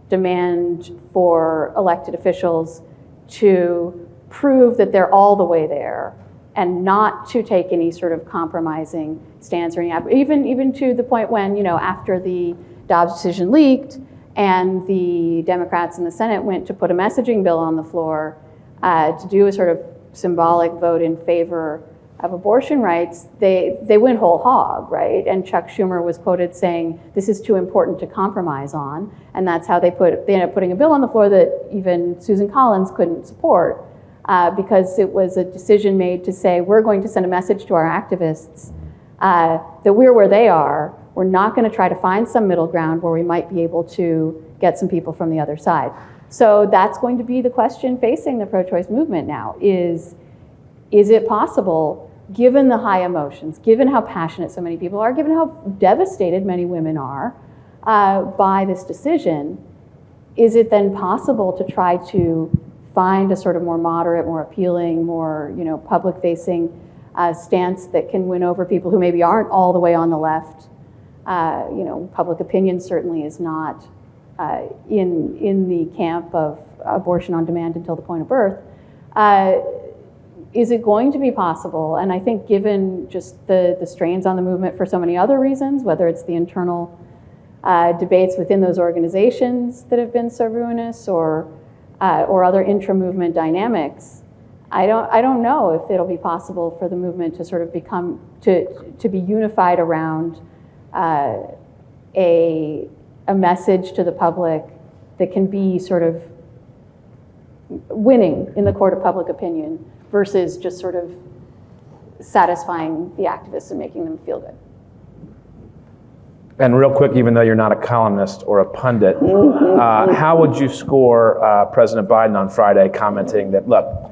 demand for elected officials to prove that they're all the way there and not to take any sort of compromising stance, or even to the point when, after the Dobbs decision leaked, and the Democrats in the Senate went to put a messaging bill on the floor to do a sort of symbolic vote in favor of abortion rights, they went whole hog, right? And Chuck Schumer was quoted saying, this is too important to compromise on. And that's how they ended up putting a bill on the floor that even Susan Collins couldn't support, because it was a decision made to say, we're going to send a message to our activists that we're where they are. We're not going to try to find some middle ground where we might be able to get some people from the other side. So that's going to be the question facing the pro-choice movement now, is it possible, given the high emotions, given how passionate so many people are, given how devastated many women are by this decision, is it then possible to try to find a sort of more moderate, more appealing, more public-facing stance that can win over people who maybe aren't all the way on the left? Public opinion certainly is not in the camp of abortion on demand until the point of birth. Is it going to be possible? And I think given just the strains on the movement for so many other reasons, whether it's the internal debates within those organizations that have been so ruinous, or other intra-movement dynamics, I don't know if it'll be possible for the movement to sort of to be unified around a message to the public that can be sort of winning in the court of public opinion versus just sort of satisfying the activists and making them feel good. And real quick, even though you're not a columnist or a pundit, how would you score President Biden on Friday commenting that, look,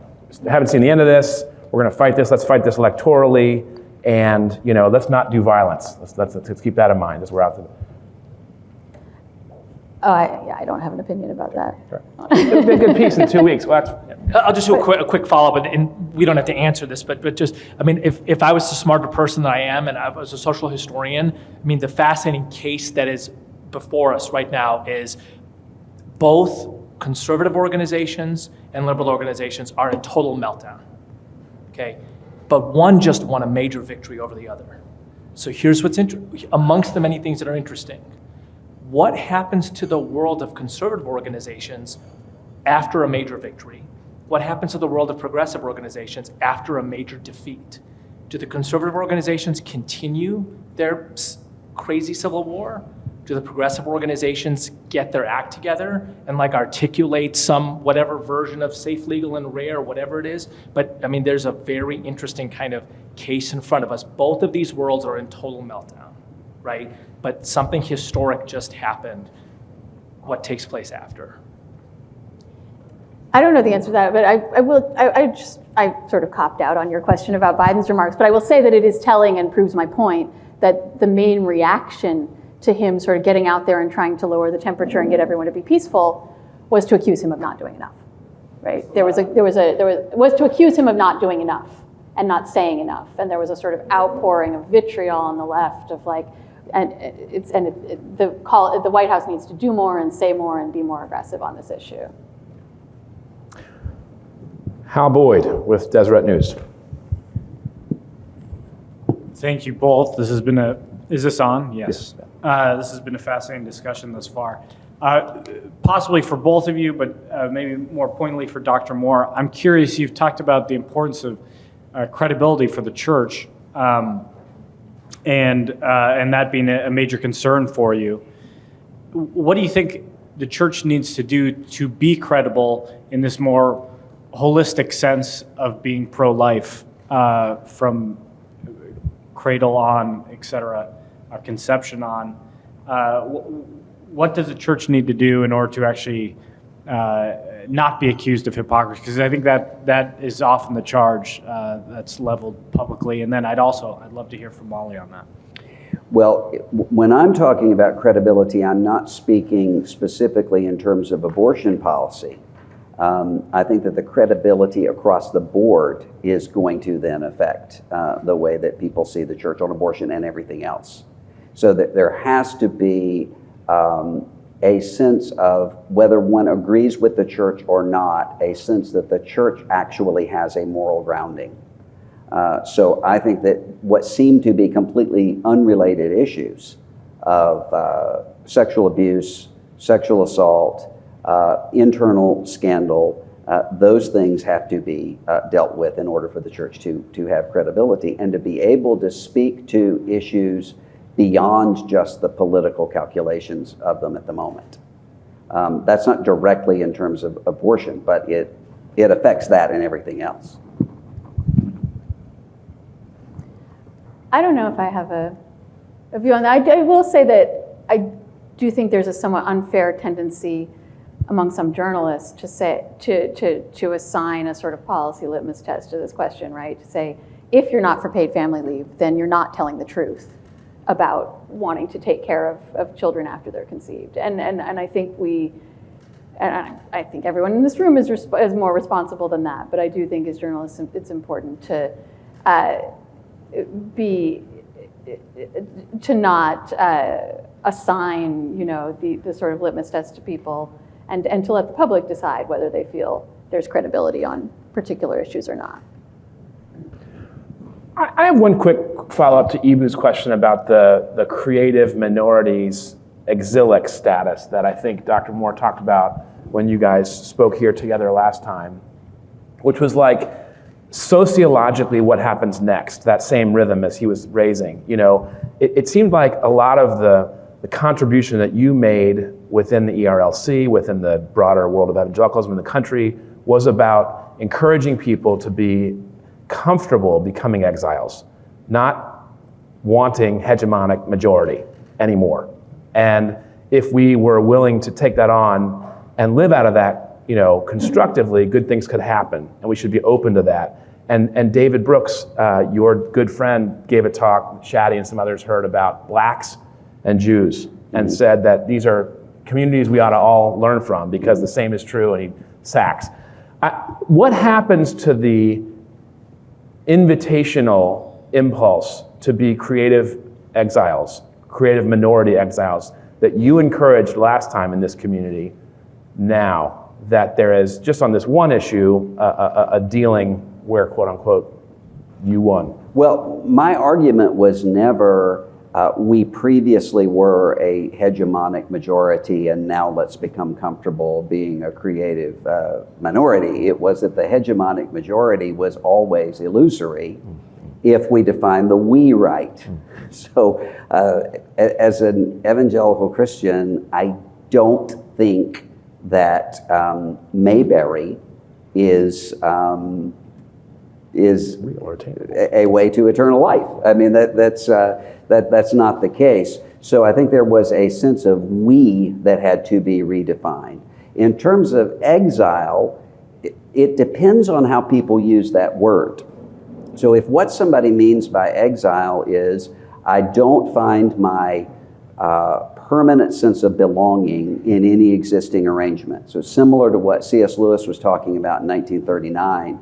haven't seen the end of this, we're going to fight this, let's fight this electorally, and let's not do violence. Let's keep that in mind as we're out there. I don't have an opinion about that. It'll be a good piece in 2 weeks. Well, I'll just do a quick follow-up, and we don't have to answer this, but just, if I was the smarter person that I am, and I was a social historian, the fascinating case that is before us right now is both conservative organizations and liberal organizations are in total meltdown, okay? But one just won a major victory over the other. So here's what's amongst the many things that are interesting. What happens to the world of conservative organizations after a major victory? What happens to the world of progressive organizations after a major defeat? Do the conservative organizations continue their crazy civil war? Do the progressive organizations get their act together and articulate some whatever version of safe, legal, and rare, whatever it is? But there's a very interesting kind of case in front of us. Both of these worlds are in total meltdown, right? But something historic just happened. What takes place after? I don't know the answer to that, but I sort of copped out on your question about Biden's remarks, but I will say that it is telling and proves my point that the main reaction to him sort of getting out there and trying to lower the temperature and get everyone to be peaceful was to accuse him of not doing enough, right? Was to accuse him of not doing enough and not saying enough, and there was a sort of outpouring of vitriol on the left of the White House needs to do more and say more and be more aggressive on this issue. Hal Boyd with Deseret News. Thank you both. This has been is this on? Yes. This has been a fascinating discussion thus far. Possibly for both of you, but maybe more pointedly for Dr. Moore. I'm curious, you've talked about the importance of credibility for the church, and that being a major concern for you. What do you think the church needs to do to be credible in this more holistic sense of being pro-life, from cradle on, et cetera, conception on? What does the church need to do in order to actually not be accused of hypocrisy? Because I think that is often the charge that's leveled publicly. And then I'd love to hear from Molly on that. Well, when I'm talking about credibility, I'm not speaking specifically in terms of abortion policy. I think that the credibility across the board is going to then affect the way that people see the church on abortion and everything else. So that there has to be a sense of, whether one agrees with the church or not, a sense that the church actually has a moral grounding. So I think that what seem to be completely unrelated issues of sexual abuse, sexual assault, internal scandal, those things have to be dealt with in order for the church to have credibility and to be able to speak to issues beyond just the political calculations of them at the moment. That's not directly in terms of abortion, but it affects that and everything else. I don't know if I have a view on that. I will say that I do think there's a somewhat unfair tendency among some journalists to say to assign a sort of policy litmus test to this question, right? To say, if you're not for paid family leave, then you're not telling the truth about wanting to take care of children after they're conceived. And I think I think everyone in this room is more responsible than that. But I do think as journalists, it's important to not assign, the sort of litmus test to people, and to let the public decide whether they feel there's credibility on particular issues or not. I have one quick follow-up to Ibu's question about the creative minorities exilic status that I think Dr. Moore talked about when you guys spoke here together last time, which was like sociologically what happens next, that same rhythm as he was raising. It seemed like a lot of the contribution that you made within the ERLC, within the broader world of evangelicalism in the country, was about encouraging people to be comfortable becoming exiles, not wanting hegemonic majority anymore. And if we were willing to take that on and live out of that, constructively, good things could happen, and we should be open to that. And David Brooks, your good friend, gave a talk, Shadi and some others heard, about blacks and Jews, and said that these are communities we ought to all learn from because the same is true, and he sacks. What happens to the invitational impulse to be creative exiles, creative minority exiles, that you encouraged last time in this community, now that there is, just on this one issue, a dealing where, quote unquote, you won? Well, My argument was never, we previously were a hegemonic majority and now let's become comfortable being a creative minority. It was that the hegemonic majority was always illusory if we define the we right. So as an evangelical Christian, I don't think that Mayberry is a way to eternal life. I mean, that's not the case. So I think there was a sense of we that had to be redefined. In terms of exile, it depends on how people use that word. So if what somebody means by exile is, I don't find my permanent sense of belonging in any existing arrangement. So similar to what C.S. Lewis was talking about in 1939,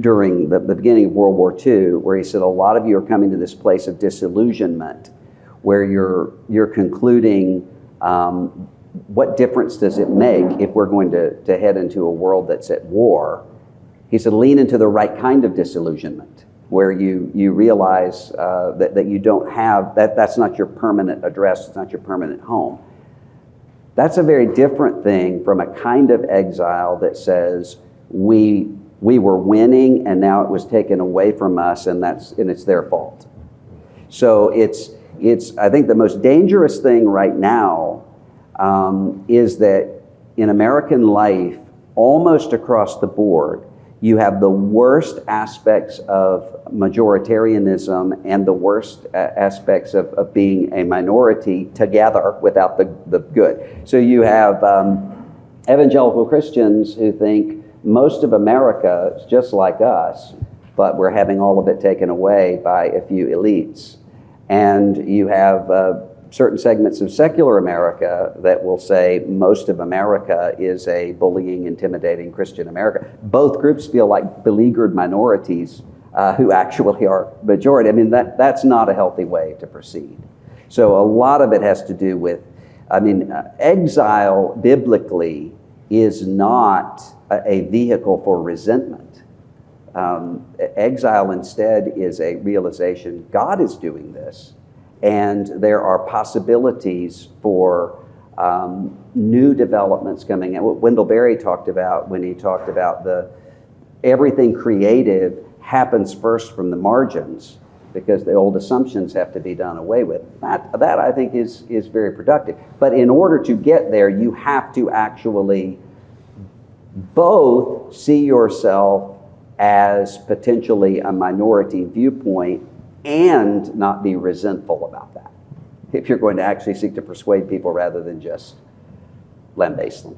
during the beginning of World War II, where he said a lot of you are coming to this place of disillusionment, where you're concluding what difference does it make if we're going to head into a world that's at war. He said lean into the right kind of disillusionment, where you realize that you don't have, that's not your permanent address, it's not your permanent home. That's a very different thing from a kind of exile that says we were winning and now it was taken away from us and it's their fault. So it's I think the most dangerous thing right now is that in American life, almost across the board, you have the worst aspects of majoritarianism and the worst aspects of being a minority together without the good. So you have evangelical Christians who think most of America is just like us, but we're having all of it taken away by a few elites. And you have certain segments of secular America that will say most of America is a bullying, intimidating Christian America. Both groups feel like beleaguered minorities who actually are majority. I mean, that's not a healthy way to proceed. So a lot of it has to do with, exile biblically is not a vehicle for resentment. Exile instead is a realization God is doing this, and there are possibilities for new developments coming in. What Wendell Berry talked about when he talked about everything creative happens first from the margins, because the old assumptions have to be done away with. That I think is very productive. But in order to get there, you have to actually both see yourself as potentially a minority viewpoint and not be resentful about that, if you're going to actually seek to persuade people rather than just lambaste them.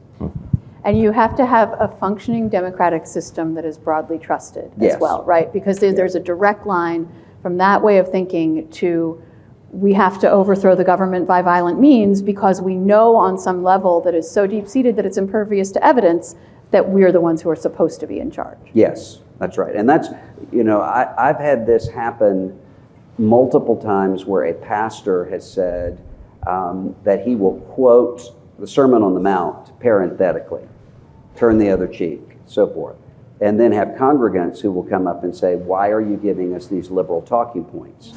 And you have to have a functioning democratic system that is broadly trusted as Yes. well, right? Because there's a direct line from that way of thinking to we have to overthrow the government by violent means because we know on some level that is so deep-seated that it's impervious to evidence that we're the ones who are supposed to be in charge. Yes, that's right. And that's, I've had this happen multiple times where a pastor has said that he will quote the Sermon on the Mount parenthetically, turn the other cheek, so forth, and then have congregants who will come up and say, why are you giving us these liberal talking points?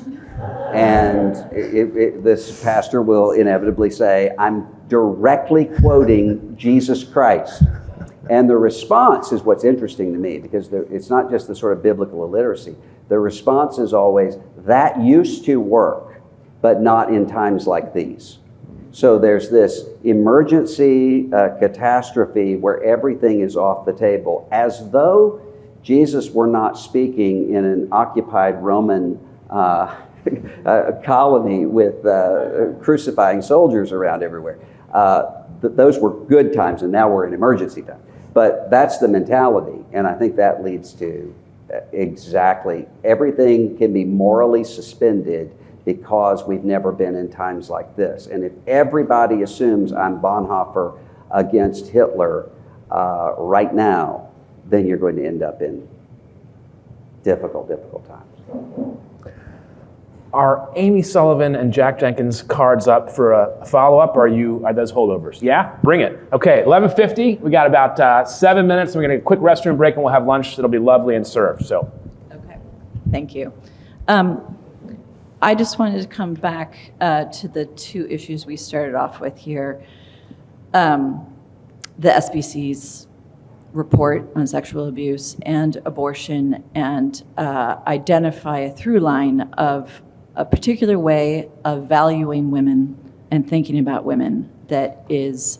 And this pastor will inevitably say, I'm directly quoting Jesus Christ. And the response is what's interesting to me, because it's not just the sort of biblical illiteracy. The response is always, that used to work, but not in times like these. So there's this emergency catastrophe where everything is off the table, as though Jesus were not speaking in an occupied Roman colony with crucifying soldiers around everywhere. Those were good times, and now we're in emergency time. But that's the mentality, and I think that leads to exactly everything can be morally suspended because we've never been in times like this. And if everybody assumes I'm Bonhoeffer against Hitler right now, then you're going to end up in difficult times. Are Amy Sullivan and Jack Jenkins cards up for a follow-up, or are those holdovers? Yeah? Bring it. Okay, 11:50. We got about 7 minutes. We're going to get a quick restroom break, and we'll have lunch. It'll be lovely and served. So. Okay, thank you. I just wanted to come back to the two issues we started off with here. The SBC's report on sexual abuse and abortion, and identify a through line of a particular way of valuing women and thinking about women that is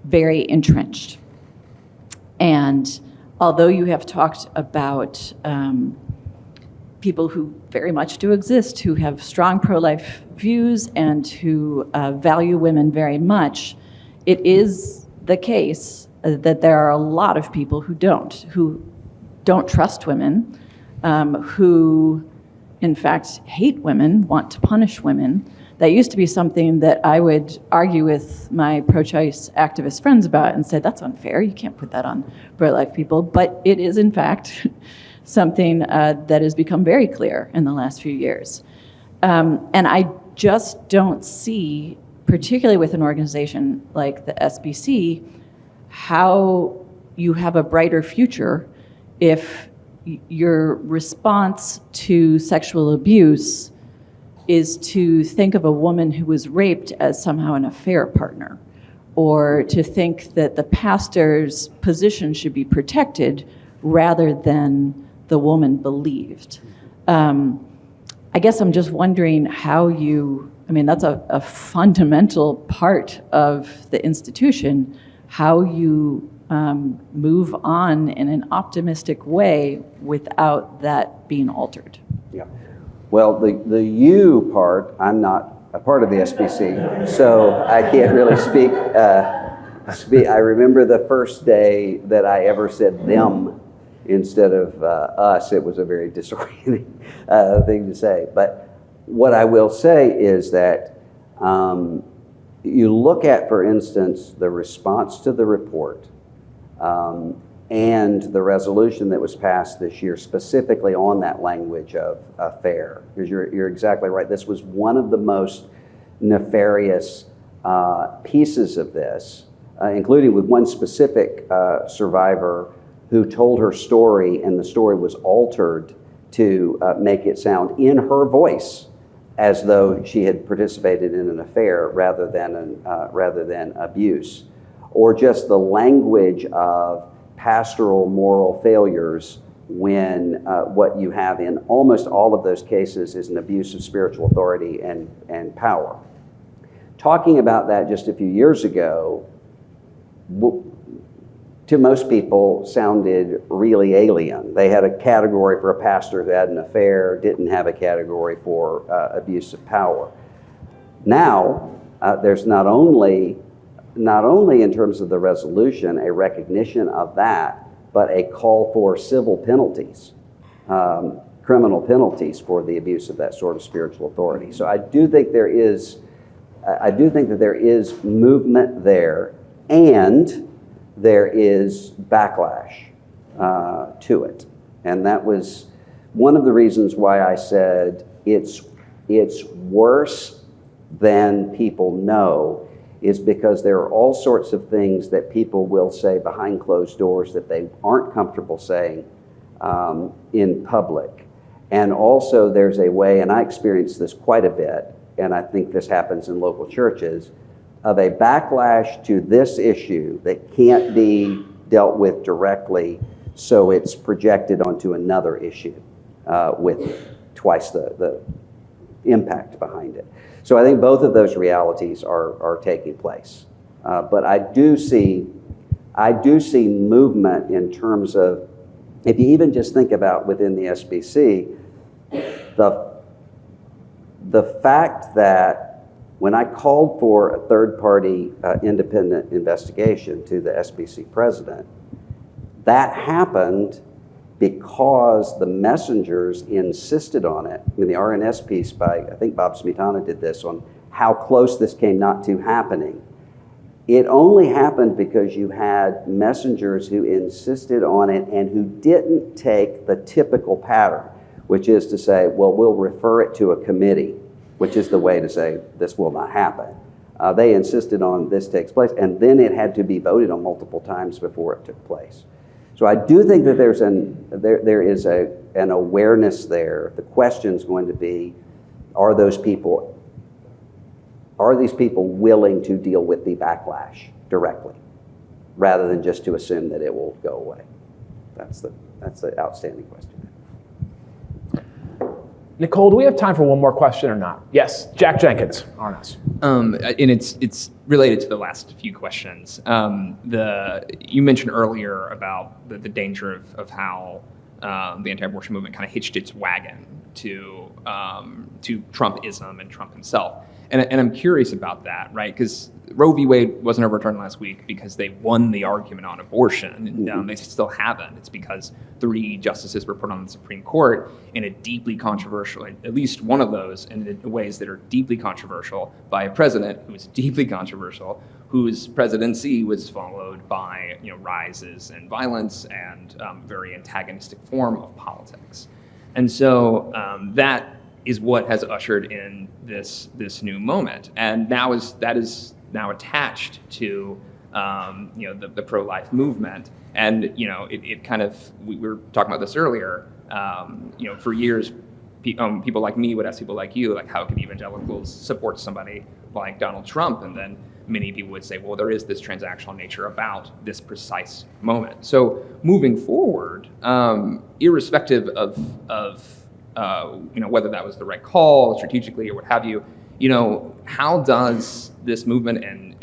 very entrenched. And although you have talked about people who very much do exist, who have strong pro-life views and who value women very much, it is the case that there are a lot of people who don't trust women, who in fact hate women, want to punish women. That used to be something that I would argue with my pro-choice activist friends about and said, that's unfair, you can't put that on pro-life people. But it is in fact something that has become very clear in the last few years. And I just don't see, particularly with an organization like the SBC, how you have a brighter future if your response to sexual abuse is to think of a woman who was raped as somehow an affair partner, or to think that the pastor's position should be protected rather than the woman believed. I guess I'm just wondering how that's a fundamental part of the institution, how you move on in an optimistic way without that being altered. Yeah. Well, the you part, I'm not a part of the SBC, so I can't really speak. I remember the first day that I ever said them instead of us. It was a very disorienting thing to say. But what I will say is that you look at, for instance, the response to the report and the resolution that was passed this year specifically on that language of affair. Because you're exactly right. This was one of the most nefarious pieces of this, including with one specific survivor who told her story, and the story was altered to make it sound in her voice as though she had participated in an affair rather than abuse, or just the language of pastoral moral failures when what you have in almost all of those cases is an abuse of spiritual authority and power. Talking about that just a few years ago, to most people, sounded really alien. They had a category for a pastor who had an affair, didn't have a category for abuse of power. Now, there's not only in terms of the resolution, a recognition of that, but a call for civil penalties, criminal penalties for the abuse of that sort of spiritual authority. So I do think that there is movement there, and there is backlash to it. And that was one of the reasons why I said it's worse than people know, is because there are all sorts of things that people will say behind closed doors that they aren't comfortable saying in public. And also there's a way, and I experienced this quite a bit, and I think this happens in local churches, of a backlash to this issue that can't be dealt with directly, so it's projected onto another issue with twice the impact behind it. So I think both of those realities are taking place. But I do see movement in terms of, if you even just think about within the SBC, the fact that when I called for a third-party independent investigation to the SBC president, that happened because the messengers insisted on it. I mean, the RNS piece by, I think Bob Smetana did this, on how close this came not to happening. It only happened because you had messengers who insisted on it and who didn't take the typical pattern, which is to say, well, we'll refer it to a committee, which is the way to say this will not happen. They insisted on this takes place, and then it had to be voted on multiple times before it took place. So I do think that there is an awareness there. The question's going to be, are these people willing to deal with the backlash directly, rather than just to assume that it will go away? That's the outstanding question. Nicole, do we have time for one more question or not? Yes, Jack Jenkins, RNS. And it's related to the last few questions. You mentioned earlier about the danger of how the anti-abortion movement kind of hitched its wagon to Trumpism and Trump himself. And I'm curious about that, right? Because Roe v. Wade wasn't overturned last week because they won the argument on abortion. And they still haven't. It's because 3 justices were put on the Supreme Court in a deeply controversial, at least one of those, in ways that are deeply controversial, by a president who is deeply controversial, whose presidency was followed by rises in violence and very antagonistic form of politics. And so that is what has ushered in this new moment, and that is now attached to the pro-life movement, and it kind of, we were talking about this earlier. For years, people like me would ask people like you, like, how can evangelicals support somebody like Donald Trump? And then many people would say, well, there is this transactional nature about this precise moment. So moving forward, irrespective of whether that was the right call strategically or what have you, how does this movement and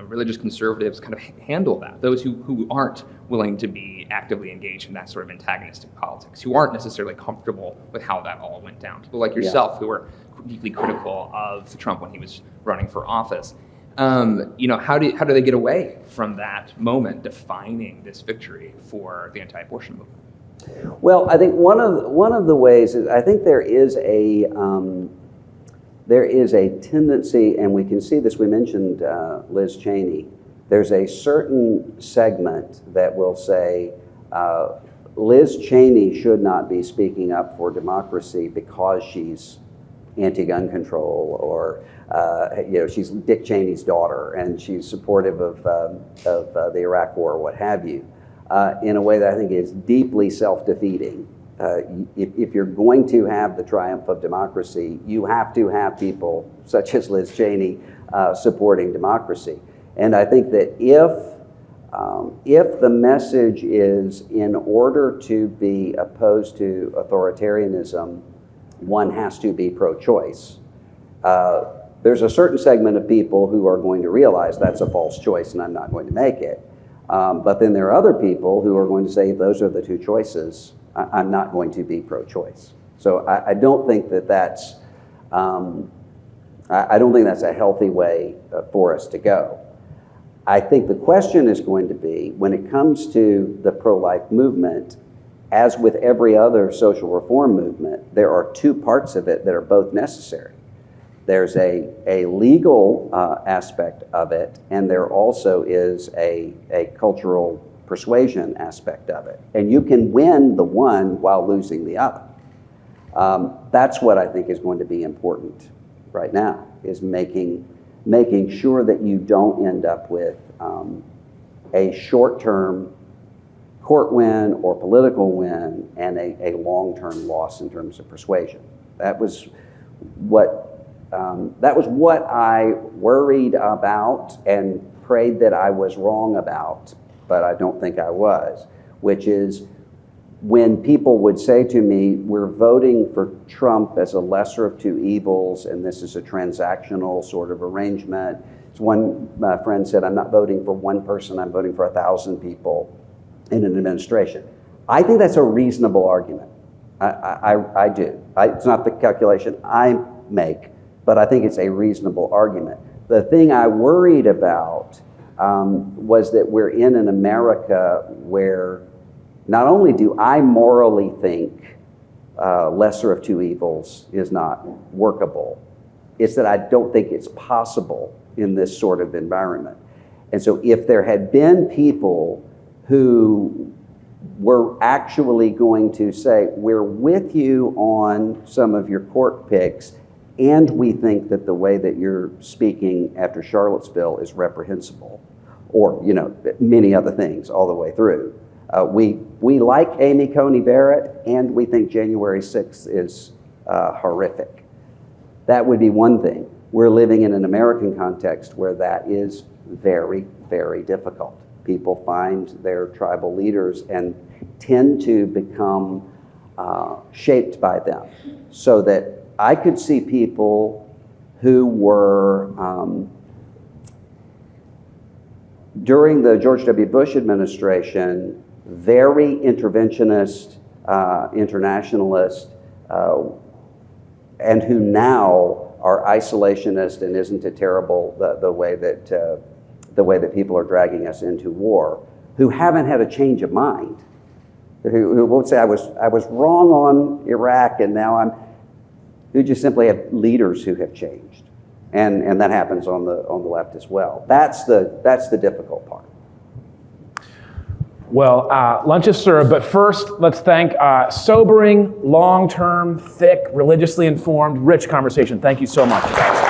religious conservatives kind of handle that? Those who aren't willing to be actively engaged in that sort of antagonistic politics, who aren't necessarily comfortable with how that all went down. People like yourself who are deeply critical of Trump when he was running for office. How do they get away from that moment defining this victory for the anti-abortion movement? Well, I think one of the ways is, I think there is a tendency, and we can see this. We mentioned Liz Cheney. There's a certain segment that will say Liz Cheney should not be speaking up for democracy because she's anti-gun control, or she's Dick Cheney's daughter and she's supportive of the Iraq War, or what have you. In a way that I think is deeply self-defeating If you're going to have the triumph of democracy, you have to have people such as Liz Cheney supporting democracy. And I think that if the message is in order to be opposed to authoritarianism, one has to be pro-choice. There's a certain segment of people who are going to realize that's a false choice and I'm not going to make it. But then there are other people who are going to say, if those are the two choices, I'm not going to be pro-choice. So I don't think that that's a healthy way for us to go. I think the question is going to be, when it comes to the pro-life movement, as with every other social reform movement, there are two parts of it that are both necessary. There's a legal aspect of it, and there also is a cultural persuasion aspect of it. And you can win the one while losing the other. That's what I think is going to be important right now, is making sure that you don't end up with a short-term court win or political win and a long-term loss in terms of persuasion. That was what I worried about and prayed that I was wrong about, but I don't think I was, which is when people would say to me, we're voting for Trump as a lesser of two evils, and this is a transactional sort of arrangement. As one friend said, I'm not voting for one person, I'm voting for 1,000 people in an administration. I think that's a reasonable argument. I do. It's not the calculation I make, but I think it's a reasonable argument. The thing I worried about was that we're in an America where not only do I morally think lesser of two evils is not workable, it's that I don't think it's possible in this sort of environment. And so if there had been people who were actually going to say, we're with you on some of your court picks, and we think that the way that you're speaking after Charlottesville is reprehensible, or many other things all the way through. We like Amy Coney Barrett, and we think January 6th is horrific. That would be one thing. We're living in an American context where that is very, very difficult. People find their tribal leaders and tend to become shaped by them, so that I could see people who were, during the George W. Bush administration, very interventionist, internationalist, and who now are isolationist, and isn't it terrible the way that people are dragging us into war, who haven't had a change of mind, who won't say I was wrong on Iraq and now who just simply have leaders who have changed, and that happens on the left as well. That's the difficult part. Well, lunch is served, but first, let's thank sobering, long-term, thick, religiously informed, rich conversation. Thank you so much, guys.